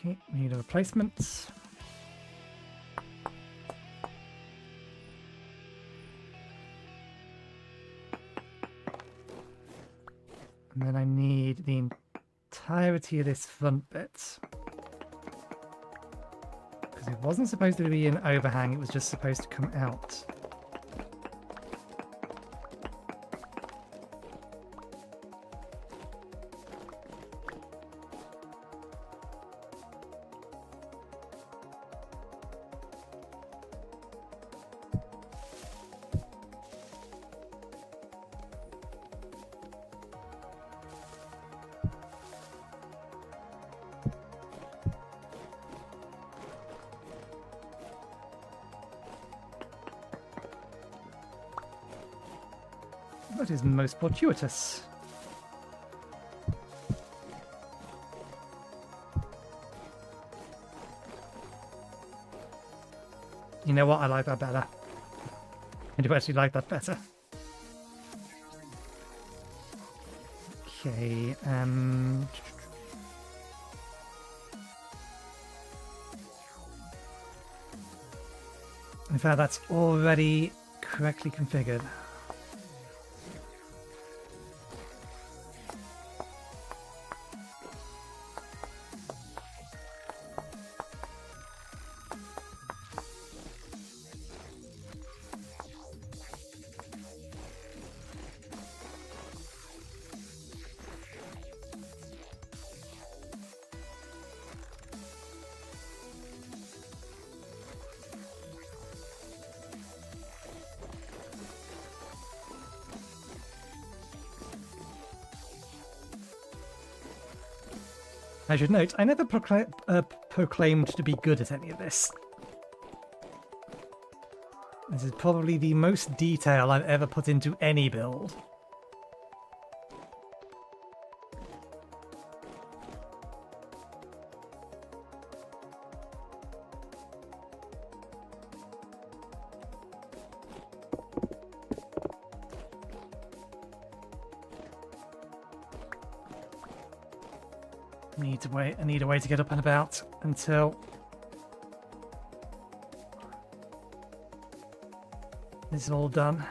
Speaker 1: Okay, we need a replacement. And then I need the entirety of this front bit. Because it wasn't supposed to be an overhang, it was just supposed to come out. That is most fortuitous. You know what? I like that better. I do actually like that better. Okay, in fact, that's already correctly configured. I should note, I never proclaimed to be good at any of this. This is probably the most detail I've ever put into any build. I need a way to get up and about until this is all done.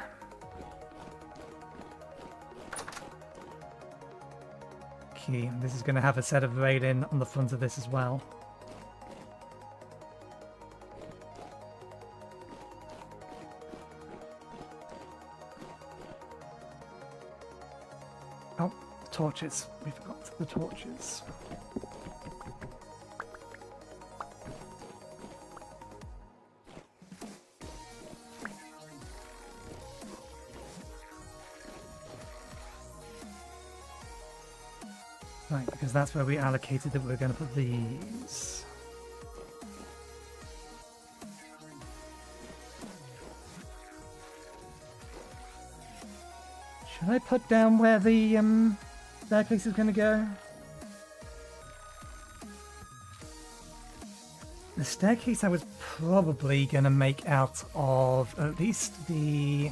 Speaker 1: Okay, this is going to have a set of railing on the front of this as well. Oh, the torches. We forgot the torches. Right, because that's where we allocated that we're going to put these. Should I put down where the staircase is going to go? The staircase I was probably going to make out of at least the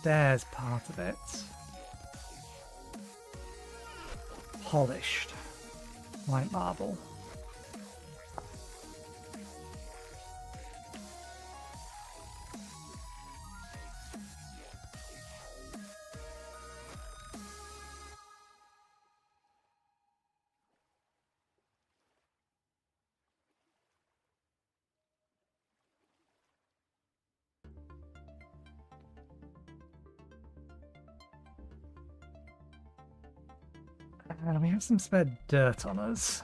Speaker 1: stairs part of it. Polished white marble. We have some spare dirt on us.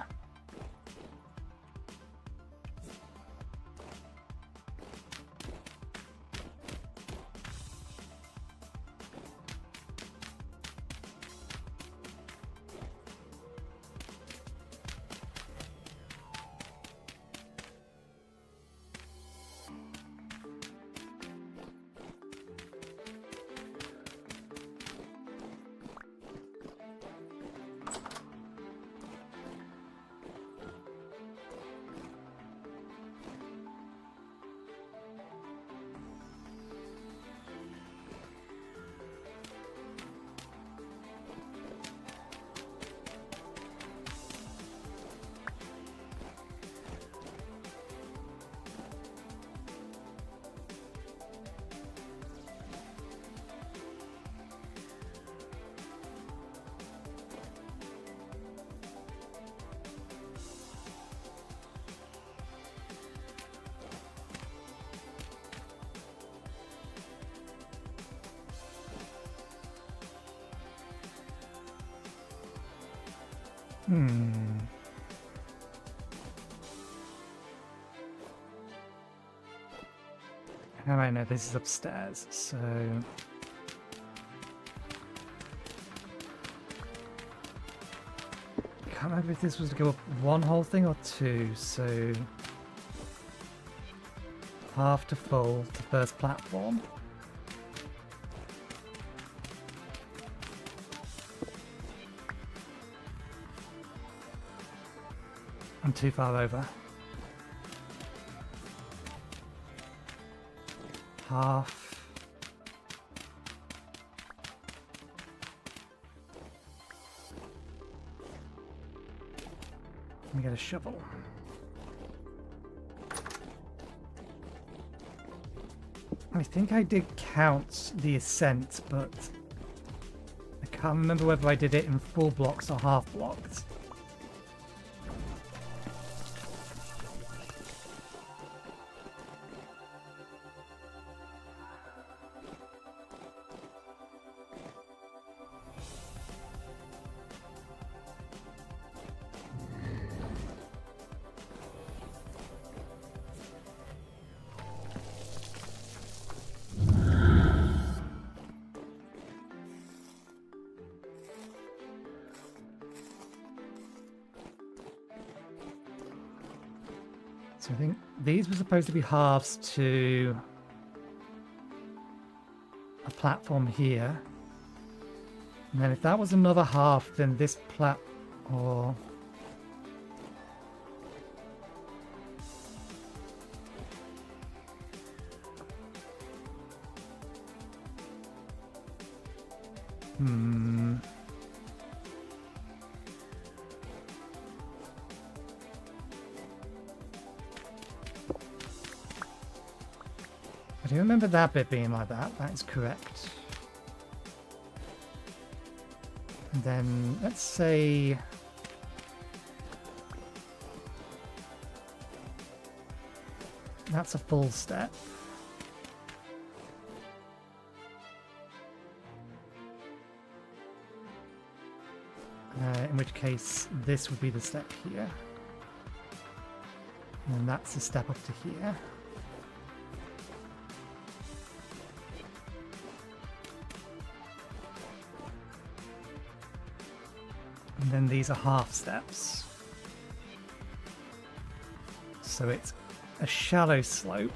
Speaker 1: Alright, no, this is upstairs, so... I can't remember if this was to go up one whole thing or two, so... half to full to first platform. I'm too far over. Half. Let me get a shovel. I think I did count the ascent, but I can't remember whether I did it in full blocks or half blocks. So I think these were supposed to be halves to a platform here. And then if that was another half, then this or... I do remember that bit being like that. That is correct. And then let's say that's a full step. In which case this would be the step here. And then that's the step up to here. And then these are half steps. So it's a shallow slope.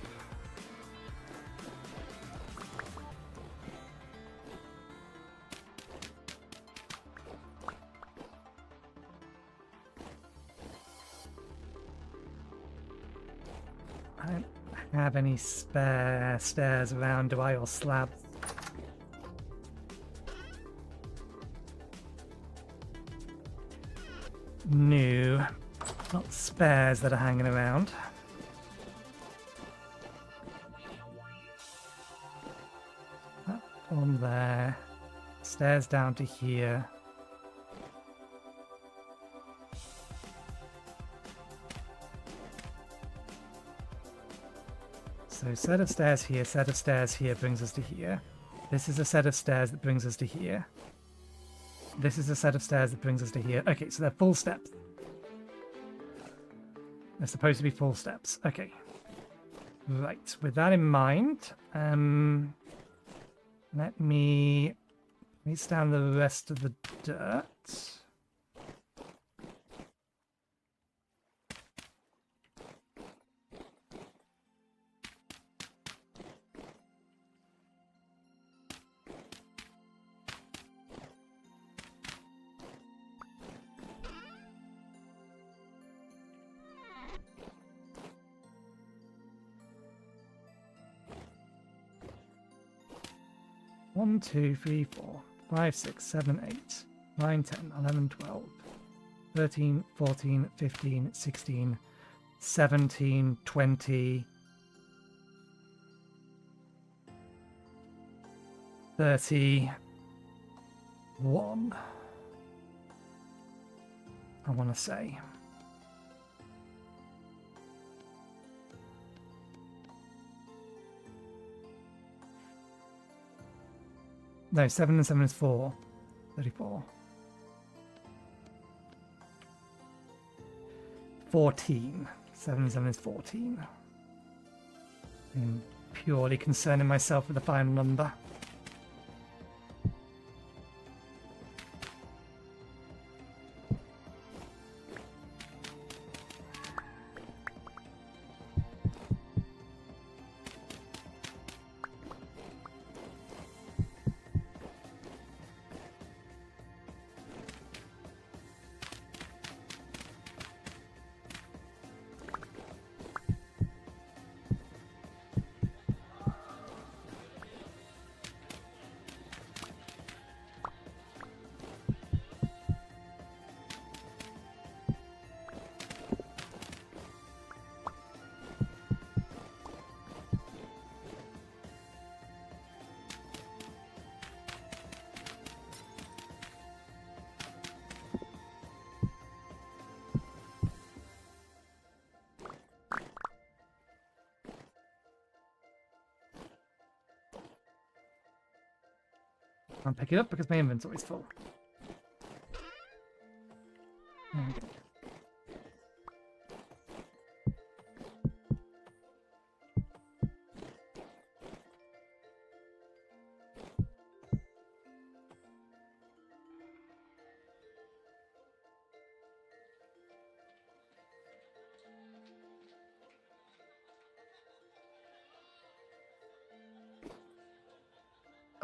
Speaker 1: I don't have any spare stairs around, do I, or slabs? No, not spares that are hanging around. Platform there, stairs down to here. So set of stairs here brings us to here. This is a set of stairs that brings us to here. This is a set of stairs that brings us to here. Okay, so they're full steps. They're supposed to be full steps. Okay. Right, with that in mind, let me place down the rest of the dirt. One, 2, 3, 4, 5, 6, 7, 8, 9, 10, 11, 12, 13, 14, 15, 16, 17, 20, 31. I want to say. No, 7 and 7 is 4. 34. 14. 7 and 7 is 14. I'm purely concerning myself with the final number. Can't pick it up because my inventory's full. There we go.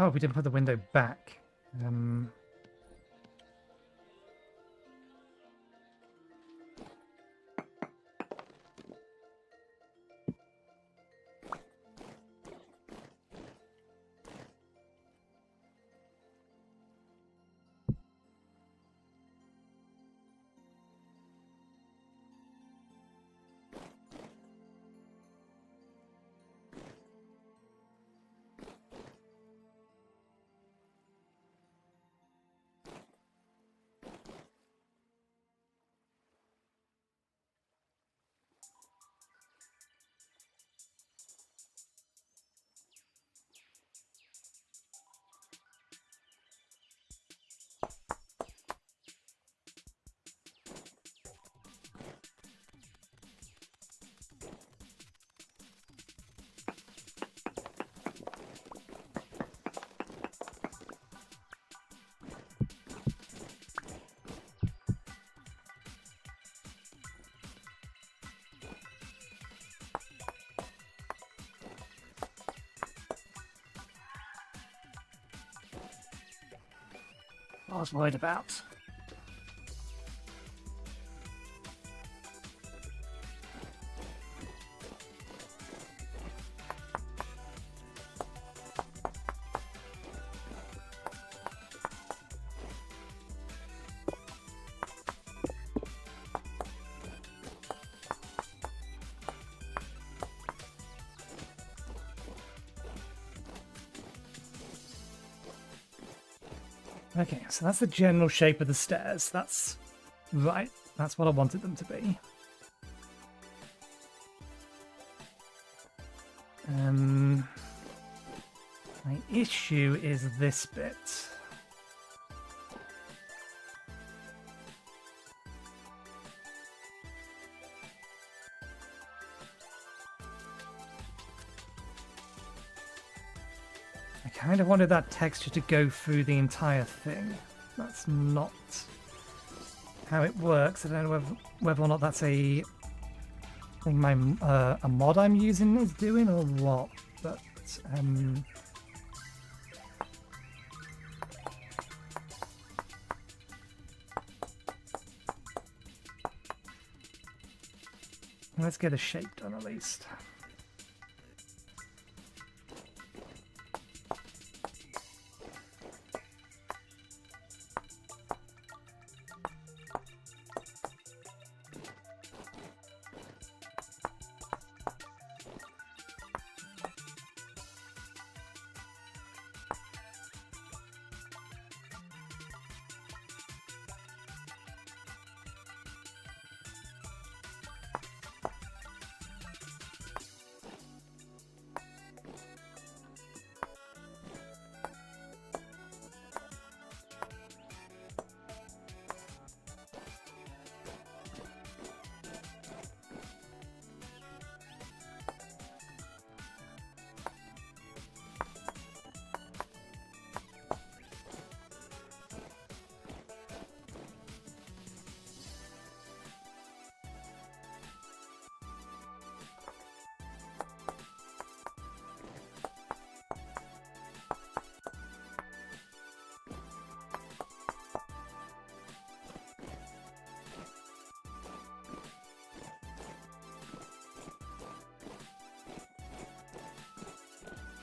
Speaker 1: Oh, we didn't put the window back. What I was worried about. Okay, so that's the general shape of the stairs. That's right. That's what I wanted them to be. My issue is this bit. I kind of wanted that texture to go through the entire thing. That's not how it works. I don't know whether or not that's a thing a mod I'm using is doing or what, but let's get a shape done at least.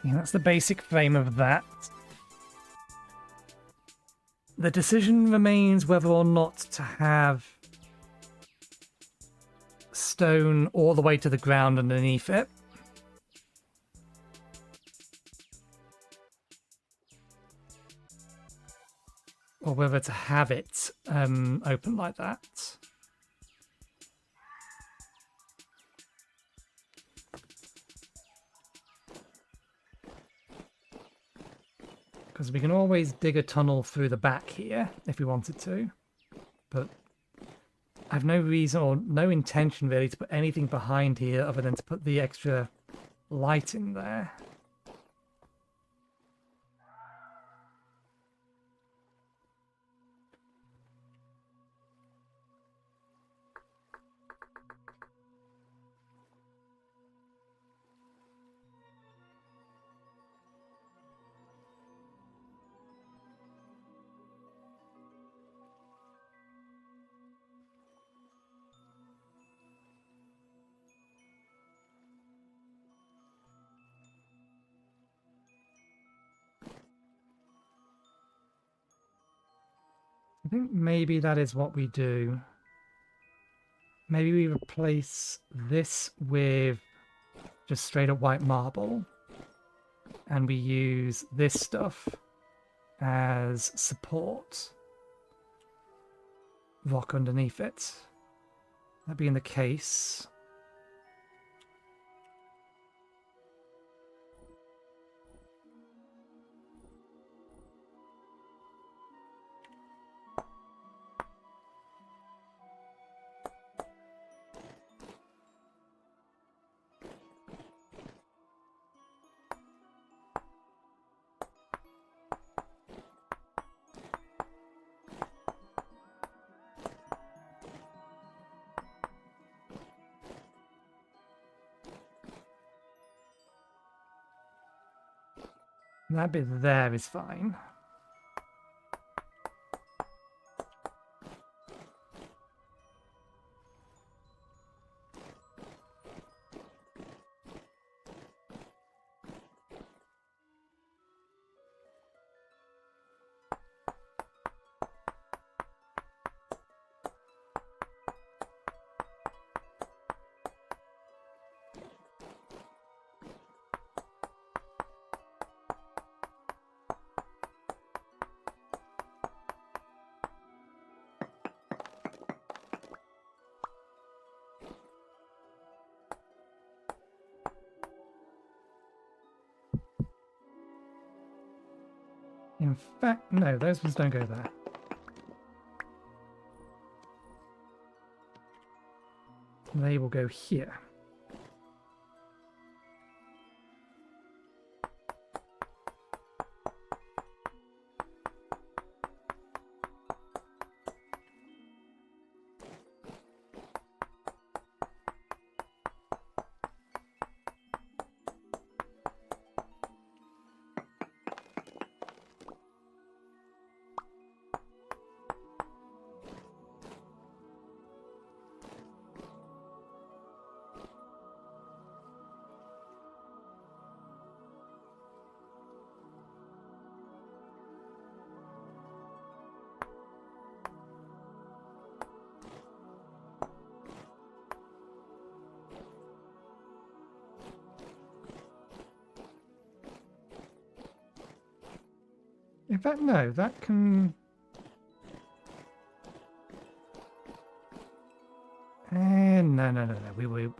Speaker 1: Yeah, that's the basic frame of that. The decision remains whether or not to have stone all the way to the ground underneath it. Or whether to have it open like that. Because we can always dig a tunnel through the back here if we wanted to. But I've no reason or no intention really to put anything behind here other than to put the extra light in there. I think maybe that is what we do. Maybe we replace this with just straight up white marble. And we use this stuff as support. Rock underneath it. That being the case, that bit there is fine. In fact, no, those ones don't go there. They will go here. In fact, no, that can... no. We will.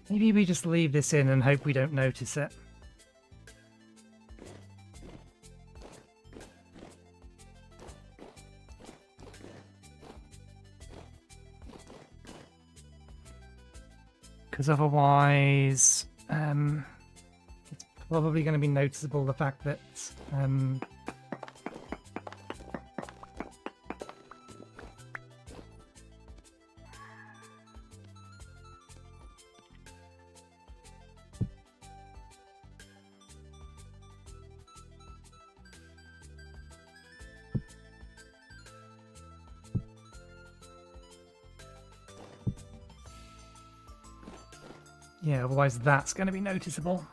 Speaker 1: Maybe we just leave this in and hope we don't notice it. Because otherwise, it's probably going to be noticeable the fact that yeah, otherwise that's going to be noticeable.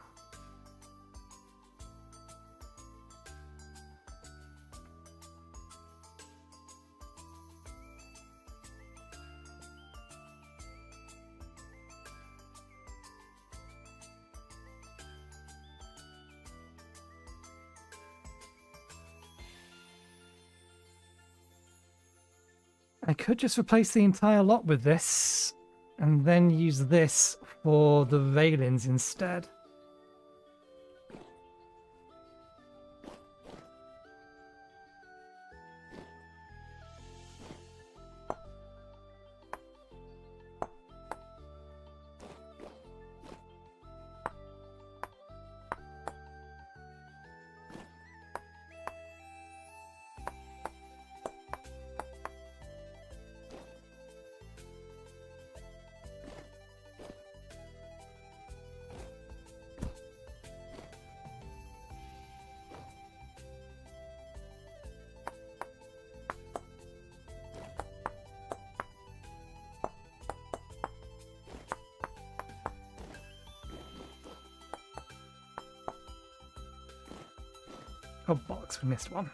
Speaker 1: I could just replace the entire lot with this, and then use this for the railings instead. Oh, bollocks, we missed one.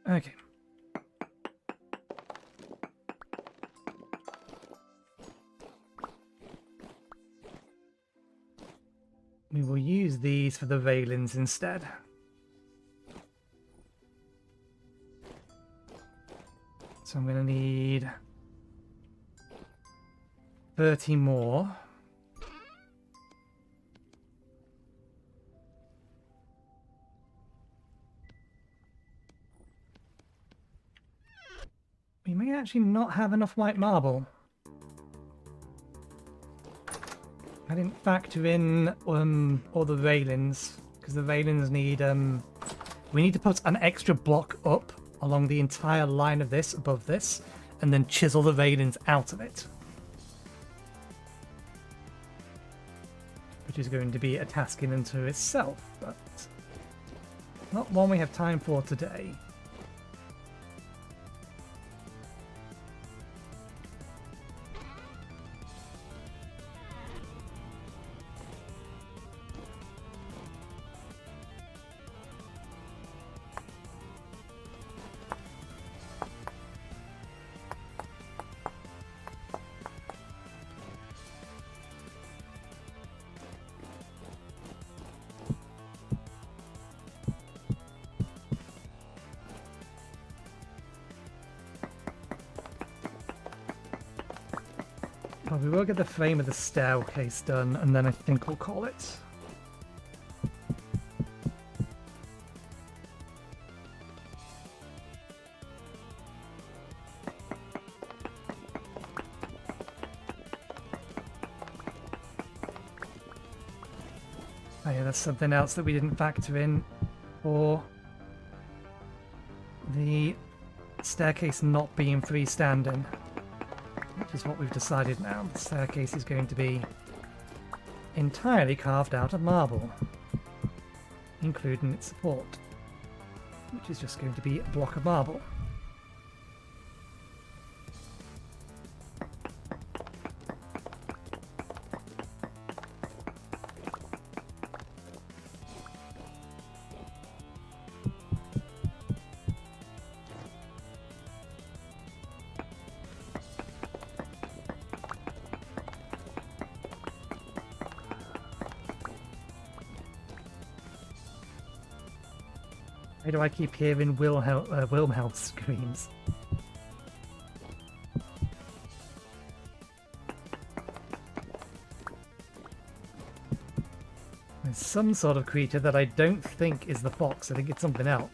Speaker 1: Okay. We will use these for the railings instead. So I'm going to need 30 more. We may actually not have enough white marble. I didn't factor in all the railings, because the railings need we need to put an extra block up along the entire line of this above this, and then chisel the railings out of it, which is going to be a task in unto itself, but not one we have time for today. Well, we will get the frame of the staircase done, and then I think we'll call it. Oh yeah, that's something else that we didn't factor in for the staircase not being freestanding. Which is what we've decided now. The staircase is going to be entirely carved out of marble, including its support, which is just going to be a block of marble. Why do I keep hearing Wilhelm screams? There's some sort of creature that I don't think is the fox. I think it's something else.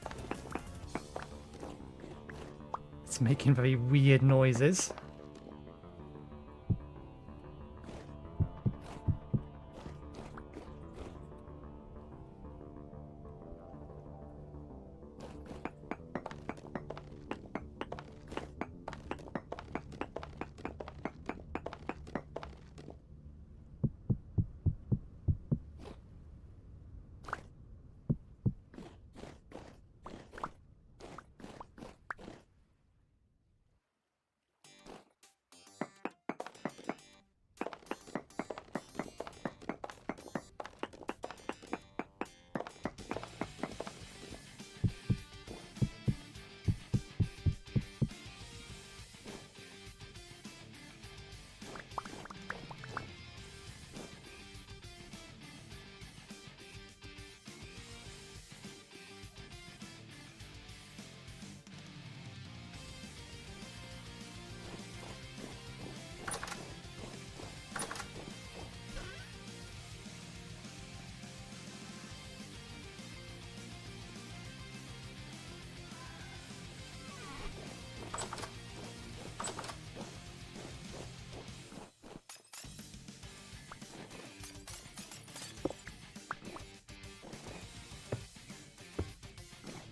Speaker 1: It's making very weird noises.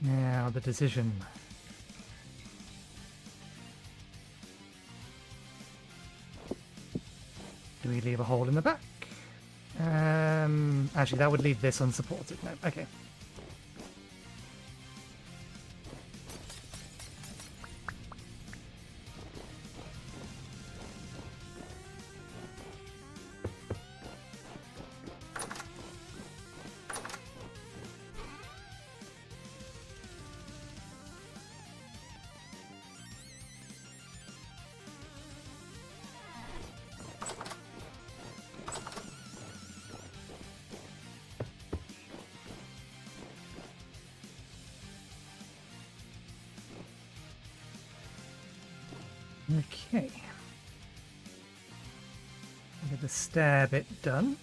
Speaker 1: Now the decision. Do we leave a hole in the back? Actually, that would leave this unsupported. No, okay. Okay. Get the stair bit done.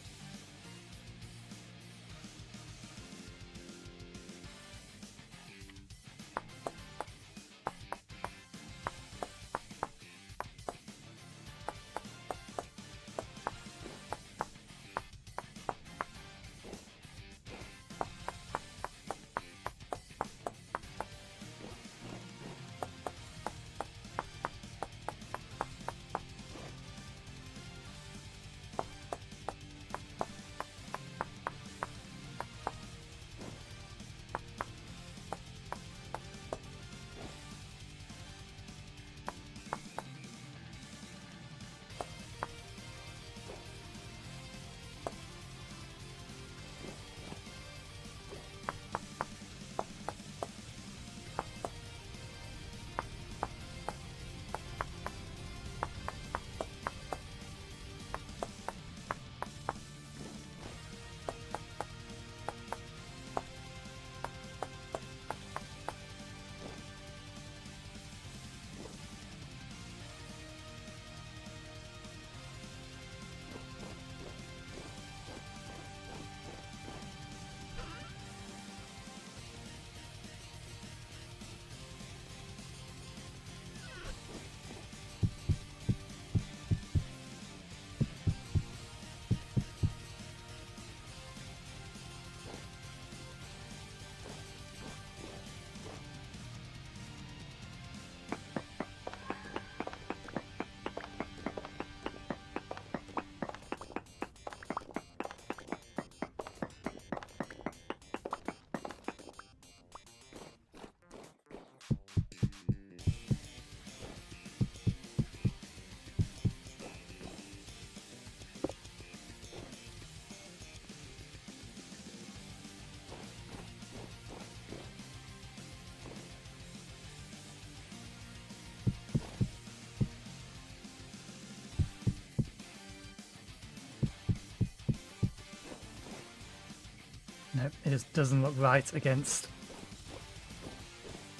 Speaker 1: Nope, it just doesn't look right against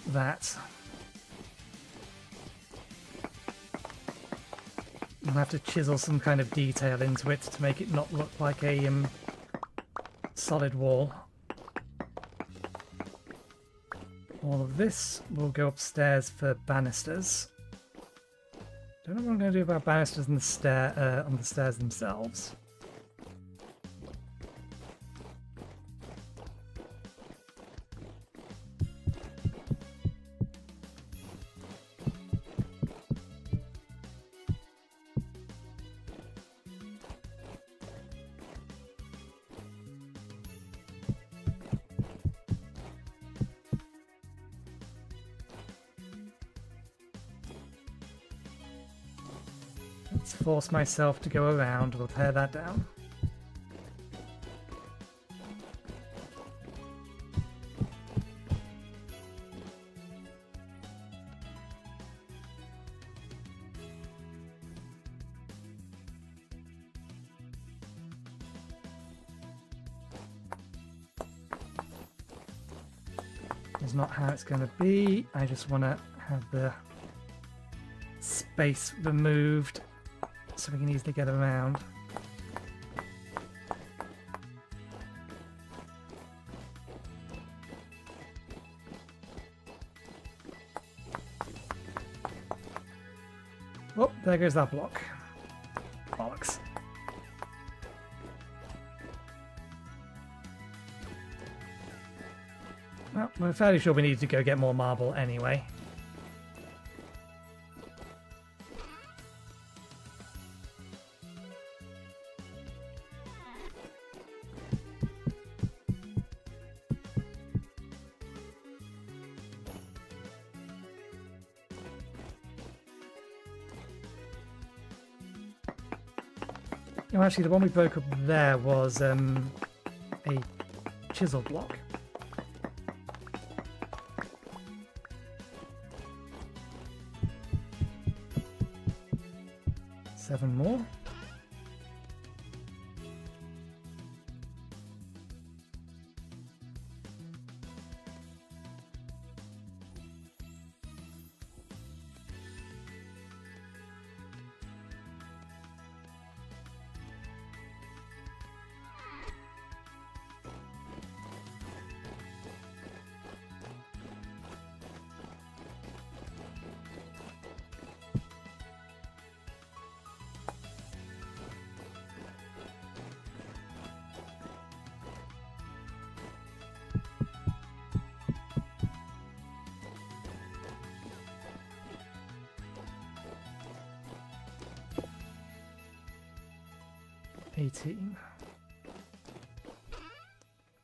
Speaker 1: that. I'll have to chisel some kind of detail into it to make it not look like a solid wall. All of this will go upstairs for banisters. Don't know what I'm going to do about banisters on the stairs themselves. Let's force myself to go around. We'll tear that down. It's not how it's going to be. I just want to have the space removed so we can easily get around. Oh, there goes that block. Bollocks. Well, we're fairly sure we need to go get more marble anyway. No, actually, the one we broke up there was a chisel block. Seven more.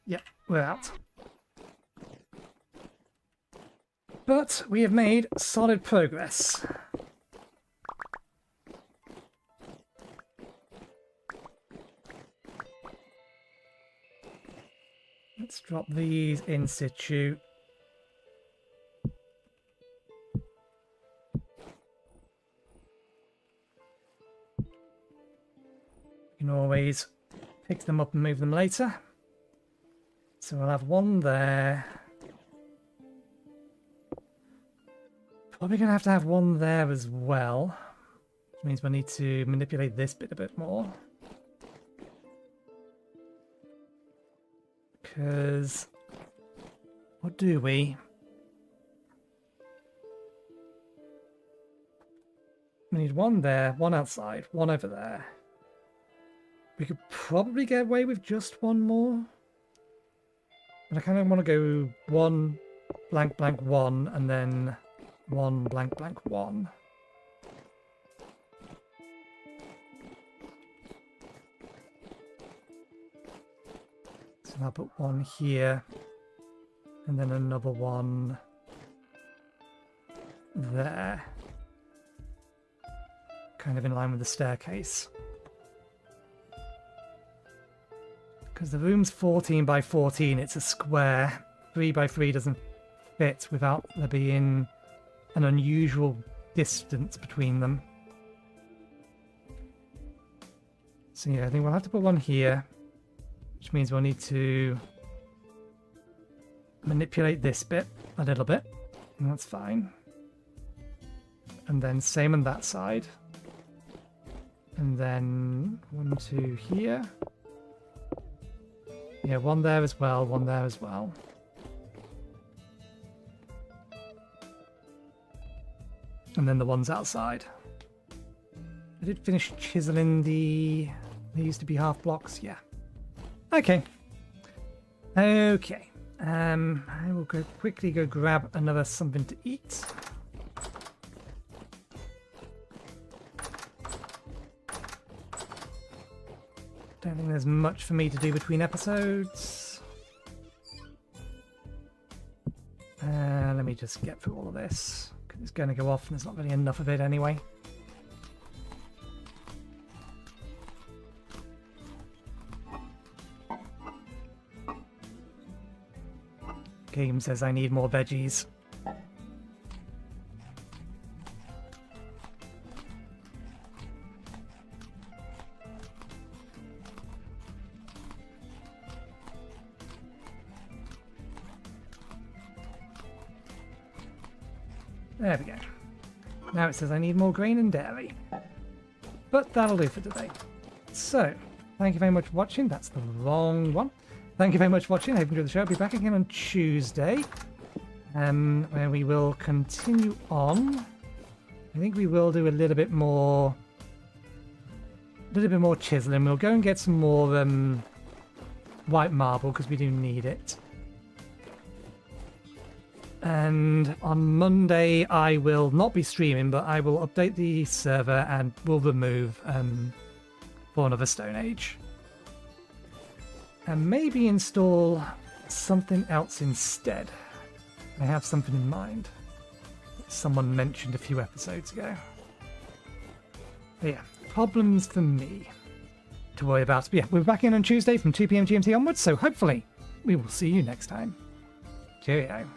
Speaker 1: Yep, we're out. But we have made solid progress. Let's drop these in situ. You can always pick them up and move them later. So we'll have one there. Probably going to have one there as well. Which means we'll need to manipulate this bit a bit more. Because... what do we? We need one there, one outside, one over there. We could probably get away with just one more. But I kind of want to go 1 blank blank 1 and then 1 blank blank 1. So I'll put one here and then another one there. Kind of in line with the staircase. Because the room's 14 by 14, it's a square. 3 by 3 doesn't fit without there being an unusual distance between them. So yeah, I think we'll have to put one here, which means we'll need to manipulate this bit a little bit, and that's fine. And then same on that side. And then 1, 2 here. Yeah, one there as well, one there as well. And then the ones outside. I did finish chiseling the... they used to be half blocks, yeah. Okay. Okay. I will quickly go grab another something to eat. Don't think there's much for me to do between episodes. Let me just get through all of this, because it's going to go off and there's not really enough of it anyway. Game says I need more veggies. There we go. Now it says I need more grain and dairy. But that'll do for today. So, thank you very much for watching. That's the wrong one. Thank you very much for watching. I hope you enjoyed the show. I'll be back again on Tuesday, where we will continue on. I think we will do a little bit more chiseling. We'll go and get some more white marble because we do need it. And on Monday, I will not be streaming, but I will update the server and will remove for another Stone Age. And maybe install something else instead. I have something in mind. Someone mentioned a few episodes ago. But yeah, problems for me to worry about. But yeah, we're back in on Tuesday from 2 PM GMT onwards, so hopefully we will see you next time. Cheerio.